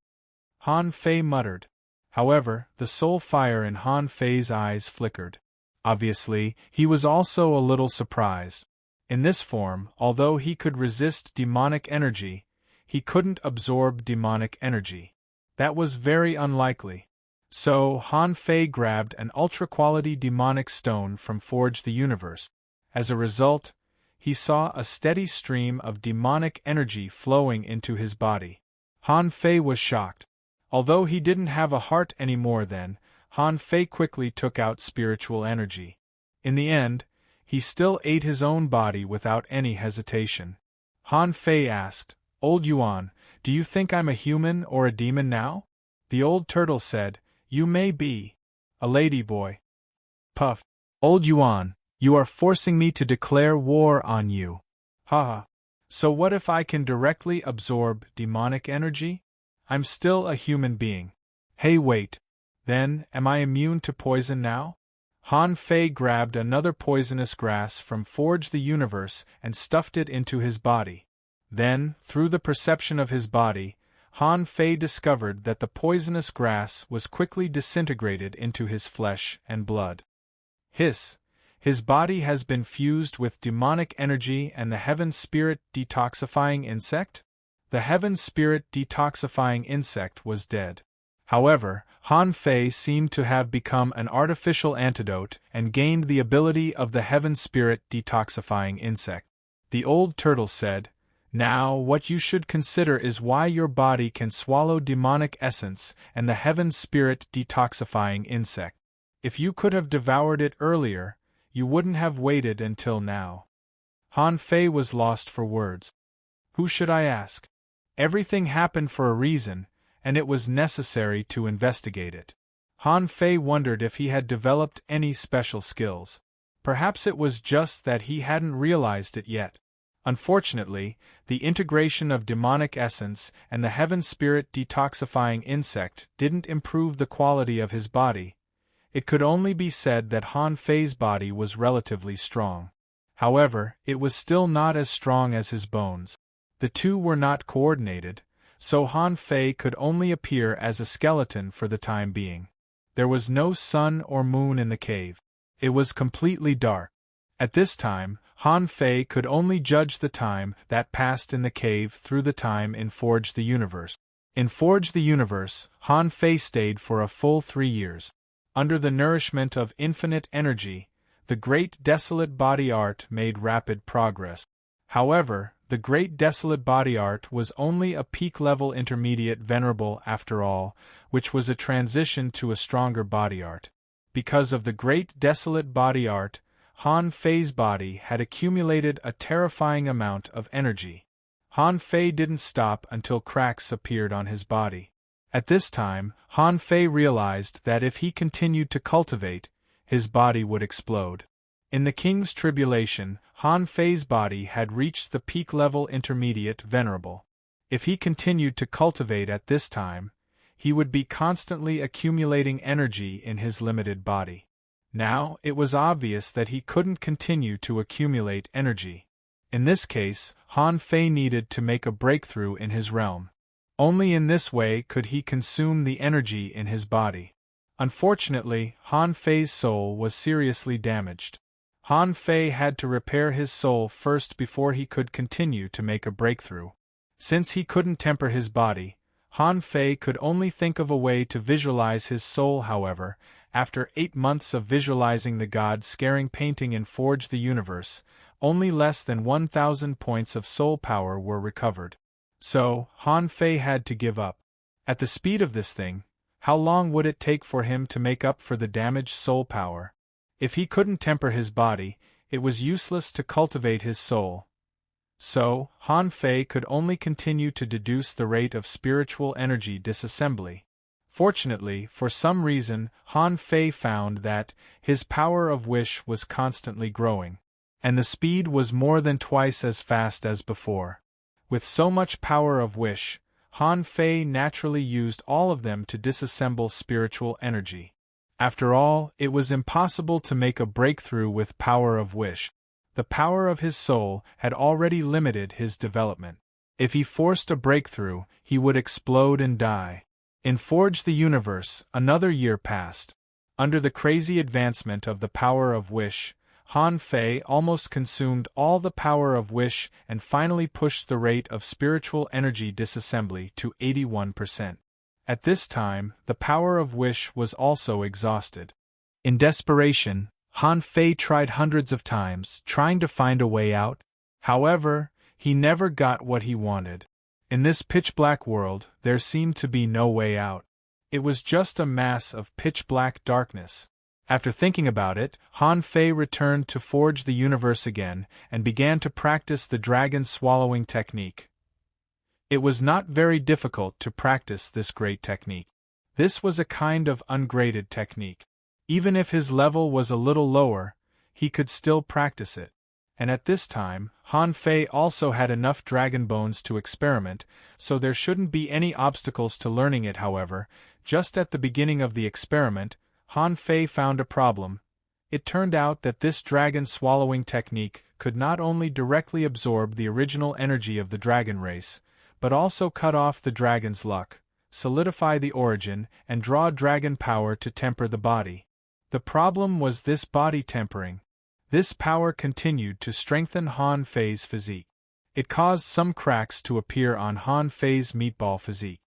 Han Fei muttered. However, the soul fire in Han Fei's eyes flickered. Obviously, he was also a little surprised. In this form, although he could resist demonic energy, he couldn't absorb demonic energy. That was very unlikely. So, Han Fei grabbed an ultra-quality demonic stone from Forge the Universe. As a result, he saw a steady stream of demonic energy flowing into his body. Han Fei was shocked. Although he didn't have a heart anymore then, Han Fei quickly took out spiritual energy. In the end, he still ate his own body without any hesitation. Han Fei asked, Old Yuan, do you think I'm a human or a demon now? The old turtle said, you may be a lady boy. Puff. Old Yuan, you are forcing me to declare war on you. Haha. So what if I can directly absorb demonic energy? I'm still a human being. Hey wait. Then, am I immune to poison now? Han Fei grabbed another poisonous grass from Forge the Universe and stuffed it into his body. Then, through the perception of his body, Han Fei discovered that the poisonous grass was quickly disintegrated into his flesh and blood. Hiss! His body has been fused with demonic energy and the heaven spirit detoxifying insect? The heaven spirit detoxifying insect was dead. However, Han Fei seemed to have become an artificial antidote and gained the ability of the heaven spirit detoxifying insect. The old turtle said, now what you should consider is why your body can swallow demonic essence and the heaven spirit detoxifying insect. If you could have devoured it earlier, you wouldn't have waited until now. Han Fei was lost for words. Who should I ask? Everything happened for a reason, and it was necessary to investigate it. Han Fei wondered if he had developed any special skills. Perhaps it was just that he hadn't realized it yet. Unfortunately, the integration of demonic essence and the heaven spirit detoxifying insect didn't improve the quality of his body. It could only be said that Han Fei's body was relatively strong. However, it was still not as strong as his bones. The two were not coordinated, so Han Fei could only appear as a skeleton for the time being. There was no sun or moon in the cave. It was completely dark. At this time, Han Fei could only judge the time that passed in the cave through the time in Forge the Universe. In Forge the Universe, Han Fei stayed for a full 3 years. Under the nourishment of infinite energy, the Great Desolate Body Art made rapid progress. However, the Great Desolate Body Art was only a peak-level intermediate venerable after all, which was a transition to a stronger body art. Because of the Great Desolate Body Art, Han Fei's body had accumulated a terrifying amount of energy. Han Fei didn't stop until cracks appeared on his body. At this time, Han Fei realized that if he continued to cultivate, his body would explode. In the king's tribulation, Han Fei's body had reached the peak-level intermediate venerable. If he continued to cultivate at this time, he would be constantly accumulating energy in his limited body. Now, it was obvious that he couldn't continue to accumulate energy. In this case, Han Fei needed to make a breakthrough in his realm. Only in this way could he consume the energy in his body. Unfortunately, Han Fei's soul was seriously damaged. Han Fei had to repair his soul first before he could continue to make a breakthrough. Since he couldn't temper his body, Han Fei could only think of a way to visualize his soul. However, after 8 months of visualizing the god-scaring painting in Forge the Universe, only less than 1,000 points of soul power were recovered. So, Han Fei had to give up. At the speed of this thing, how long would it take for him to make up for the damaged soul power? If he couldn't temper his body, it was useless to cultivate his soul. So, Han Fei could only continue to deduce the rate of spiritual energy disassembly. Fortunately, for some reason, Han Fei found that his power of wish was constantly growing, and the speed was more than twice as fast as before. With so much power of wish, Han Fei naturally used all of them to disassemble spiritual energy. After all, it was impossible to make a breakthrough with power of wish. The power of his soul had already limited his development. If he forced a breakthrough, he would explode and die. In Forge the Universe, another year passed. Under the crazy advancement of the power of wish, Han Fei almost consumed all the power of wish and finally pushed the rate of spiritual energy disassembly to 81%. At this time, the power of wish was also exhausted. In desperation, Han Fei tried hundreds of times, trying to find a way out. However, he never got what he wanted. In this pitch-black world, there seemed to be no way out. It was just a mass of pitch-black darkness. After thinking about it, Han Fei returned to Forge the Universe again and began to practice the dragon swallowing technique. It was not very difficult to practice this great technique. This was a kind of ungraded technique. Even if his level was a little lower, he could still practice it. And at this time, Han Fei also had enough dragon bones to experiment, so there shouldn't be any obstacles to learning it. However, just at the beginning of the experiment, Han Fei found a problem. It turned out that this dragon swallowing technique could not only directly absorb the original energy of the dragon race, but also cut off the dragon's luck, solidify the origin, and draw dragon power to temper the body. The problem was this body tempering. This power continued to strengthen Han Fei's physique. It caused some cracks to appear on Han Fei's meatball physique.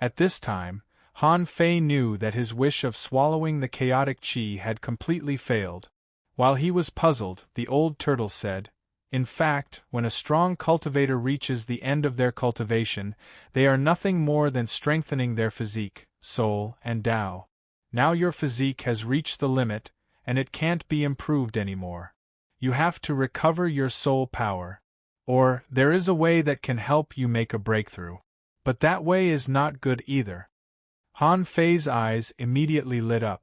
At this time, Han Fei knew that his wish of swallowing the chaotic qi had completely failed. While he was puzzled, the old turtle said, "In fact, when a strong cultivator reaches the end of their cultivation, they are nothing more than strengthening their physique, soul, and Tao. Now your physique has reached the limit, and it can't be improved anymore. You have to recover your soul power. Or, there is a way that can help you make a breakthrough. But that way is not good either." Han Fei's eyes immediately lit up.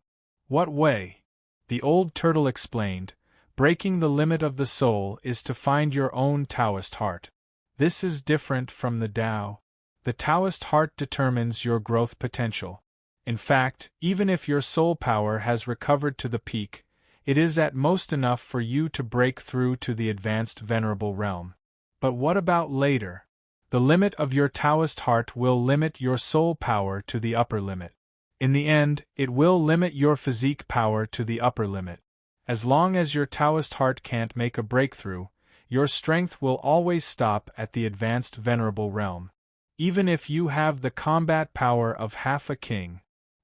"What way?" The old turtle explained. "Breaking the limit of the soul is to find your own Taoist heart. This is different from the Tao. The Taoist heart determines your growth potential. In fact, even if your soul power has recovered to the peak, it is at most enough for you to break through to the advanced venerable realm. But what about later? The limit of your Taoist heart will limit your soul power to the upper limit. In the end, it will limit your physique power to the upper limit. As long as your Taoist heart can't make a breakthrough, your strength will always stop at the advanced venerable realm. Even if you have the combat power of half a king."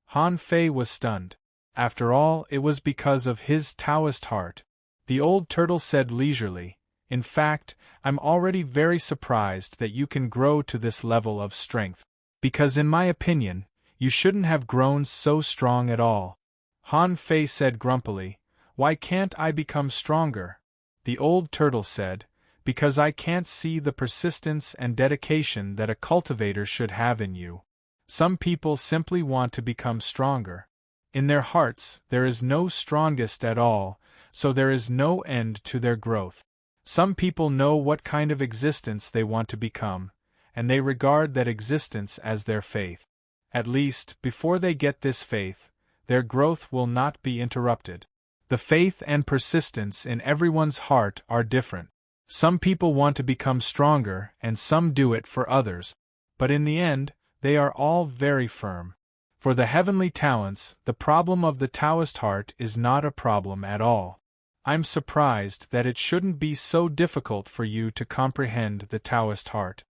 Han Fei was stunned. After all, it was because of his Taoist heart. The old turtle said leisurely, "In fact, I'm already very surprised that you can grow to this level of strength. Because in my opinion, you shouldn't have grown so strong at all." Han Fei said grumpily, "Why can't I become stronger?" The old turtle said, "Because I can't see the persistence and dedication that a cultivator should have in you. Some people simply want to become stronger. In their hearts, there is no strongest at all, so there is no end to their growth. Some people know what kind of existence they want to become, and they regard that existence as their faith. At least, before they get this faith, their growth will not be interrupted. The faith and persistence in everyone's heart are different. Some people want to become stronger, and some do it for others. But in the end, they are all very firm. For the heavenly talents, the problem of the Taoist heart is not a problem at all. I'm surprised that it shouldn't be so difficult for you to comprehend the Taoist heart.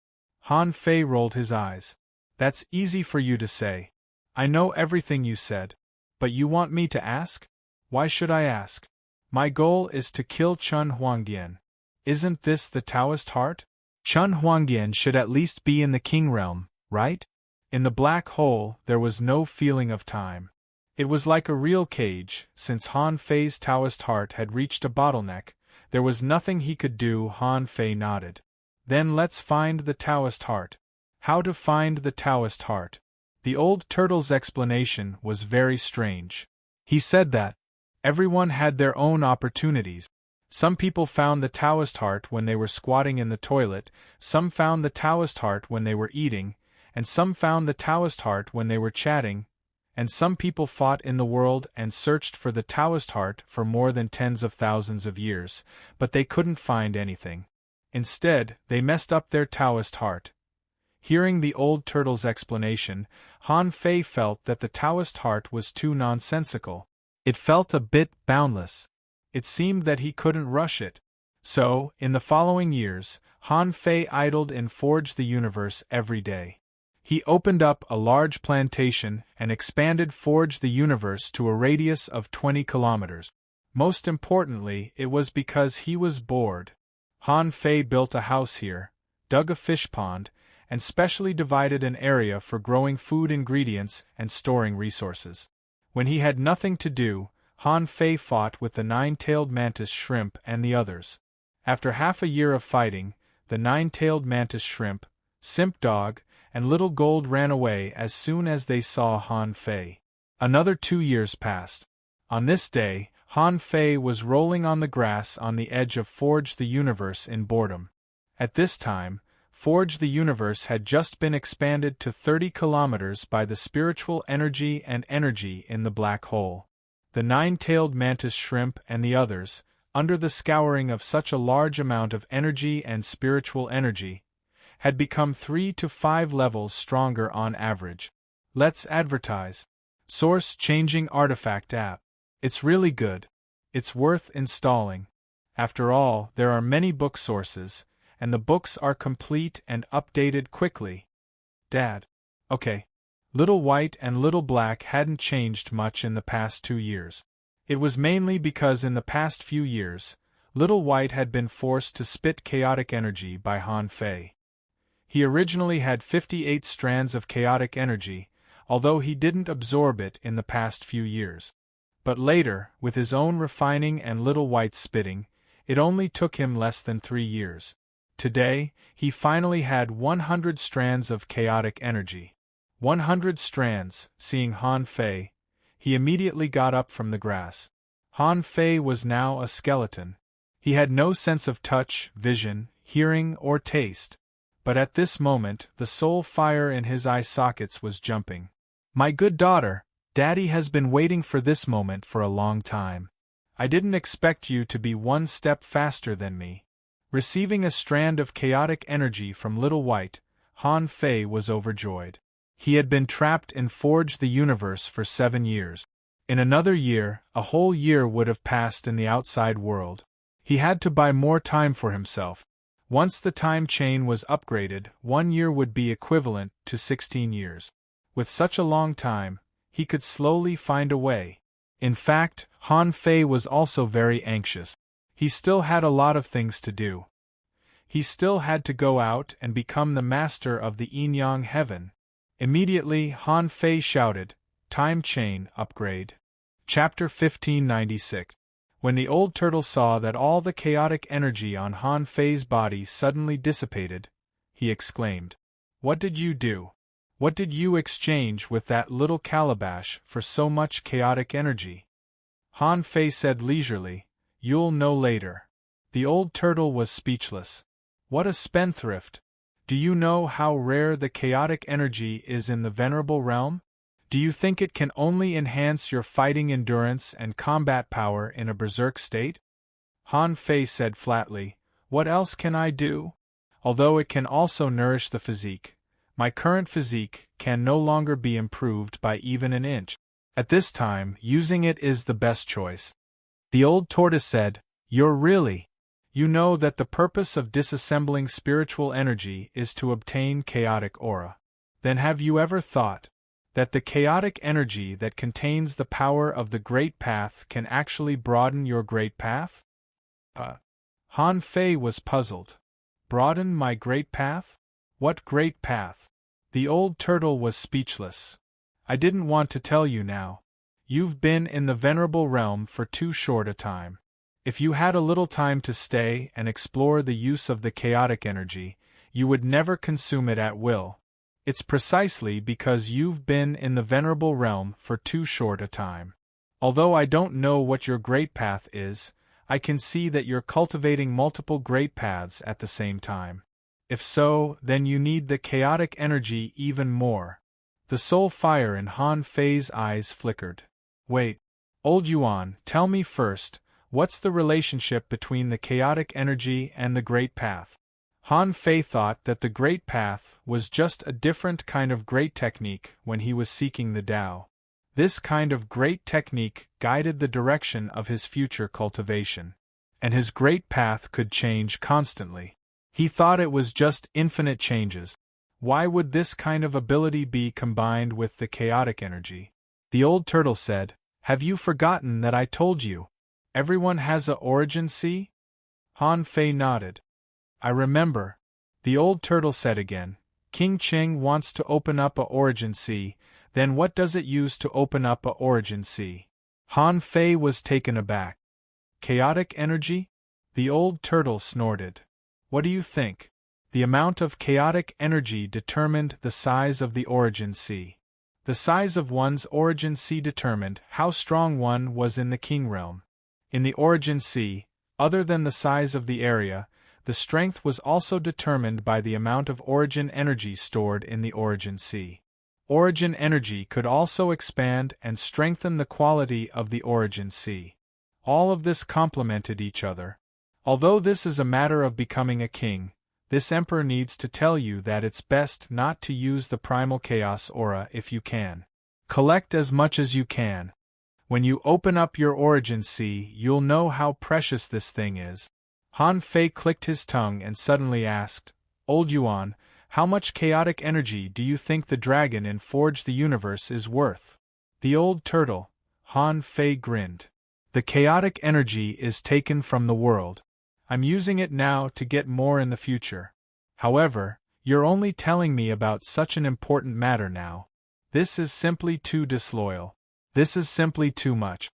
Han Fei rolled his eyes. That's easy for you to say. I know everything you said. But you want me to ask? Why should I ask? My goal is to kill Chun Huangdian. Isn't this the Taoist heart? Chun Huangdian should at least be in the king realm, right? In the black hole, there was no feeling of time. It was like a real cage. Since Han Fei's Taoist heart had reached a bottleneck, there was nothing he could do. Han Fei nodded. Then let's find the Taoist heart. How to find the Taoist heart? The old turtle's explanation was very strange. He said that everyone had their own opportunities. Some people found the Taoist heart when they were squatting in the toilet, some found the Taoist heart when they were eating, and some found the Taoist heart when they were chatting, and some people fought in the world and searched for the Taoist heart for more than tens of thousands of years, but they couldn't find anything. Instead, they messed up their Taoist heart. Hearing the old turtle's explanation, Han Fei felt that the Taoist heart was too nonsensical. It felt a bit boundless. It seemed that he couldn't rush it. So, in the following years, Han Fei idled in Forge the Universe every day. He opened up a large plantation and expanded Forge the Universe to a radius of 20 kilometers. Most importantly, it was because he was bored. Han Fei built a house here, dug a fish pond, and specially divided an area for growing food ingredients and storing resources. When he had nothing to do, Han Fei fought with the nine-tailed mantis shrimp and the others. After half a year of fighting, the nine-tailed mantis shrimp, Simp Dog, and Little Gold ran away as soon as they saw Han Fei. Another 2 years passed. On this day, Han Fei was rolling on the grass on the edge of Forge the Universe in boredom. At this time, Forge the Universe had just been expanded to 30 kilometers by the spiritual energy and energy in the black hole. The nine-tailed mantis shrimp and the others, under the scouring of such a large amount of energy and spiritual energy, had become 3 to 5 levels stronger on average. Let's advertise. Source Changing Artifact app. It's really good. It's worth installing. After all, there are many book sources, and the books are complete and updated quickly. Dad. Okay. Little White and Little Black hadn't changed much in the past 2 years. It was mainly because in the past few years, Little White had been forced to spit chaotic energy by Han Fei. He originally had 58 strands of chaotic energy, although he didn't absorb it in the past few years. But later, with his own refining and Little White's spitting, it only took him less than 3 years. Today, he finally had 100 strands of chaotic energy. 100 strands. Seeing Han Fei, he immediately got up from the grass. Han Fei was now a skeleton. He had no sense of touch, vision, hearing, or taste. But at this moment, the soul fire in his eye sockets was jumping. My good daughter, Daddy has been waiting for this moment for a long time. I didn't expect you to be one step faster than me. Receiving a strand of chaotic energy from Little White, Han Fei was overjoyed. He had been trapped in Forge the Universe for 7 years. In another year, a whole year would have passed in the outside world. He had to buy more time for himself. Once the time chain was upgraded, 1 year would be equivalent to 16 years. With such a long time, he could slowly find a way. In fact, Han Fei was also very anxious. He still had a lot of things to do. He still had to go out and become the master of the yin-yang heaven. Immediately, Han Fei shouted, Time Chain Upgrade. Chapter 1596. When the old turtle saw that all the chaotic energy on Han Fei's body suddenly dissipated, he exclaimed, What did you do? What did you exchange with that little calabash for so much chaotic energy? Han Fei said leisurely, You'll know later. The old turtle was speechless. What a spendthrift! Do you know how rare the chaotic energy is in the venerable realm? Do you think it can only enhance your fighting endurance and combat power in a berserk state? Han Fei said flatly, What else can I do? Although it can also nourish the physique, my current physique can no longer be improved by even an inch. At this time, using it is the best choice. The old tortoise said, You're really. You know that the purpose of disassembling spiritual energy is to obtain chaotic aura. Then have you ever thought that the chaotic energy that contains the power of the Great Path can actually broaden your Great Path? Han Fei was puzzled. Broaden my Great Path? What Great Path? The old turtle was speechless. I didn't want to tell you now. You've been in the venerable realm for too short a time. If you had a little time to stay and explore the use of the chaotic energy, you would never consume it at will. It's precisely because you've been in the venerable realm for too short a time. Although I don't know what your great path is, I can see that you're cultivating multiple great paths at the same time. If so, then you need the chaotic energy even more. The soul fire in Han Fei's eyes flickered. Wait, old Yuan, tell me first, what's the relationship between the chaotic energy and the Great Path? Han Fei thought that the Great Path was just a different kind of great technique when he was seeking the Tao. This kind of great technique guided the direction of his future cultivation. And his Great Path could change constantly. He thought it was just infinite changes. Why would this kind of ability be combined with the chaotic energy? The old turtle said, "Have you forgotten that I told you? Everyone has a origin sea?" Han Fei nodded. "I remember." The old turtle said again, "King Qing wants to open up a origin sea, then what does it use to open up a origin sea?" Han Fei was taken aback. "Chaotic energy?" The old turtle snorted. "What do you think? The amount of chaotic energy determined the size of the origin sea. The size of one's origin sea determined how strong one was in the king realm. In the origin sea, other than the size of the area, the strength was also determined by the amount of origin energy stored in the origin sea. Origin energy could also expand and strengthen the quality of the origin sea. All of this complemented each other. Although this is a matter of becoming a king, this emperor needs to tell you that it's best not to use the primal chaos aura if you can. Collect as much as you can. When you open up your origin sea, you'll know how precious this thing is." Han Fei clicked his tongue and suddenly asked, "Old Yuan, how much chaotic energy do you think the dragon in Forge the Universe is worth?" The old turtle, Han Fei grinned. "The chaotic energy is taken from the world. I'm using it now to get more in the future. However, you're only telling me about such an important matter now. This is simply too disloyal. This is simply too much."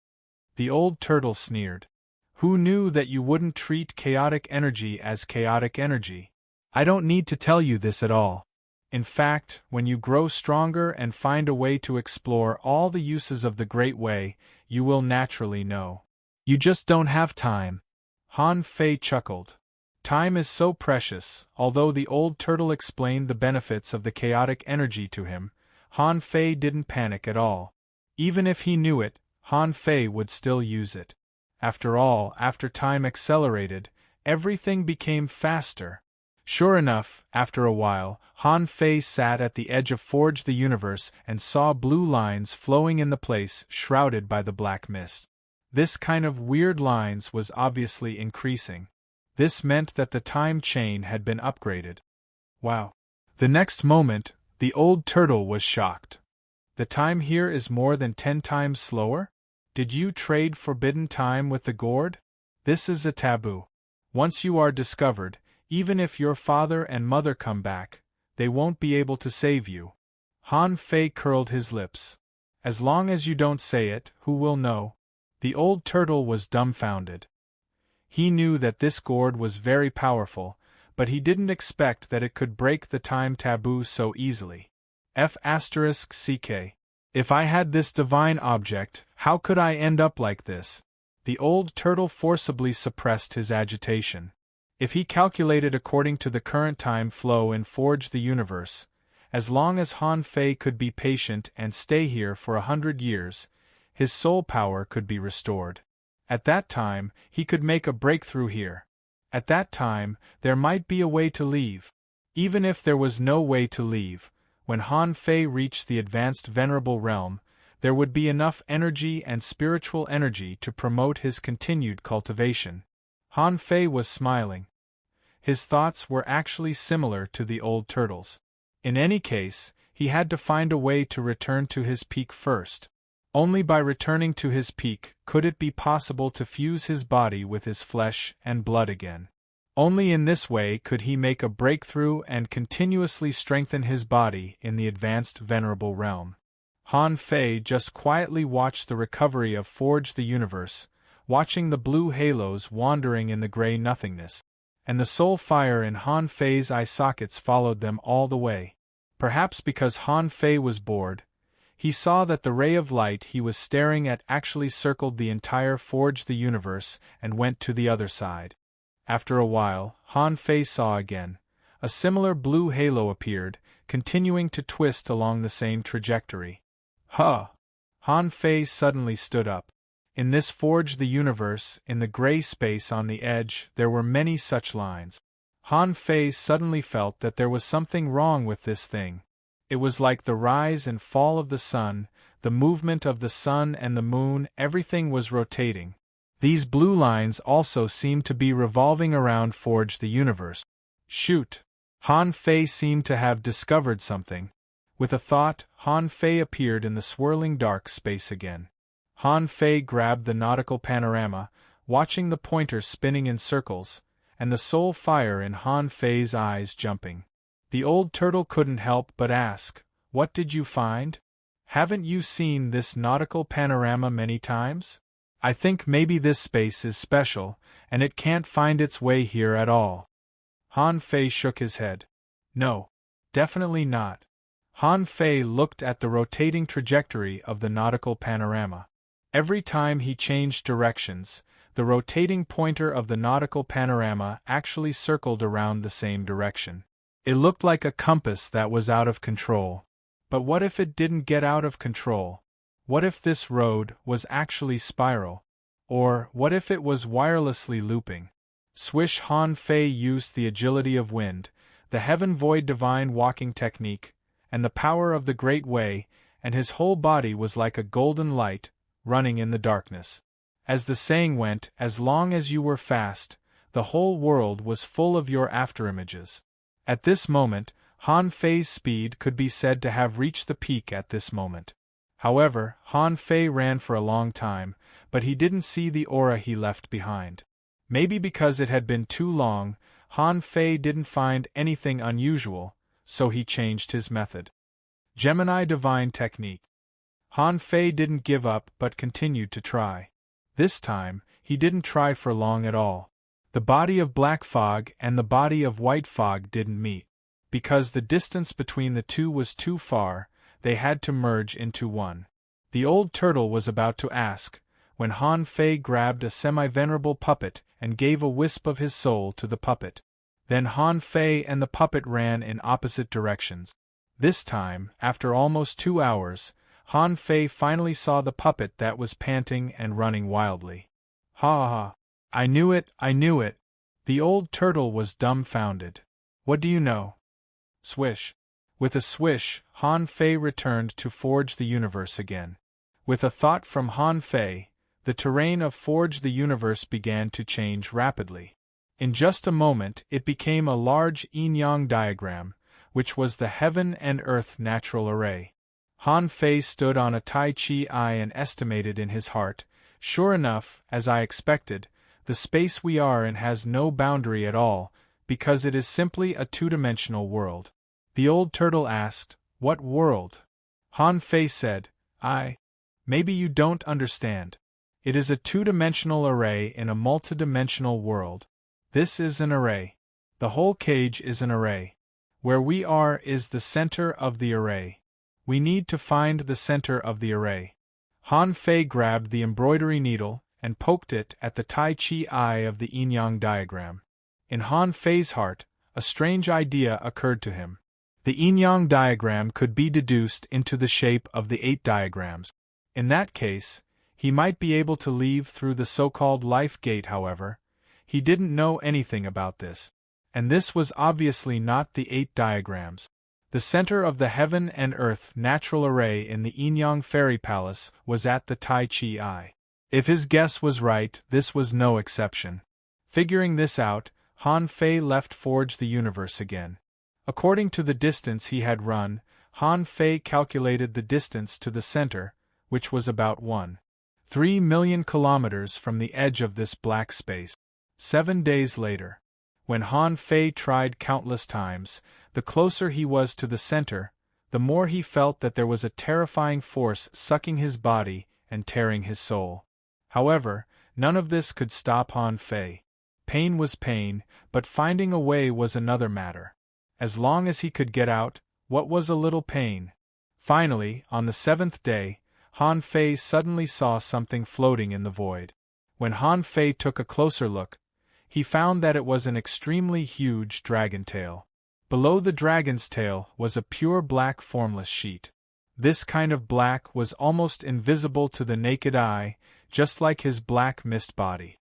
The old turtle sneered. "Who knew that you wouldn't treat chaotic energy as chaotic energy? I don't need to tell you this at all. In fact, when you grow stronger and find a way to explore all the uses of the Great Way, you will naturally know. You just don't have time." Han Fei chuckled. Time is so precious. Although the old turtle explained the benefits of the chaotic energy to him, Han Fei didn't panic at all. Even if he knew it, Han Fei would still use it. After all, after time accelerated, everything became faster. Sure enough, after a while, Han Fei sat at the edge of Forge the Universe and saw blue lines flowing in the place shrouded by the black mist. This kind of weird lines was obviously increasing. This meant that the time chain had been upgraded. Wow. The next moment, the old turtle was shocked. The time here is more than 10 times slower? Did you trade forbidden time with the gourd? This is a taboo. Once you are discovered, even if your father and mother come back, they won't be able to save you. Han Fei curled his lips. As long as you don't say it, who will know? The old turtle was dumbfounded. He knew that this gourd was very powerful, but he didn't expect that it could break the time taboo so easily. F***ck. If I had this divine object, how could I end up like this? The old turtle forcibly suppressed his agitation. If he calculated according to the current time flow in Forge the Universe, as long as Han Fei could be patient and stay here for 100 years, his soul power could be restored. At that time, he could make a breakthrough here. At that time, there might be a way to leave. Even if there was no way to leave, when Han Fei reached the advanced venerable realm, there would be enough energy and spiritual energy to promote his continued cultivation. Han Fei was smiling. His thoughts were actually similar to the old turtle's. In any case, he had to find a way to return to his peak first. Only by returning to his peak could it be possible to fuse his body with his flesh and blood again. Only in this way could he make a breakthrough and continuously strengthen his body in the advanced venerable realm. Han Fei just quietly watched the recovery of Forge the Universe, watching the blue halos wandering in the gray nothingness. And the soul fire in Han Fei's eye sockets followed them all the way. Perhaps because Han Fei was bored, he saw that the ray of light he was staring at actually circled the entire Forge the Universe and went to the other side. After a while, Han Fei saw again. A similar blue halo appeared, continuing to twist along the same trajectory. Huh! Han Fei suddenly stood up. In this Forge the Universe, in the gray space on the edge, there were many such lines. Han Fei suddenly felt that there was something wrong with this thing. It was like the rise and fall of the sun, the movement of the sun and the moon, everything was rotating. These blue lines also seemed to be revolving around Forge the Universe. Shoot! Han Fei seemed to have discovered something. With a thought, Han Fei appeared in the swirling dark space again. Han Fei grabbed the nautical panorama, watching the pointer spinning in circles, and the soul fire in Han Fei's eyes jumping. The old turtle couldn't help but ask, "What did you find? Haven't you seen this nautical panorama many times? I think maybe this space is special, and it can't find its way here at all." Han Fei shook his head. "No, definitely not." Han Fei looked at the rotating trajectory of the nautical panorama. Every time he changed directions, the rotating pointer of the nautical panorama actually circled around the same direction. It looked like a compass that was out of control. But what if it didn't get out of control? What if this road was actually spiral? Or what if it was wirelessly looping? Swish! Han Fei used the agility of wind, the heaven void divine walking technique, and the power of the Great Way, and his whole body was like a golden light, running in the darkness. As the saying went, as long as you were fast, the whole world was full of your afterimages. At this moment, Han Fei's speed could be said to have reached the peak at this moment. However, Han Fei ran for a long time, but he didn't see the aura he left behind. Maybe because it had been too long, Han Fei didn't find anything unusual, so he changed his method. Gemini Divine Technique. Han Fei didn't give up but continued to try. This time, he didn't try for long at all. The body of black fog and the body of white fog didn't meet. Because the distance between the two was too far, they had to merge into one. The old turtle was about to ask, when Han Fei grabbed a semi-venerable puppet and gave a wisp of his soul to the puppet. Then Han Fei and the puppet ran in opposite directions. This time, after almost 2 hours, Han Fei finally saw the puppet that was panting and running wildly. Ha ha! I knew it, I knew it! The old turtle was dumbfounded. What do you know? Swish! With a swish, Han Fei returned to Forge the Universe again. With a thought from Han Fei, the terrain of Forge the Universe began to change rapidly. In just a moment it became a large yin-yang diagram, which was the heaven and earth natural array. Han Fei stood on a Tai Chi eye and estimated in his heart, "Sure enough, as I expected, the space we are in has no boundary at all, because it is simply a two-dimensional world." The old turtle asked, "What world?" Han Fei said, Maybe you don't understand. It is a two-dimensional array in a multidimensional world. This is an array. The whole cage is an array. Where we are is the center of the array. We need to find the center of the array." Han Fei grabbed the embroidery needle and poked it at the Tai Chi eye of the yin-yang diagram. In Han Fei's heart, a strange idea occurred to him. The yin-yang diagram could be deduced into the shape of the 8 diagrams. In that case, he might be able to leave through the so-called life gate. However, he didn't know anything about this. And this was obviously not the 8 diagrams. The center of the heaven and earth natural array in the yin-yang fairy palace was at the Tai Chi eye. If his guess was right, this was no exception. Figuring this out, Han Fei left Forge the Universe again. According to the distance he had run, Han Fei calculated the distance to the center, which was about 1.3 million kilometers from the edge of this black space. 7 days later, when Han Fei tried countless times, the closer he was to the center, the more he felt that there was a terrifying force sucking his body and tearing his soul. However, none of this could stop Han Fei. Pain was pain, but finding a way was another matter. As long as he could get out, what was a little pain? Finally, on the 7th day, Han Fei suddenly saw something floating in the void. When Han Fei took a closer look, he found that it was an extremely huge dragon tail. Below the dragon's tail was a pure black formless sheet. This kind of black was almost invisible to the naked eye, just like his black mist body.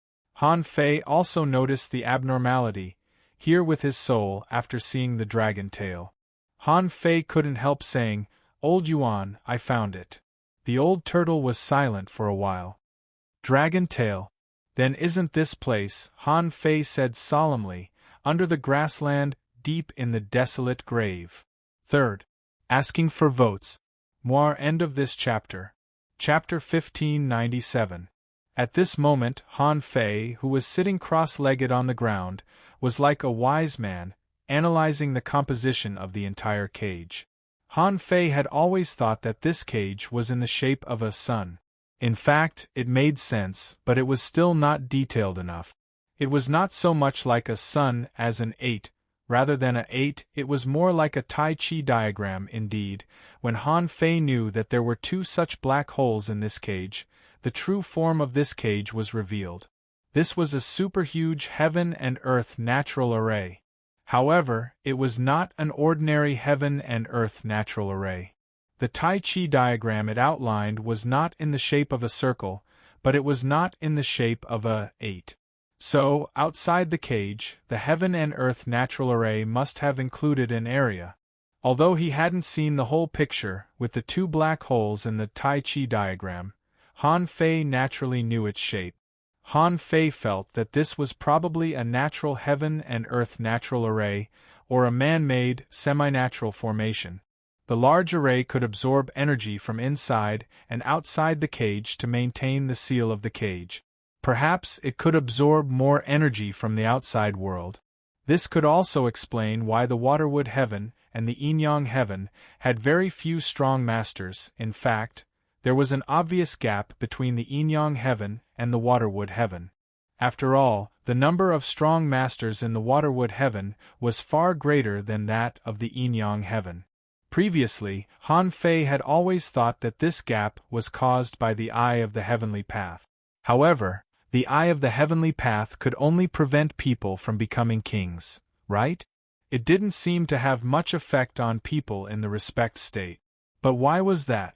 Han Fei also noticed the abnormality here with his soul after seeing the dragon tail. Han Fei couldn't help saying, "Old Yuan, I found it." The old turtle was silent for a while. "Dragon tail? Then isn't this place," Han Fei said solemnly, "under the grassland, deep in the desolate grave?" 3rd. Asking for votes. More end of this chapter. Chapter 1597. At this moment, Han Fei, who was sitting cross-legged on the ground, was like a wise man, analyzing the composition of the entire cage. Han Fei had always thought that this cage was in the shape of a sun. In fact, it made sense, but it was still not detailed enough. It was not so much like a sun as an 8. Rather than a 8, it was more like a Tai Chi diagram indeed. When Han Fei knew that there were 2 such black holes in this cage, the true form of this cage was revealed. This was a superhuge heaven and earth natural array. However, it was not an ordinary heaven and earth natural array. The Tai Chi diagram it outlined was not in the shape of a circle, but it was not in the shape of a 8. So, outside the cage, the heaven and earth natural array must have included an area. Although he hadn't seen the whole picture, with the 2 black holes in the Tai Chi diagram, Han Fei naturally knew its shape. Han Fei felt that this was probably a natural heaven and earth natural array, or a man-made, semi-natural formation. The large array could absorb energy from inside and outside the cage to maintain the seal of the cage. Perhaps it could absorb more energy from the outside world. This could also explain why the Waterwood Heaven and the Yin-Yang Heaven had very few strong masters. In fact, there was an obvious gap between the Yin-Yang Heaven and the Waterwood Heaven. After all, the number of strong masters in the Waterwood Heaven was far greater than that of the Yin-Yang Heaven. Previously, Han Fei had always thought that this gap was caused by the Eye of the Heavenly Path. However, the Eye of the Heavenly Path could only prevent people from becoming kings, right? It didn't seem to have much effect on people in the respect state. But why was that?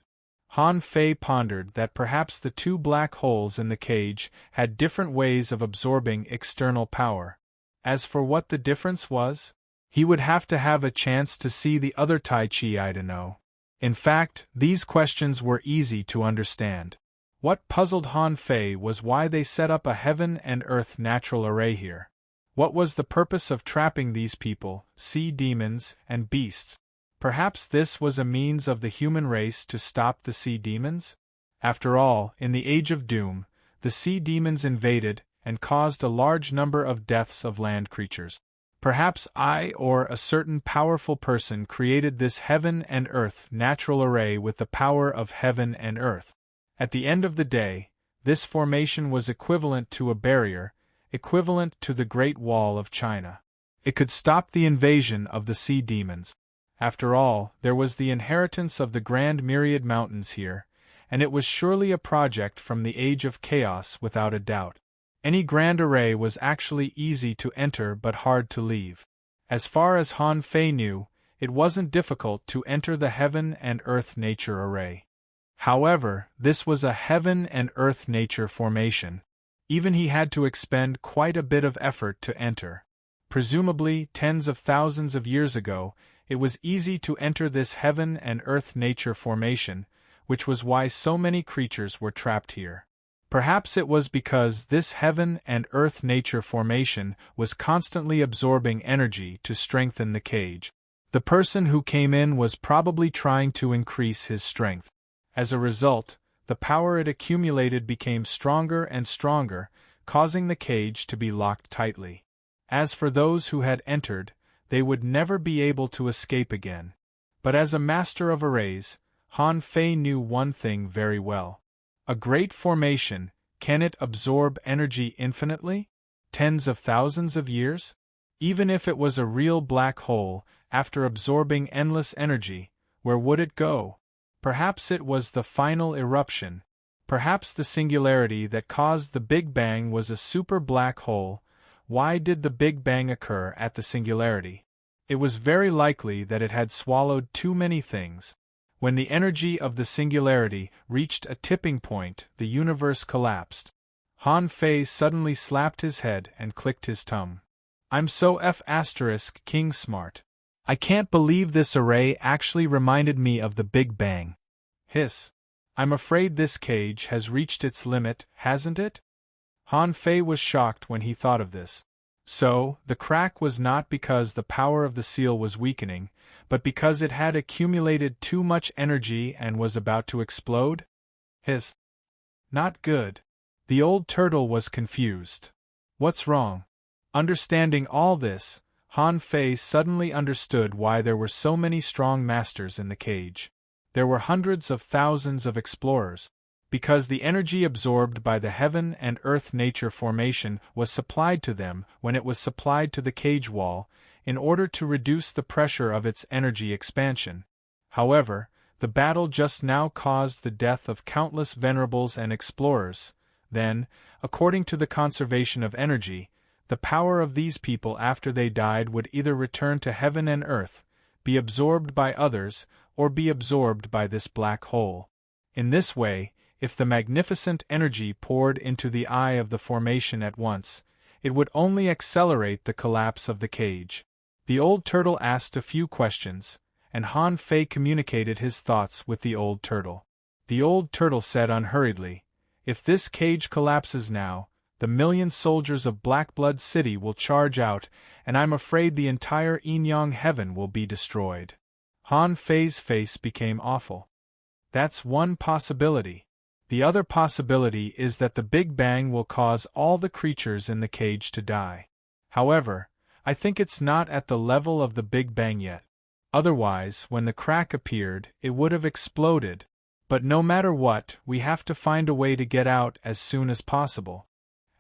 Han Fei pondered that perhaps the 2 black holes in the cage had different ways of absorbing external power. As for what the difference was, he would have to have a chance to see the other Tai Chi eye to know. In fact, these questions were easy to understand. What puzzled Han Fei was why they set up a heaven and earth natural array here. What was the purpose of trapping these people, sea demons, and beasts? Perhaps this was a means of the human race to stop the sea demons? After all, in the Age of Doom, the sea demons invaded and caused a large number of deaths of land creatures. Perhaps I or a certain powerful person created this heaven and earth natural array with the power of heaven and earth. At the end of the day, this formation was equivalent to a barrier, equivalent to the Great Wall of China. It could stop the invasion of the sea demons. After all, there was the inheritance of the Grand Myriad Mountains here, and it was surely a project from the Age of Chaos without a doubt. Any grand array was actually easy to enter but hard to leave. As far as Han Fei knew, it wasn't difficult to enter the heaven and earth nature array. However, this was a heaven and earth nature formation. Even he had to expend quite a bit of effort to enter. Presumably, tens of thousands of years ago, it was easy to enter this heaven and earth nature formation, which was why so many creatures were trapped here. Perhaps it was because this heaven and earth nature formation was constantly absorbing energy to strengthen the cage. The person who came in was probably trying to increase his strength. As a result, the power it accumulated became stronger and stronger, causing the cage to be locked tightly. As for those who had entered, they would never be able to escape again. But as a master of arrays, Han Fei knew one thing very well. A great formation, can it absorb energy infinitely? Tens of thousands of years? Even if it was a real black hole, after absorbing endless energy, where would it go? Perhaps it was the final eruption. Perhaps the singularity that caused the Big Bang was a super black hole. Why did the Big Bang occur at the singularity? It was very likely that it had swallowed too many things. When the energy of the singularity reached a tipping point, the universe collapsed. Han Fei suddenly slapped his head and clicked his tongue. I'm so King smart. I can't believe this array actually reminded me of the Big Bang. Hiss. I'm afraid this cage has reached its limit, hasn't it? Han Fei was shocked when he thought of this. So, the crack was not because the power of the seal was weakening, but because it had accumulated too much energy and was about to explode? Hiss. Not good. The old turtle was confused. What's wrong? Understanding all this, Han Fei suddenly understood why there were so many strong masters in the cage. There were hundreds of thousands of explorers. Because the energy absorbed by the heaven and earth nature formation was supplied to them when it was supplied to the cage wall, in order to reduce the pressure of its energy expansion. However, the battle just now caused the death of countless venerables and explorers. Then, according to the conservation of energy, the power of these people after they died would either return to heaven and earth, be absorbed by others, or be absorbed by this black hole. In this way, if the magnificent energy poured into the eye of the formation at once, it would only accelerate the collapse of the cage. The old turtle asked a few questions, and Han Fei communicated his thoughts with the old turtle. The old turtle said unhurriedly, "If this cage collapses now, the million soldiers of Blackblood City will charge out, and I'm afraid the entire Enyang heaven will be destroyed." Han Fei's face became awful. That's one possibility. The other possibility is that the Big Bang will cause all the creatures in the cage to die. However, I think it's not at the level of the Big Bang yet. Otherwise, when the crack appeared, it would have exploded. But no matter what, we have to find a way to get out as soon as possible.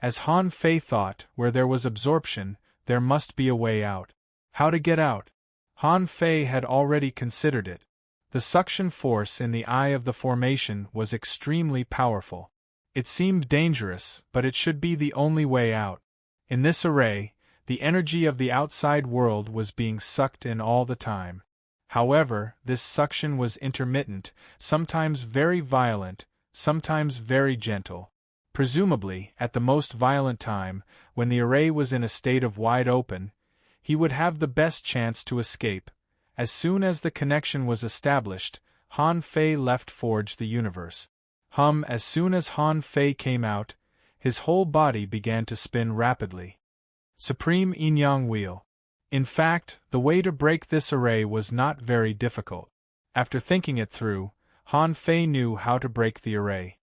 As Han Fei thought, where there was absorption, there must be a way out. How to get out? Han Fei had already considered it. The suction force in the eye of the formation was extremely powerful. It seemed dangerous, but it should be the only way out. In this array, the energy of the outside world was being sucked in all the time. However, this suction was intermittent, sometimes very violent, sometimes very gentle. Presumably, at the most violent time, when the array was in a state of wide open, he would have the best chance to escape. As soon as the connection was established, Han Fei left Forge the Universe. As soon as Han Fei came out, his whole body began to spin rapidly. Supreme Enyang Wheel. In fact, the way to break this array was not very difficult. After thinking it through, Han Fei knew how to break the array.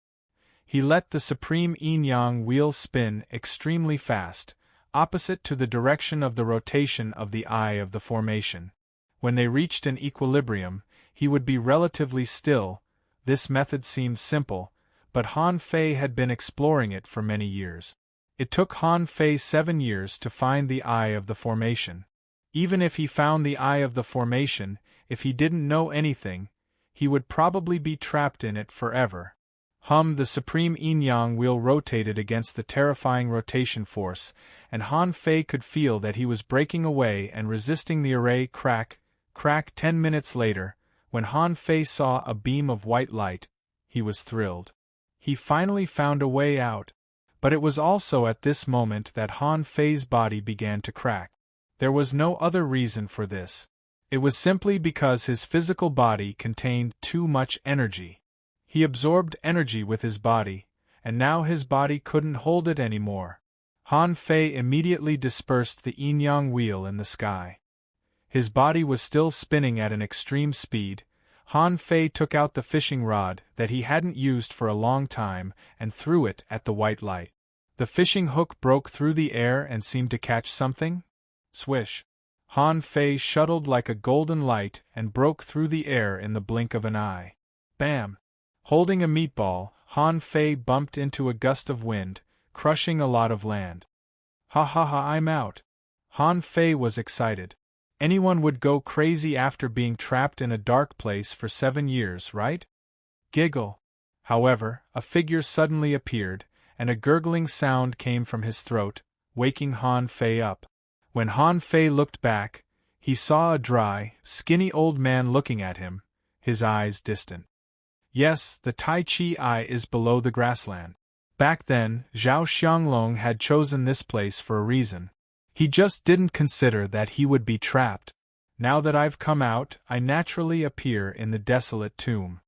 He let the Supreme Enyang Wheel spin extremely fast, opposite to the direction of the rotation of the eye of the formation. When they reached an equilibrium, he would be relatively still. This method seemed simple, but Han Fei had been exploring it for many years. It took Han Fei 7 years to find the eye of the formation. Even if he found the eye of the formation, if he didn't know anything, he would probably be trapped in it forever. The Supreme Enyang Wheel rotated against the terrifying rotation force, and Han Fei could feel that he was breaking away and resisting the array. Crack. 10 minutes later, when Han Fei saw a beam of white light, he was thrilled. He finally found a way out. But it was also at this moment that Han Fei's body began to crack. There was no other reason for this. It was simply because his physical body contained too much energy. He absorbed energy with his body, and now his body couldn't hold it anymore. Han Fei immediately dispersed the yin-yang wheel in the sky. His body was still spinning at an extreme speed. Han Fei took out the fishing rod that he hadn't used for a long time and threw it at the white light. The fishing hook broke through the air and seemed to catch something. Swish! Han Fei shuttled like a golden light and broke through the air in the blink of an eye. Bam! Holding a meatball, Han Fei bumped into a gust of wind, crushing a lot of land. Ha ha ha, I'm out! Han Fei was excited. Anyone would go crazy after being trapped in a dark place for 7 years, right? Giggle. However, a figure suddenly appeared, and a gurgling sound came from his throat, waking Han Fei up. When Han Fei looked back, he saw a dry, skinny old man looking at him, his eyes distant. Yes, the Tai Chi Eye is below the grassland. Back then, Zhao Xianglong had chosen this place for a reason. He just didn't consider that he would be trapped. Now that I've come out, I naturally appear in the desolate tomb.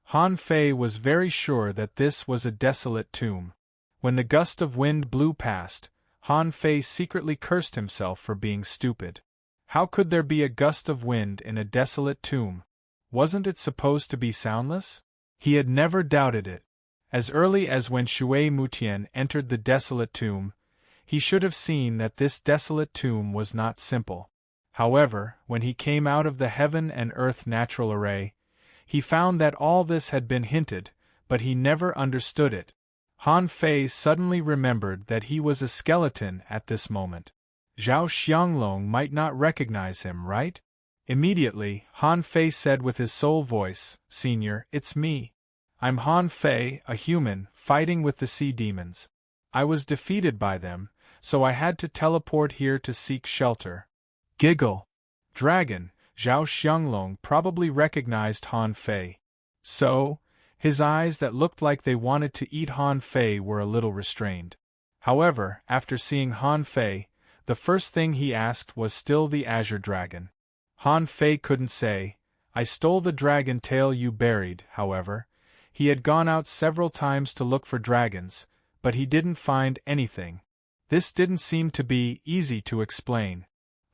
Han Fei was very sure that this was a desolate tomb. When the gust of wind blew past, Han Fei secretly cursed himself for being stupid. How could there be a gust of wind in a desolate tomb? Wasn't it supposed to be soundless? He had never doubted it. As early as when Shui Mutian entered the desolate tomb, he should have seen that this desolate tomb was not simple. However, when he came out of the heaven and earth natural array, he found that all this had been hinted, but he never understood it. Han Fei suddenly remembered that he was a skeleton at this moment. Zhao Xianglong might not recognize him, right? Immediately, Han Fei said with his soul voice, "Senior, it's me. I'm Han Fei, a human, fighting with the sea demons. I was defeated by them, so I had to teleport here to seek shelter." Giggle. Dragon. Zhao Xianglong probably recognized Han Fei. So, his eyes that looked like they wanted to eat Han Fei were a little restrained. However, after seeing Han Fei, the first thing he asked was still the azure dragon. Han Fei couldn't say, "I stole the dragon tail you buried," however. He had gone out several times to look for dragons, but he didn't find anything. This didn't seem to be easy to explain.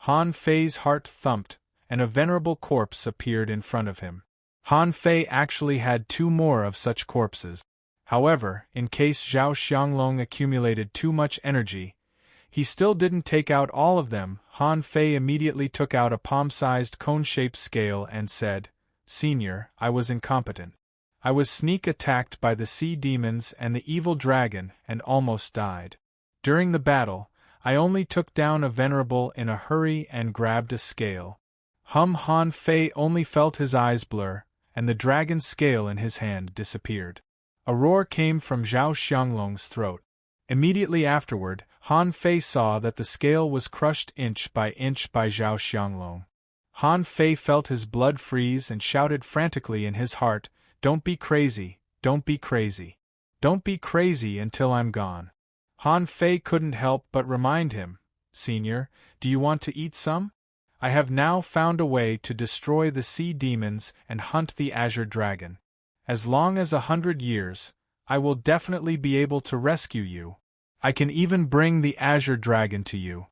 Han Fei's heart thumped, and a venerable corpse appeared in front of him. Han Fei actually had 2 more of such corpses. However, in case Zhao Xianglong accumulated too much energy, he still didn't take out all of them. Han Fei immediately took out a palm-sized cone-shaped scale and said, "Senior, I was incompetent. I was sneak attacked by the sea demons and the evil dragon and almost died. During the battle, I only took down a venerable in a hurry and grabbed a scale." Han Fei only felt his eyes blur, and the dragon's scale in his hand disappeared. A roar came from Zhao Xianglong's throat. Immediately afterward, Han Fei saw that the scale was crushed inch by Zhao Xianglong. Han Fei felt his blood freeze and shouted frantically in his heart, "Don't be crazy, don't be crazy. Don't be crazy until I'm gone." Han Fei couldn't help but remind him, "Senior, do you want to eat some? I have now found a way to destroy the sea demons and hunt the azure dragon. As long as 100 years, I will definitely be able to rescue you. I can even bring the azure dragon to you."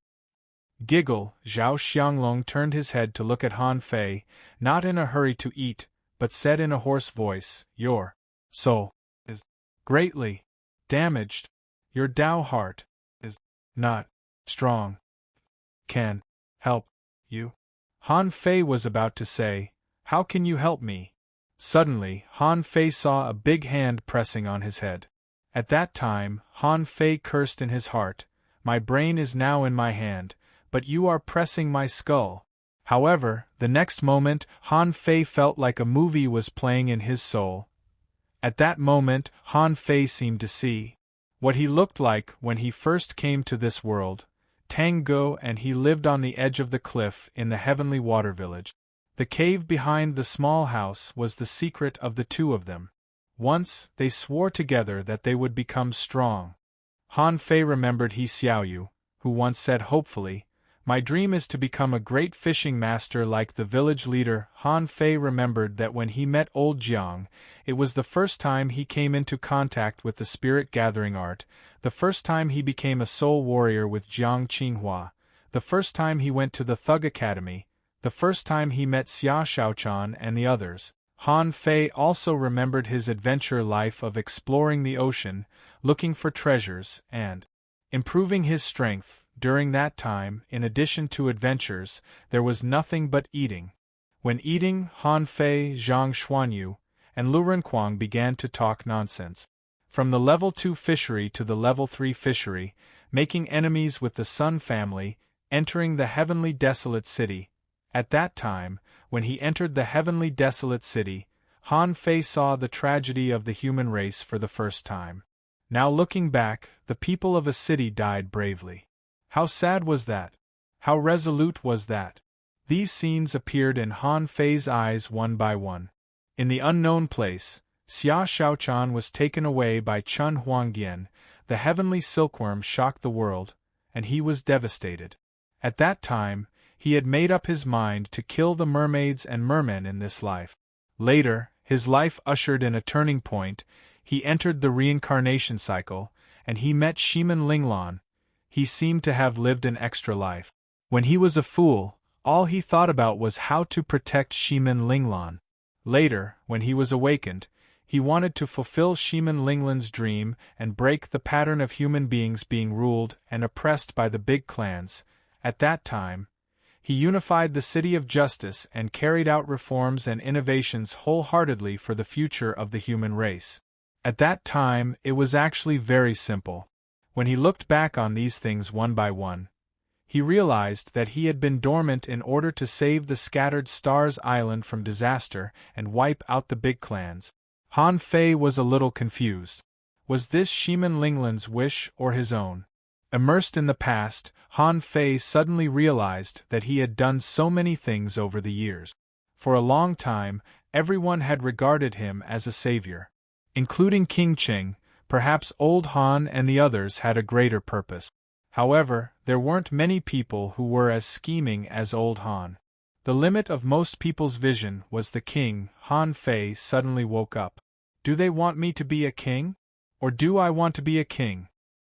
Giggle. Zhao Xianglong turned his head to look at Han Fei, not in a hurry to eat, but said in a hoarse voice, "Your soul is greatly damaged. Your Tao heart is not strong. Can help you." Han Fei was about to say, "How can you help me?" Suddenly, Han Fei saw a big hand pressing on his head. At that time, Han Fei cursed in his heart, "My brain is now in my hand, but you are pressing my skull." However, the next moment, Han Fei felt like a movie was playing in his soul. At that moment, Han Fei seemed to see what he looked like when he first came to this world. Tango and he lived on the edge of the cliff in the heavenly water village. The cave behind the small house was the secret of the 2 of them. Once, they swore together that they would become strong. Han Fei remembered He Xiaoyu, who once said hopefully, My dream is to become a great fishing master like the village leader. Han Fei remembered that when he met old Jiang, it was the first time he came into contact with the spirit-gathering art, the first time he became a soul warrior with Jiang Qinghua, the first time he went to the Thug Academy, the first time he met Xia Shaochan and the others. Han Fei also remembered his adventure life of exploring the ocean, looking for treasures, and improving his strength. During that time, in addition to adventures, there was nothing but eating. When eating, Han Fei, Zhang Xuanyu, and Lu Renquang began to talk nonsense. From the level 2 fishery to the level 3 fishery, making enemies with the Sun family, entering the heavenly desolate city. At that time, when he entered the heavenly desolate city, Han Fei saw the tragedy of the human race for the first time. Now looking back, the people of a city died bravely. How sad was that? How resolute was that? These scenes appeared in Han Fei's eyes one by one. In the unknown place, Xia Shaochan was taken away by Chun Huangyan, the heavenly silkworm shocked the world, and he was devastated. At that time, he had made up his mind to kill the mermaids and mermen in this life. Later, his life ushered in a turning point. He entered the reincarnation cycle, and he met Shiman Linglan. He seemed to have lived an extra life. When he was a fool, all he thought about was how to protect Shiman Linglan. Later, when he was awakened, he wanted to fulfill Shiman Linglan's dream and break the pattern of human beings being ruled and oppressed by the big clans. At that time, he unified the City of Justice and carried out reforms and innovations wholeheartedly for the future of the human race. At that time, it was actually very simple. When he looked back on these things one by one, he realized that he had been dormant in order to save the scattered Stars Island from disaster and wipe out the big clans. Han Fei was a little confused. Was this Shiman Linglan's wish or his own? Immersed in the past, Han Fei suddenly realized that he had done so many things over the years. For a long time, everyone had regarded him as a savior. Including King Qing, perhaps old Han and the others had a greater purpose. However, there weren't many people who were as scheming as old Han. The limit of most people's vision was the king. Han Fei suddenly woke up. Do they want me to be a king? Or do I want to be a king?